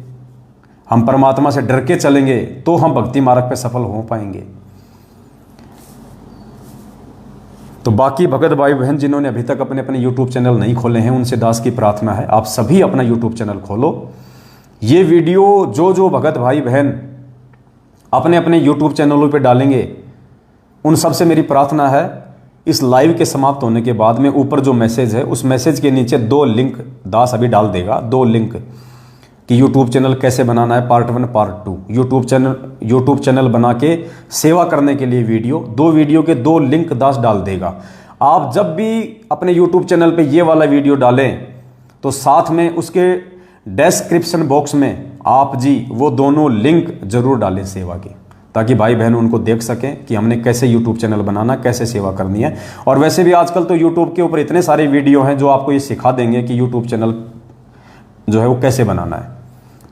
हम परमात्मा से डर के चलेंगे तो हम भक्ति मार्ग पे सफल हो पाएंगे। तो बाकी भगत भाई बहन जिन्होंने अभी तक अपने अपने YouTube चैनल नहीं खोले हैं, उनसे दास की प्रार्थना है आप सभी अपना YouTube चैनल खोलो। ये वीडियो जो भगत भाई बहन अपने अपने YouTube चैनलों पे डालेंगे, उन सब से मेरी प्रार्थना है इस लाइव के समाप्त होने के बाद में ऊपर जो मैसेज है उस मैसेज के नीचे 2 लिंक दास अभी डाल देगा, 2 लिंक कि YouTube चैनल कैसे बनाना है, पार्ट 1 पार्ट 2। YouTube चैनल बना के सेवा करने के लिए वीडियो, 2 वीडियो के 2 लिंक दास डाल देगा। आप जब भी अपने YouTube चैनल पे ये वाला वीडियो डालें तो साथ में उसके डिस्क्रिप्शन बॉक्स में आप जी वो दोनों लिंक जरूर डालें सेवा के, ताकि भाई बहन उनको देख सकें कि हमने कैसे YouTube चैनल बनाना, कैसे सेवा करनी है। और वैसे भी आजकल तो YouTube के ऊपर इतने सारे वीडियो हैं जो आपको ये सिखा देंगे कि YouTube चैनल जो है वो कैसे बनाना है।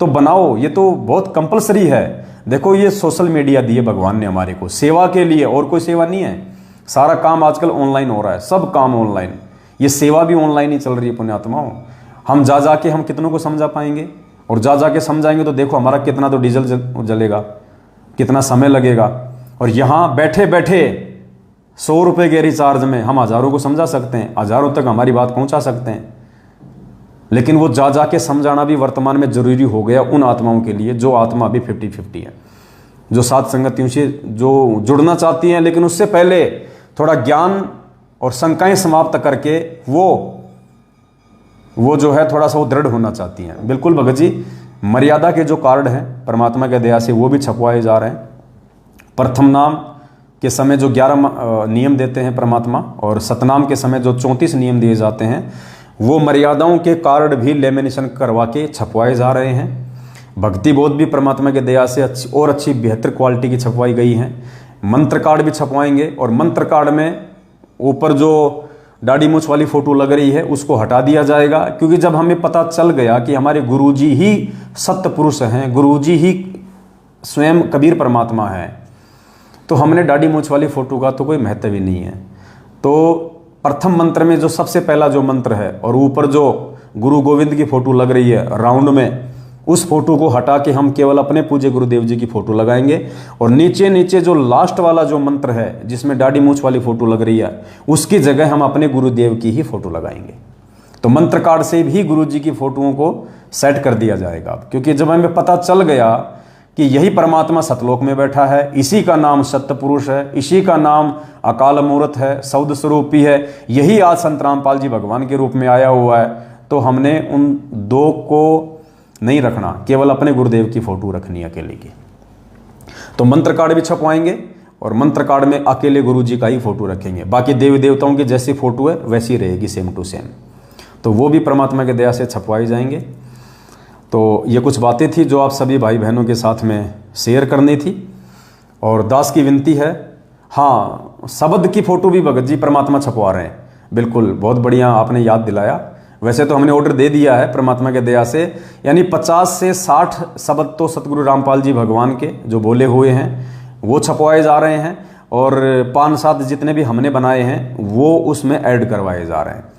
तो बनाओ, ये तो बहुत कंपलसरी है। देखो ये सोशल मीडिया दिए भगवान ने हमारे को सेवा के लिए, और कोई सेवा नहीं है। सारा काम आजकल ऑनलाइन हो रहा है, सब काम ऑनलाइन, ये सेवा भी ऑनलाइन ही चल रही है पुण्यात्माओं। हम जा के हम कितनों को समझा पाएंगे, और जा के समझाएंगे तो देखो हमारा कितना तो डीजल जलेगा, कितना समय लगेगा। और यहाँ बैठे बैठे 100 रुपये के रिचार्ज में हम हज़ारों को समझा सकते हैं, हज़ारों तक हमारी बात पहुँचा सकते हैं। लेकिन वो जा के समझाना भी वर्तमान में जरूरी हो गया उन आत्माओं के लिए जो आत्मा अभी 50-50 है, जो सात संगतियों से जो जुड़ना चाहती हैं, लेकिन उससे पहले थोड़ा ज्ञान और शंकाएं समाप्त करके वो जो है थोड़ा सा वो दृढ़ होना चाहती हैं। बिल्कुल भगत जी, मर्यादा के जो कार्ड हैं परमात्मा के दया से वो भी छपवाए जा रहे हैं। प्रथम नाम के समय जो 11 नियम देते हैं परमात्मा, और सतनाम के समय जो 34 नियम दिए जाते हैं, वो मर्यादाओं के कार्ड भी लेमिनेशन करवा के छपवाए जा रहे हैं। भक्ति बोध भी परमात्मा के दया से अच्छी बेहतर क्वालिटी की छपवाई गई हैं। मंत्र कार्ड भी छपवाएंगे, और मंत्र कार्ड में ऊपर जो दाढ़ी मूछ वाली फोटो लग रही है उसको हटा दिया जाएगा, क्योंकि जब हमें पता चल गया कि हमारे गुरुजी ही सत्य पुरुष हैं, गुरुजी ही स्वयं कबीर परमात्मा है, तो हमने दाढ़ी मूछ वाली फोटो का तो कोई महत्व ही नहीं है। तो प्रथम मंत्र में जो सबसे पहला जो मंत्र है, और ऊपर जो गुरु गोविंद की फोटो लग रही है राउंड में, उस फोटो को हटा के हम केवल अपने पूज्य गुरुदेव जी की फोटो लगाएंगे। और नीचे जो लास्ट वाला जो मंत्र है जिसमें दाढ़ी मूछ वाली फोटो लग रही है, उसकी जगह हम अपने गुरुदेव की ही फोटो लगाएंगे। तो मंत्र कार्ड से भी गुरु जी की फोटोओं को सेट कर दिया जाएगा, क्योंकि जब हमें पता चल गया कि यही परमात्मा सतलोक में बैठा है, इसी का नाम सत्य पुरुष है, इसी का नाम अकाल मूर्त है, सौद स्वरूपी है, यही आज संत रामपाल जी भगवान के रूप में आया हुआ है, तो हमने उन 2 को नहीं रखना, केवल अपने गुरुदेव की फोटो रखनी अकेले की। तो मंत्र कार्ड भी छपवाएंगे, और मंत्र कार्ड में अकेले गुरु जी का ही फोटो रखेंगे। बाकी देवी देवताओं की जैसी फोटो है वैसी रहेगी, सेम टू सेम। तो वो भी परमात्मा के दया से छपवाई जाएंगे। तो ये कुछ बातें थी जो आप सभी भाई बहनों के साथ में शेयर करनी थी। और दास की विनती है, हाँ, शब्द की फोटो भी भगत जी परमात्मा छपवा रहे हैं। बिल्कुल, बहुत बढ़िया आपने याद दिलाया। वैसे तो हमने ऑर्डर दे दिया है परमात्मा के दया से, यानी 50 से 60 शब्द तो सतगुरु रामपाल जी भगवान के जो बोले हुए हैं वो छपवाए जा रहे हैं, और 5-7 जितने भी हमने बनाए हैं वो उसमें ऐड करवाए जा रहे हैं।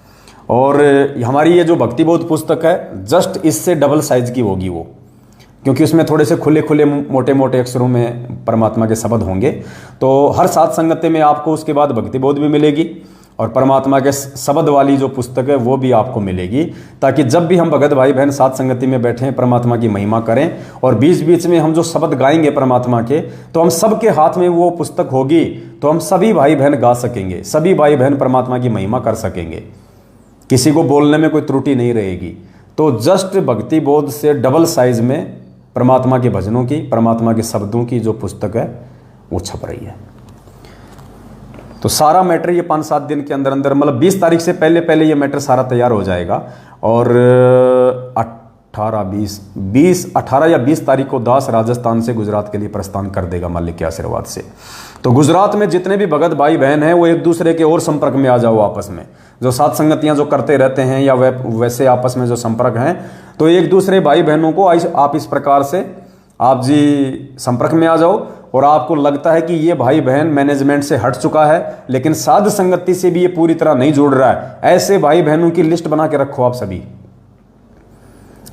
और हमारी ये जो भक्ति बोध पुस्तक है जस्ट इससे डबल साइज की होगी वो, क्योंकि उसमें थोड़े से खुले मोटे मोटे अक्षरों में परमात्मा के शब्द होंगे। तो हर सात संगति में आपको उसके बाद भक्ति बोध भी मिलेगी, और परमात्मा के शब्द वाली जो पुस्तक है वो भी आपको मिलेगी, ताकि जब भी हम भगत भाई बहन साथ संगति में बैठें परमात्मा की महिमा करें, और बीच बीच में हम जो शब्द गाएंगे परमात्मा के, तो हम सबके हाथ में वो पुस्तक होगी, तो हम सभी भाई बहन गा सकेंगे, सभी भाई बहन परमात्मा की महिमा कर सकेंगे, किसी को बोलने में कोई त्रुटि नहीं रहेगी। तो जस्ट भक्ति बोध से डबल साइज में परमात्मा के भजनों की, परमात्मा के शब्दों की जो पुस्तक है वो छप रही है। तो सारा मैटर ये 5-7 दिन के अंदर अंदर, मतलब 20 तारीख से पहले पहले ये मैटर सारा तैयार हो जाएगा। और 18 या 20 तारीख को दास राजस्थान से गुजरात के लिए प्रस्थान कर देगा मालिक के आशीर्वाद से। तो गुजरात में जितने भी भगत भाई बहन हैं वो एक दूसरे के और संपर्क में आ जाओ आपस में, जो साथ संगतियां जो करते रहते हैं या वैसे आपस में जो संपर्क हैं, तो एक दूसरे भाई बहनों को आप इस प्रकार से आप जी संपर्क में आ जाओ। और आपको लगता है कि ये भाई बहन मैनेजमेंट से हट चुका है लेकिन साध संगति से भी ये पूरी तरह नहीं जुड़ रहा है, ऐसे भाई बहनों की लिस्ट बना के रखो आप सभी।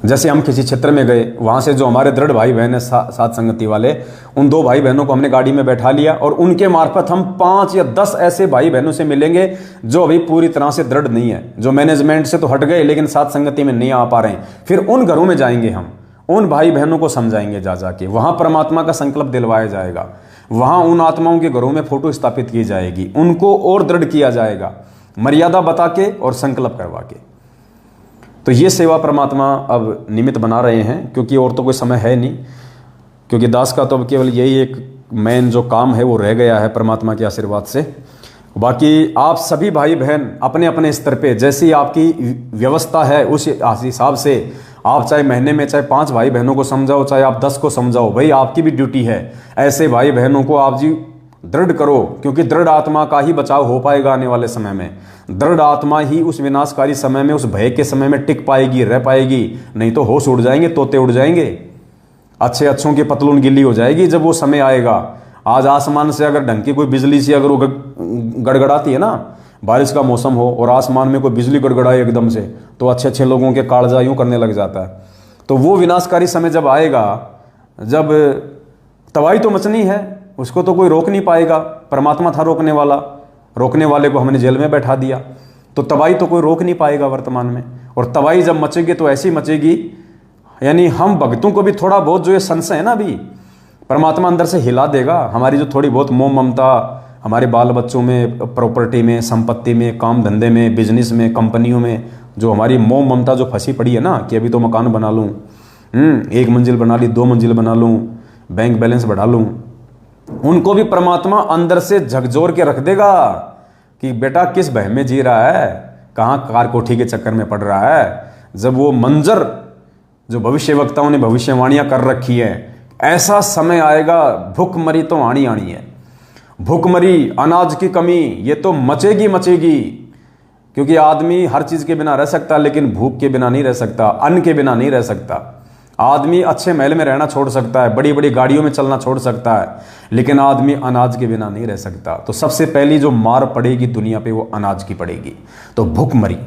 जैसे हम किसी क्षेत्र में गए, वहां से जो हमारे दृढ़ भाई बहन है साथ संगति वाले, उन 2 भाई बहनों को हमने गाड़ी में बैठा लिया और उनके मार्फत हम 5 या 10 ऐसे भाई बहनों से मिलेंगे जो अभी पूरी तरह से दृढ़ नहीं है, जो मैनेजमेंट से तो हट गए लेकिन साथ संगति में नहीं आ पा रहे हैं। फिर उन घरों में जाएंगे, हम उन भाई बहनों को समझाएंगे, जा जाके वहां परमात्मा का संकल्प दिलवाया जाएगा, वहां उन आत्माओं के घरों में फोटो स्थापित की जाएगी, उनको और दृढ़ किया जाएगा, मर्यादा बता के और संकल्प करवा के। तो ये सेवा परमात्मा अब निमित्त बना रहे हैं, क्योंकि और तो कोई समय है नहीं, क्योंकि दास का तो अब केवल यही एक मेन जो काम है वो रह गया है परमात्मा के आशीर्वाद से। बाकी आप सभी भाई बहन अपने अपने स्तर पे जैसी आपकी व्यवस्था है उस हिसाब से आप चाहे महीने में चाहे 5 भाई बहनों को समझाओ, चाहे आप 10 को समझाओ, भाई आपकी भी ड्यूटी है। ऐसे भाई बहनों को आप जी दृढ़ करो, क्योंकि दृढ़ आत्मा का ही बचाव हो पाएगा आने वाले समय में। दृढ़ आत्मा ही उस विनाशकारी समय में, उस भय के समय में टिक पाएगी, रह पाएगी, नहीं तो होश उड़ जाएंगे, तोते उड़ जाएंगे, अच्छों की पतलून गिल्ली हो जाएगी जब वो समय आएगा। आज आसमान से अगर ढंग की कोई बिजली सी अगर वो गड़गड़ाती है ना, बारिश का मौसम हो और आसमान में कोई बिजली गड़गड़ाए एकदम से, तो अच्छे लोगों के कालजा यूं करने लग जाता है। तो वो विनाशकारी समय जब आएगा, जब तबाही तो मचनी है, उसको तो कोई रोक नहीं पाएगा। परमात्मा था रोकने वाला, रोकने वाले को हमने जेल में बैठा दिया, तो तबाही तो कोई रोक नहीं पाएगा वर्तमान में। और तबाही जब मचेगी तो ऐसी मचेगी, यानी हम भक्तों को भी थोड़ा बहुत जो ये संशय है ना, अभी परमात्मा अंदर से हिला देगा। हमारी जो थोड़ी बहुत मोह ममता हमारे बाल बच्चों में, प्रॉपर्टी में, संपत्ति में, काम धंधे में, बिजनेस में, कंपनियों में, जो हमारी मोह ममता जो फंसी पड़ी है ना, कि अभी तो मकान बना लूँ, 1 मंजिल बना ली, 2 मंजिल बना लूँ, बैंक बैलेंस बढ़ा लूँ, उनको भी परमात्मा अंदर से झकझोर के रख देगा कि बेटा किस भय में जी रहा है, कहाँ कार कोठी के चक्कर में पड़ रहा है। जब वो मंजर जो भविष्यवक्ताओं ने भविष्यवाणियां कर रखी है, ऐसा समय आएगा, भूखमरी तो आनी आनी है, भूखमरी, अनाज की कमी, ये तो मचेगी मचेगी। क्योंकि आदमी हर चीज के बिना रह सकता है लेकिन भूख के बिना नहीं रह सकता, अन्न के बिना नहीं रह सकता। आदमी अच्छे महल में रहना छोड़ सकता है, बड़ी बड़ी गाड़ियों में चलना छोड़ सकता है, लेकिन आदमी अनाज के बिना नहीं रह सकता। तो सबसे पहली जो मार पड़ेगी दुनिया पे वो अनाज की पड़ेगी। तो भूखमरी,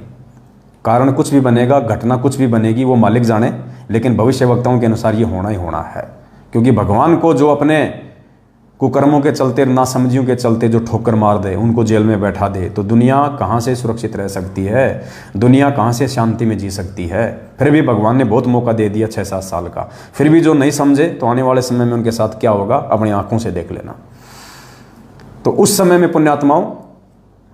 कारण कुछ भी बनेगा, घटना कुछ भी बनेगी, वो मालिक जाने, लेकिन भविष्यवक्ताओं के अनुसार ये होना ही होना है। क्योंकि भगवान को जो अपने कुकर्मों के चलते, नासमझियों के चलते जो ठोकर मार दे, उनको जेल में बैठा दे, तो दुनिया कहाँ से सुरक्षित रह सकती है, दुनिया कहाँ से शांति में जी सकती है। फिर भी भगवान ने बहुत मौका दे दिया 6-7 साल का, फिर भी जो नहीं समझे तो आने वाले समय में उनके साथ क्या होगा अपनी आंखों से देख लेना। तो उस समय में पुण्यात्माओं,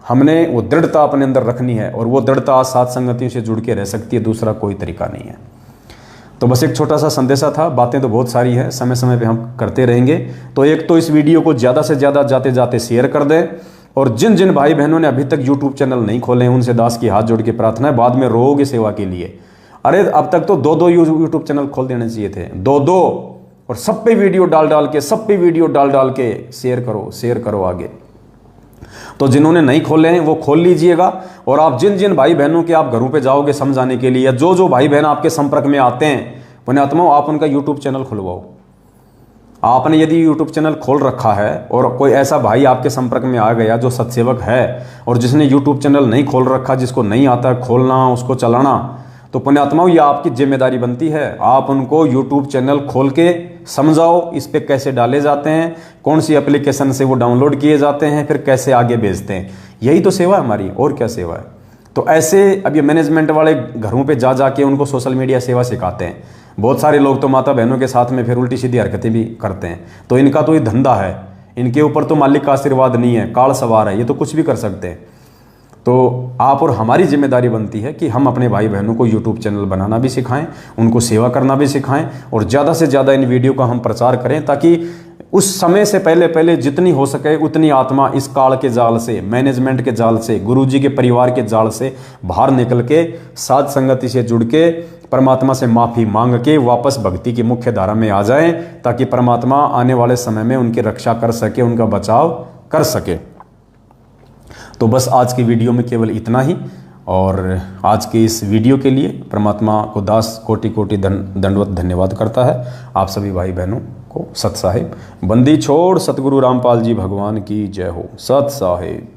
हमने वो दृढ़ता अपने अंदर रखनी है, और वो दृढ़ता साथ संगतियों से जुड़ के रह सकती है, दूसरा कोई तरीका नहीं है। तो बस एक छोटा सा संदेशा था, बातें तो बहुत सारी हैं, समय समय पे हम करते रहेंगे। तो एक तो इस वीडियो को ज़्यादा से ज़्यादा जाते जाते शेयर कर दें, और जिन जिन भाई बहनों ने अभी तक यूट्यूब चैनल नहीं खोले हैं उनसे दास की हाथ जोड़ के प्रार्थना है, बाद में रोओगे सेवा के लिए। अरे अब तक तो 2-2 यूट्यूब चैनल खोल देने चाहिए थे, 2-2, और सब पे वीडियो डाल के, सब पे वीडियो डाल के शेयर करो आगे। तो जिन्होंने नहीं खोले हैं वो खोल लीजिएगा। और आप जिन जिन भाई बहनों के आप घरों पे जाओगे समझाने के लिए, या जो भाई बहन आपके संपर्क में आते हैं, पुण्यात्माओं आप उनका यूट्यूब चैनल खुलवाओ। आपने यदि यूट्यूब चैनल खोल रखा है और कोई ऐसा भाई आपके संपर्क में आ गया जो सत्सेवक है और जिसने यूट्यूब चैनल नहीं खोल रखा, जिसको नहीं आता खोलना, उसको चलाना, तो पुण्यात्माओं, ये आपकी जिम्मेदारी बनती है, आप उनको यूट्यूब चैनल खोल के समझाओ, इस पे कैसे डाले जाते हैं, कौन सी एप्लीकेशन से वो डाउनलोड किए जाते हैं, फिर कैसे आगे भेजते हैं। यही तो सेवा है हमारी, और क्या सेवा है। तो ऐसे अब ये मैनेजमेंट वाले घरों पे जा जाके उनको सोशल मीडिया सेवा सिखाते हैं। बहुत सारे लोग तो माता बहनों के साथ में फिर उल्टी सीधी हरकतें भी करते हैं। तो इनका तो ये धंधा है, इनके ऊपर तो मालिक का आशीर्वाद नहीं है, काल सवार है, ये तो कुछ भी कर सकते हैं। तो आप और हमारी जिम्मेदारी बनती है कि हम अपने भाई बहनों को यूट्यूब चैनल बनाना भी सिखाएं, उनको सेवा करना भी सिखाएं, और ज़्यादा से ज़्यादा इन वीडियो का हम प्रचार करें, ताकि उस समय से पहले जितनी हो सके उतनी आत्मा इस काल के जाल से, मैनेजमेंट के जाल से, गुरुजी के परिवार के जाल से बाहर निकल के साध संगति से जुड़ के परमात्मा से माफ़ी मांग के वापस भक्ति की मुख्य धारा में आ जाएं, ताकि परमात्मा आने वाले समय में उनकी रक्षा कर सके, उनका बचाव कर सके। तो बस आज की वीडियो में केवल इतना ही, और आज के इस वीडियो के लिए परमात्मा को दास कोटि कोटि दंडवत धन्यवाद करता है। आप सभी भाई बहनों को सत साहिब। बंदी छोड़ सतगुरु रामपाल जी भगवान की जय हो। सत साहिब।